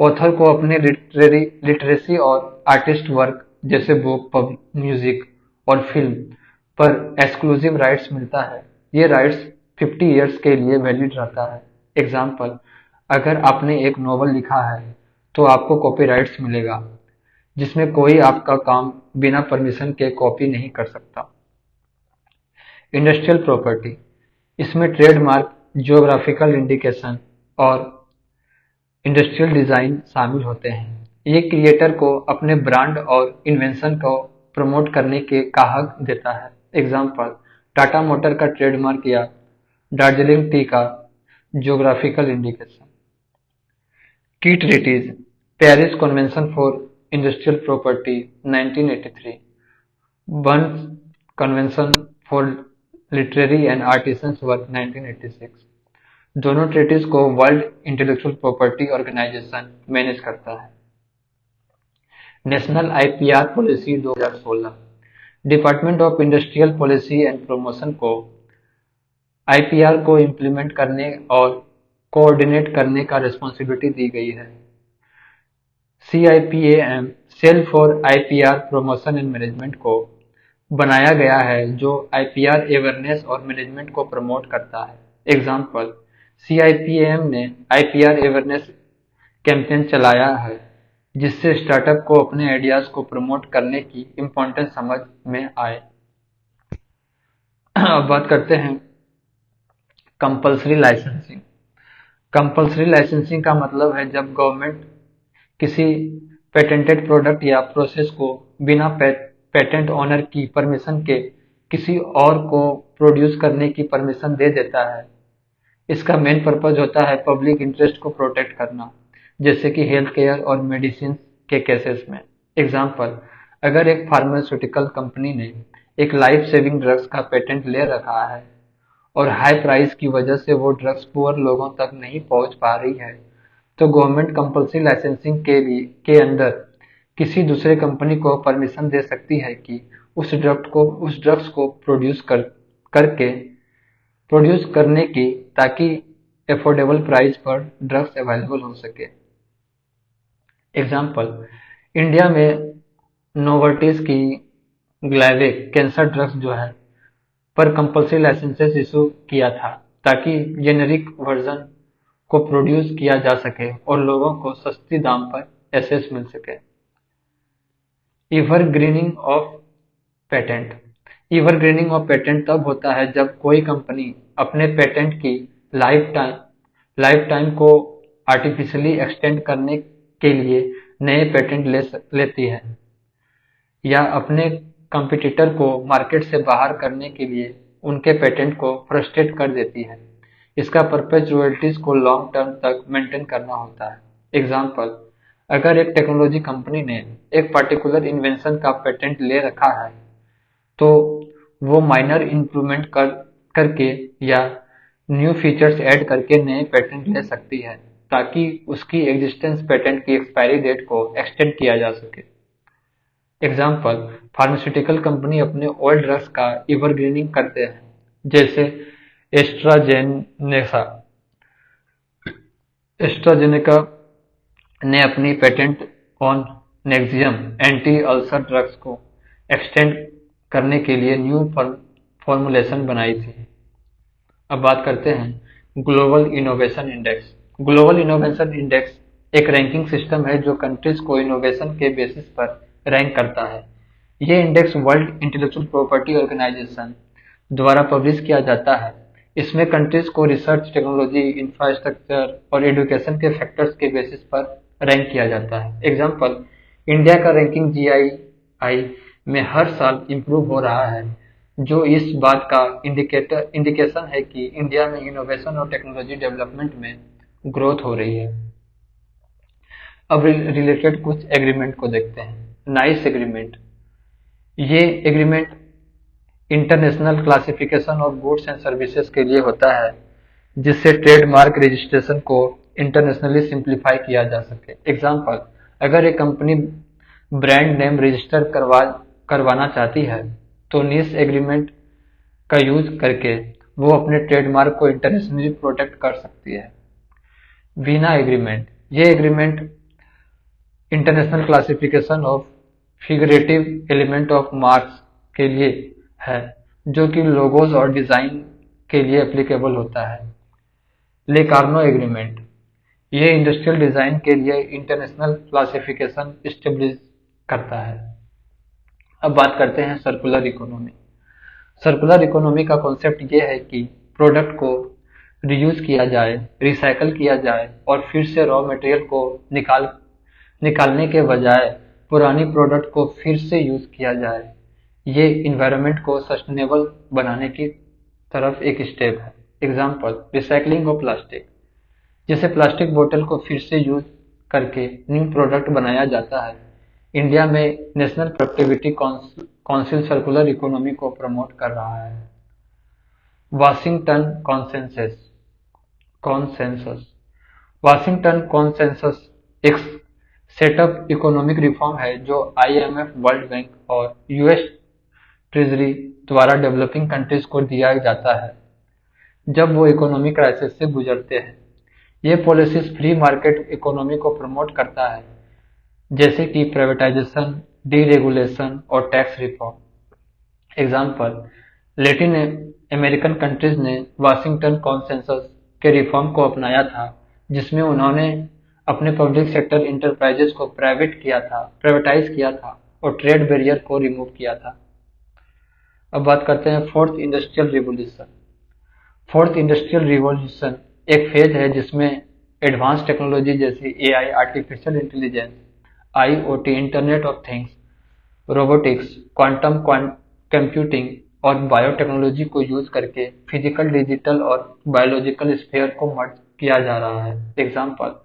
author को अपने लिटरेसी और आर्टिस्ट वर्क जैसे बुक, म्यूजिक और फिल्म पर एक्सक्लूसिव राइट्स मिलता है। ये राइट्स 50 ईयर्स के लिए वैलिड रहता है। एग्जाम्पल, अगर आपने एक नॉवल लिखा है तो आपको कॉपीराइट्स मिलेगा, जिसमें कोई आपका काम बिना परमिशन के कॉपी नहीं कर सकता। इंडस्ट्रियल प्रॉपर्टी, इसमें ट्रेडमार्क, जियोग्राफिकल इंडिकेशन और इंडस्ट्रियल डिजाइन शामिल होते हैं। ये क्रिएटर को अपने ब्रांड और इन्वेंशन को प्रमोट करने के का हक देता है। एग्जाम्पल, टाटा मोटर का ट्रेडमार्क या दार्जिलिंग टी का geographical indication. Key treaties, Paris convention for industrial property 1983, Berne convention for literary and artisans work 1986। दोनों ट्रीटीज को world intellectual property organisation manage करता है। National IPR policy 2016, department of industrial policy and promotion को IPR को implement करने और coordinate करने का रिस्पॉन्सिबिलिटी दी गई है। CIPAM, cell for IPR promotion and management को बनाया गया है, जो आईपीआर अवेयरनेस और मैनेजमेंट को प्रमोट करता है। एग्जाम्पल, CIPAM ने आईपीआर अवेयरनेस कैंपेन चलाया है, जिससे स्टार्टअप को अपने आइडियाज को प्रमोट करने की इम्पोर्टेंस समझ में आए। अब बात करते हैं कंपल्सरी लाइसेंसिंग। कंपल्सरी लाइसेंसिंग का मतलब है जब गवर्नमेंट किसी पेटेंटेड प्रोडक्ट या प्रोसेस को बिना पेटेंट ओनर की परमिशन के किसी और को प्रोड्यूस करने की परमिशन दे देता है। इसका मेन पर्पज होता है पब्लिक इंटरेस्ट को प्रोटेक्ट करना, जैसे कि हेल्थ केयर और मेडिसिन के केसेस में। एग्जाम्पल, अगर एक फार्मास्यूटिकल कंपनी ने एक लाइफ सेविंग ड्रग्स का पेटेंट ले रखा है और हाई प्राइस की वजह से वो ड्रग्स पुअर लोगों तक नहीं पहुंच पा रही है, तो गवर्नमेंट कंपल्सरी लाइसेंसिंग के अंदर किसी दूसरे कंपनी को परमिशन दे सकती है कि उस ड्रग्स को प्रोड्यूस करने की, ताकि एफोर्डेबल प्राइस पर ड्रग्स अवेलेबल हो सके। एग्जाम्पल, इंडिया में नोवर्टिस की ग्लाइवेक कैंसर ड्रग्स जो है पर कंपल्सरी लाइसेंसेस इशू किया था, ताकि जेनेरिक वर्जन को प्रोड्यूस किया जा सके और लोगों को सस्ती दाम पर एक्सेस मिल सके। Evergreening of patent, evergreening of patent तब होता है जब कोई कंपनी अपने पेटेंट की लाइफ टाइम को आर्टिफिशियली एक्सटेंड करने के लिए नए पेटेंट लेती है, या अपने कंपटीटर को मार्केट से बाहर करने के लिए उनके पेटेंट को फ्रस्ट्रेट कर देती है। इसका पर्पज रॉयल्टीज को लॉन्ग टर्म तक मेंटेन करना होता है। एग्जाम्पल, अगर एक टेक्नोलॉजी कंपनी ने एक पर्टिकुलर इन्वेंशन का पेटेंट ले रखा है, तो वो माइनर इम्प्रूवमेंट करके या न्यू फीचर्स ऐड करके नए पेटेंट ले सकती है, ताकि उसकी एग्जिस्टेंस पेटेंट की एक्सपायरी डेट को एक्सटेंड किया जा सके। एग्जाम्पल, फार्मास्यूटिकल कंपनी अपने ओल्ड ड्रग्स का एवरग्रीनिंग करते हैं, जैसे एस्ट्राजेनेका ने अपनी patent on Nexium anti ulcer drugs को एक्सटेंड करने के लिए न्यू फॉर्मुलेशन बनाई थी। अब बात करते हैं global innovation index. Global innovation index एक रैंकिंग सिस्टम है जो कंट्रीज को इनोवेशन के बेसिस पर रैंक करता है। ये index world intellectual property organisation द्वारा पब्लिश किया जाता है। इसमें कंट्रीज को रिसर्च, टेक्नोलॉजी, इंफ्रास्ट्रक्चर और एजुकेशन के फैक्टर्स के बेसिस पर रैंक किया जाता है। एग्जाम्पल, इंडिया का रैंकिंग GII में हर साल इम्प्रूव हो रहा है, जो इस बात का इंडिकेशन है कि इंडिया में इनोवेशन और टेक्नोलॉजी डेवलपमेंट में ग्रोथ हो रही है। अब रिलेटेड कुछ एग्रीमेंट को देखते हैं। नाइस एग्रीमेंट, ये agreement international classification of goods and services के लिए होता है, जिससे ट्रेडमार्क रजिस्ट्रेशन को इंटरनेशनली सिंप्लीफाई किया जा सके। एग्जाम्पल, अगर एक कंपनी ब्रांड नेम रजिस्टर करवाना चाहती है, तो नीस एग्रीमेंट का यूज करके वो अपने ट्रेडमार्क को इंटरनेशनली प्रोटेक्ट कर सकती है। वीना एग्रीमेंट, ये agreement international classification of figurative element of marks के लिए है, जो कि लोगोज और डिजाइन के लिए एप्लीकेबल होता है। लेकार्नो एग्रीमेंट, ये इंडस्ट्रियल डिजाइन के लिए इंटरनेशनल क्लासिफिकेशन स्टेब्लिश करता है। अब बात करते हैं सर्कुलर इकोनॉमी। सर्कुलर इकोनॉमी का कॉन्सेप्ट ये है कि प्रोडक्ट को रीयूज किया जाए, रिसाइकल किया जाए और फिर से रॉ मटेरियल को निकालने के बजाय पुरानी प्रोडक्ट को फिर से यूज किया जाए। ये इन्वायरमेंट को सस्टेनेबल बनाने की तरफ एक स्टेप है। एग्जाम्पल, रिसाइकलिंग ऑफ प्लास्टिक, जैसे प्लास्टिक बोतल को फिर से यूज करके न्यू प्रोडक्ट बनाया जाता है। इंडिया में national productivity council circular economy को प्रमोट कर रहा है। Washington consensus consensus Washington consensus एक सेटअप इकोनॉमिक रिफॉर्म है जो IMF, वर्ल्ड बैंक और US ट्रेजरी द्वारा डेवलपिंग कंट्रीज को दिया जाता है जब वो इकोनॉमिक क्राइसिस से गुजरते हैं। ये पॉलिसीज फ्री मार्केट इकोनॉमी को प्रमोट करता है, जैसे कि प्राइवेटाइजेशन, डीरेगुलेशन और tax reform. Example, Latin American countries ने वाशिंगटन कॉन्सेंसस के रिफॉर्म को अपनाया था, जिसमें उन्होंने अपने पब्लिक सेक्टर इंटरप्राइजेस को प्राइवेटाइज किया था और ट्रेड बैरियर को रिमूव किया था। अब बात करते हैं fourth industrial revolution. Fourth industrial revolution एक फेज है जिसमें एडवांस टेक्नोलॉजी जैसे AI, artificial intelligence, IoT, internet of things, robotics, quantum computing और बायोटेक्नोलॉजी को यूज करके फिजिकल, डिजिटल और बायोलॉजिकल स्फीयर को मर्ज किया जा रहा है। एग्जाम्पल,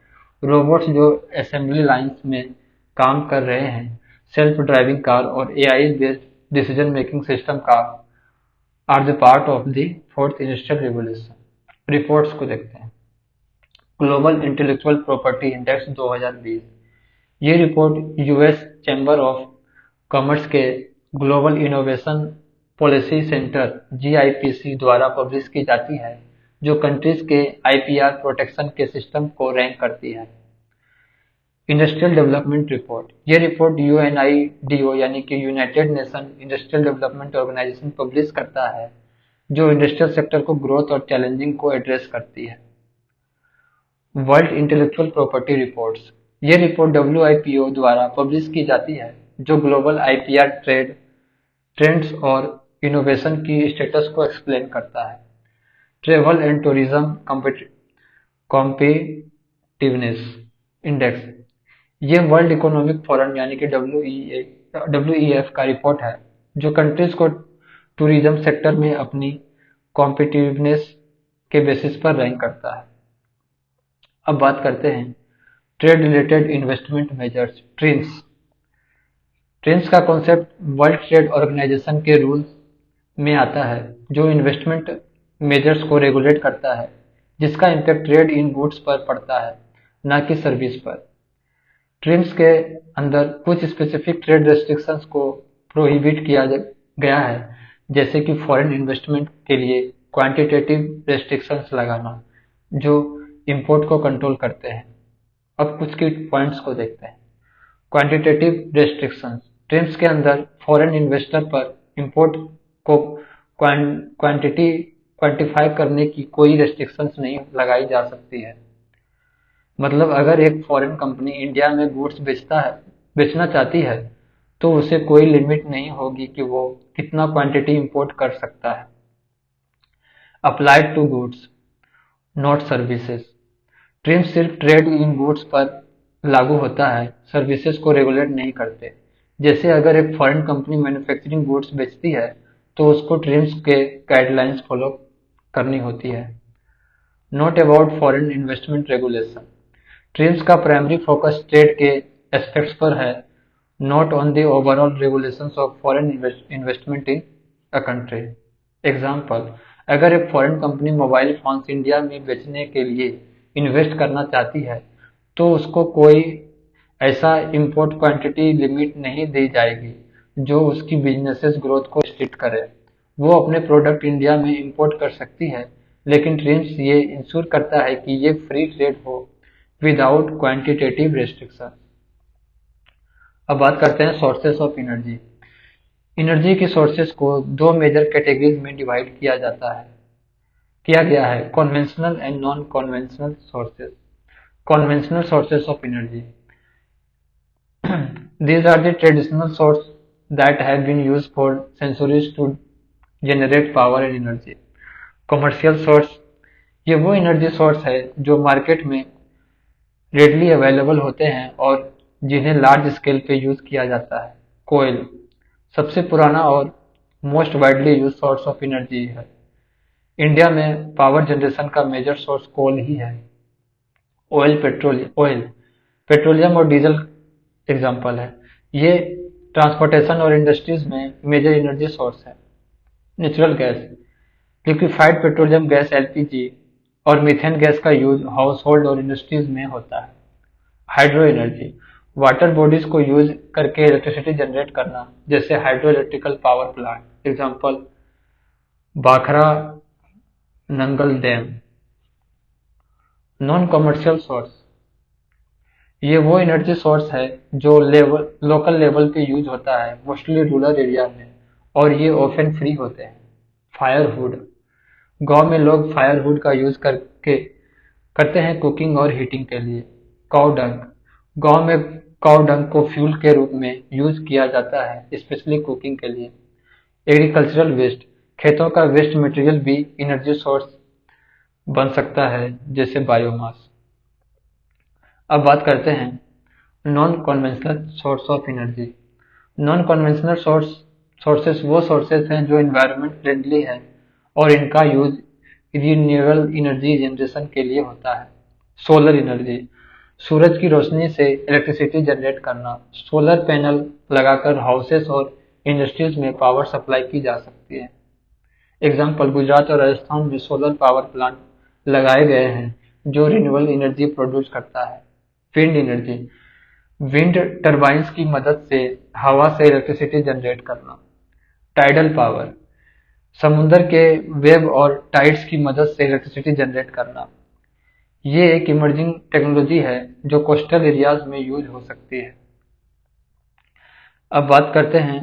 रोबोट्स जो असेंबली लाइंस में काम कर रहे हैं, सेल्फ ड्राइविंग कार और AI based decision making system का are the part of the fourth industrial revolution. Reports को देखते हैं। ग्लोबल इंटेलेक्चुअल प्रॉपर्टी इंडेक्स 2020, ये report US chamber of commerce के global innovation policy centre GIPC द्वारा publish की जाती है, जो कंट्रीज के IPR प्रोटेक्शन के सिस्टम को रैंक करती है। इंडस्ट्रियल डेवलपमेंट रिपोर्ट, ये रिपोर्ट UNIDO यानी कि United Nation industrial development organisation publish करता है, जो इंडस्ट्रियल सेक्टर को ग्रोथ और चैलेंजिंग को एड्रेस करती है। वर्ल्ड इंटेलेक्चुअल प्रॉपर्टी रिपोर्ट्स, ये रिपोर्ट WIPO द्वारा पब्लिश की जाती है, जो ग्लोबल IPR ट्रेंड्स और इनोवेशन की स्टेटस को एक्सप्लेन करता है। Travel and tourism competitiveness index, ये वर्ल्ड इकोनॉमिक फोरम यानी कि WEF का रिपोर्ट है, जो कंट्रीज को टूरिज्म सेक्टर में अपनी कॉम्पिटिटिवनेस के बेसिस पर रैंक करता है। अब बात करते हैं trade related investment measures, TRIMS. TRIMS का कॉन्सेप्ट वर्ल्ड ट्रेड ऑर्गेनाइजेशन के रूल्स में आता है, जो इन्वेस्टमेंट मेजर्स को रेगुलेट करता है, जिसका इम्पैक्ट ट्रेड इन गुड्स पर पड़ता है, न कि सर्विस पर। ट्रिम्स के अंदर कुछ स्पेसिफिक ट्रेड रेस्ट्रिक्शंस को प्रोहिबिट किया गया है, जैसे कि फॉरेन इन्वेस्टमेंट के लिए क्वांटिटेटिव रेस्ट्रिक्शंस लगाना, जो इंपोर्ट को कंट्रोल करते हैं। अब कुछ की पॉइंट्स को देखते हैं। क्वांटिटेटिव रेस्ट्रिक्शंस, ट्रिम्स के अंदर फॉरेन इन्वेस्टर पर इंपोर्ट को क्वांटिफाई करने की कोई रेस्ट्रिक्शंस नहीं लगाई जा सकती है। मतलब अगर एक फॉरेन कंपनी इंडिया में गुड्स बेचना चाहती है, तो उसे कोई लिमिट नहीं होगी कि वो कितना क्वांटिटी इंपोर्ट कर सकता है। Applied to goods not services, TRIMS सिर्फ ट्रेड इन गुड्स पर लागू होता है, सर्विसेज को रेगुलेट नहीं करते। जैसे अगर एक फॉरेन कंपनी मैन्युफैक्चरिंग गुड्स बेचती है, तो उसको ट्रिम्स के गाइडलाइंस फॉलो करनी होती है। Note about foreign investment regulation, TRIMS का प्राइमरी फोकस ट्रेड के एस्पेक्ट्स पर है, not on the overall regulations of foreign investment in a country. Example, अगर एक foreign company mobile phones India में बेचने के लिए इन्वेस्ट करना चाहती है, तो उसको कोई ऐसा इंपोर्ट क्वांटिटी लिमिट नहीं दी जाएगी जो उसकी बिजनेसेस ग्रोथ को रिस्ट्रिक्ट करे। वो अपने प्रोडक्ट इंडिया में इंपोर्ट कर सकती है, लेकिन ट्रिम्स ये इंश्योर करता है कि ये फ्री ट्रेड हो विदाउट क्वांटिटेटिव रेस्ट्रिक्शन। अब बात करते हैं सोर्सेस ऑफ एनर्जी। एनर्जी की सोर्सेस को दो मेजर कैटेगरीज में डिवाइड किया गया है, conventional and non conventional sources. Conventional sources of energy, these are the traditional sources that have been used for centuries to generate power and energy. Commercial source, ये वो energy source है जो market में readily available होते हैं और जिन्हें large scale पे यूज किया जाता है। कोयल सबसे पुराना और most widely use source of energy है। इंडिया में पावर जनरेशन का मेजर सोर्स कोल ही है। ऑयल पेट्रोलियम और डीजल एग्जाम्पल है। ये ट्रांसपोर्टेशन और इंडस्ट्रीज में मेजर एनर्जी सोर्स है। Natural gas, liquefied petroleum gas LPG और मीथेन गैस का यूज हाउस होल्ड और इंडस्ट्रीज में होता है। हाइड्रो एनर्जी, वाटर बॉडीज को यूज करके इलेक्ट्रिसिटी जनरेट करना, जैसे hydro electrical power plant, example बाखरा Nangal dam. Non commercial source, ये वो एनर्जी सोर्स है जो लोकल लेवल पे यूज होता है, मोस्टली रूरल एरिया में, और ये ओपन फ्री होते हैं। फायरवुड, गांव में लोग फायरवुड का यूज करते हैं कुकिंग और हीटिंग के लिए। काउ डंग, गांव में काउ डंग को फ्यूल के रूप में यूज किया जाता है, स्पेशली कुकिंग के लिए। एग्रीकल्चरल वेस्ट, खेतों का वेस्ट मटेरियल भी एनर्जी सोर्स बन सकता है, जैसे बायोमास। अब बात करते हैं non conventional source of energy. Non conventional sources वो सोर्सेस हैं जो एनवायरनमेंट फ्रेंडली है और इनका यूज रिन्यूएबल एनर्जी जनरेशन के लिए होता है। सोलर एनर्जी, सूरज की रोशनी से इलेक्ट्रिसिटी जनरेट करना। सोलर पैनल लगाकर हाउसेस और इंडस्ट्रीज में पावर सप्लाई की जा सकती है। एग्जाम्पल गुजरात और राजस्थान में सोलर पावर प्लांट लगाए गए हैं जो रिन्यूएबल एनर्जी प्रोड्यूस करता है। विंड एनर्जी, विंड टरबाइन्स की मदद से हवा से इलेक्ट्रिसिटी जनरेट करना। टाइडल पावर, समुद्र के वेव और टाइड्स की मदद से इलेक्ट्रिसिटी जनरेट करना। ये एक इमर्जिंग टेक्नोलॉजी है जो कोस्टल एरियाज में यूज हो सकती है। अब बात करते हैं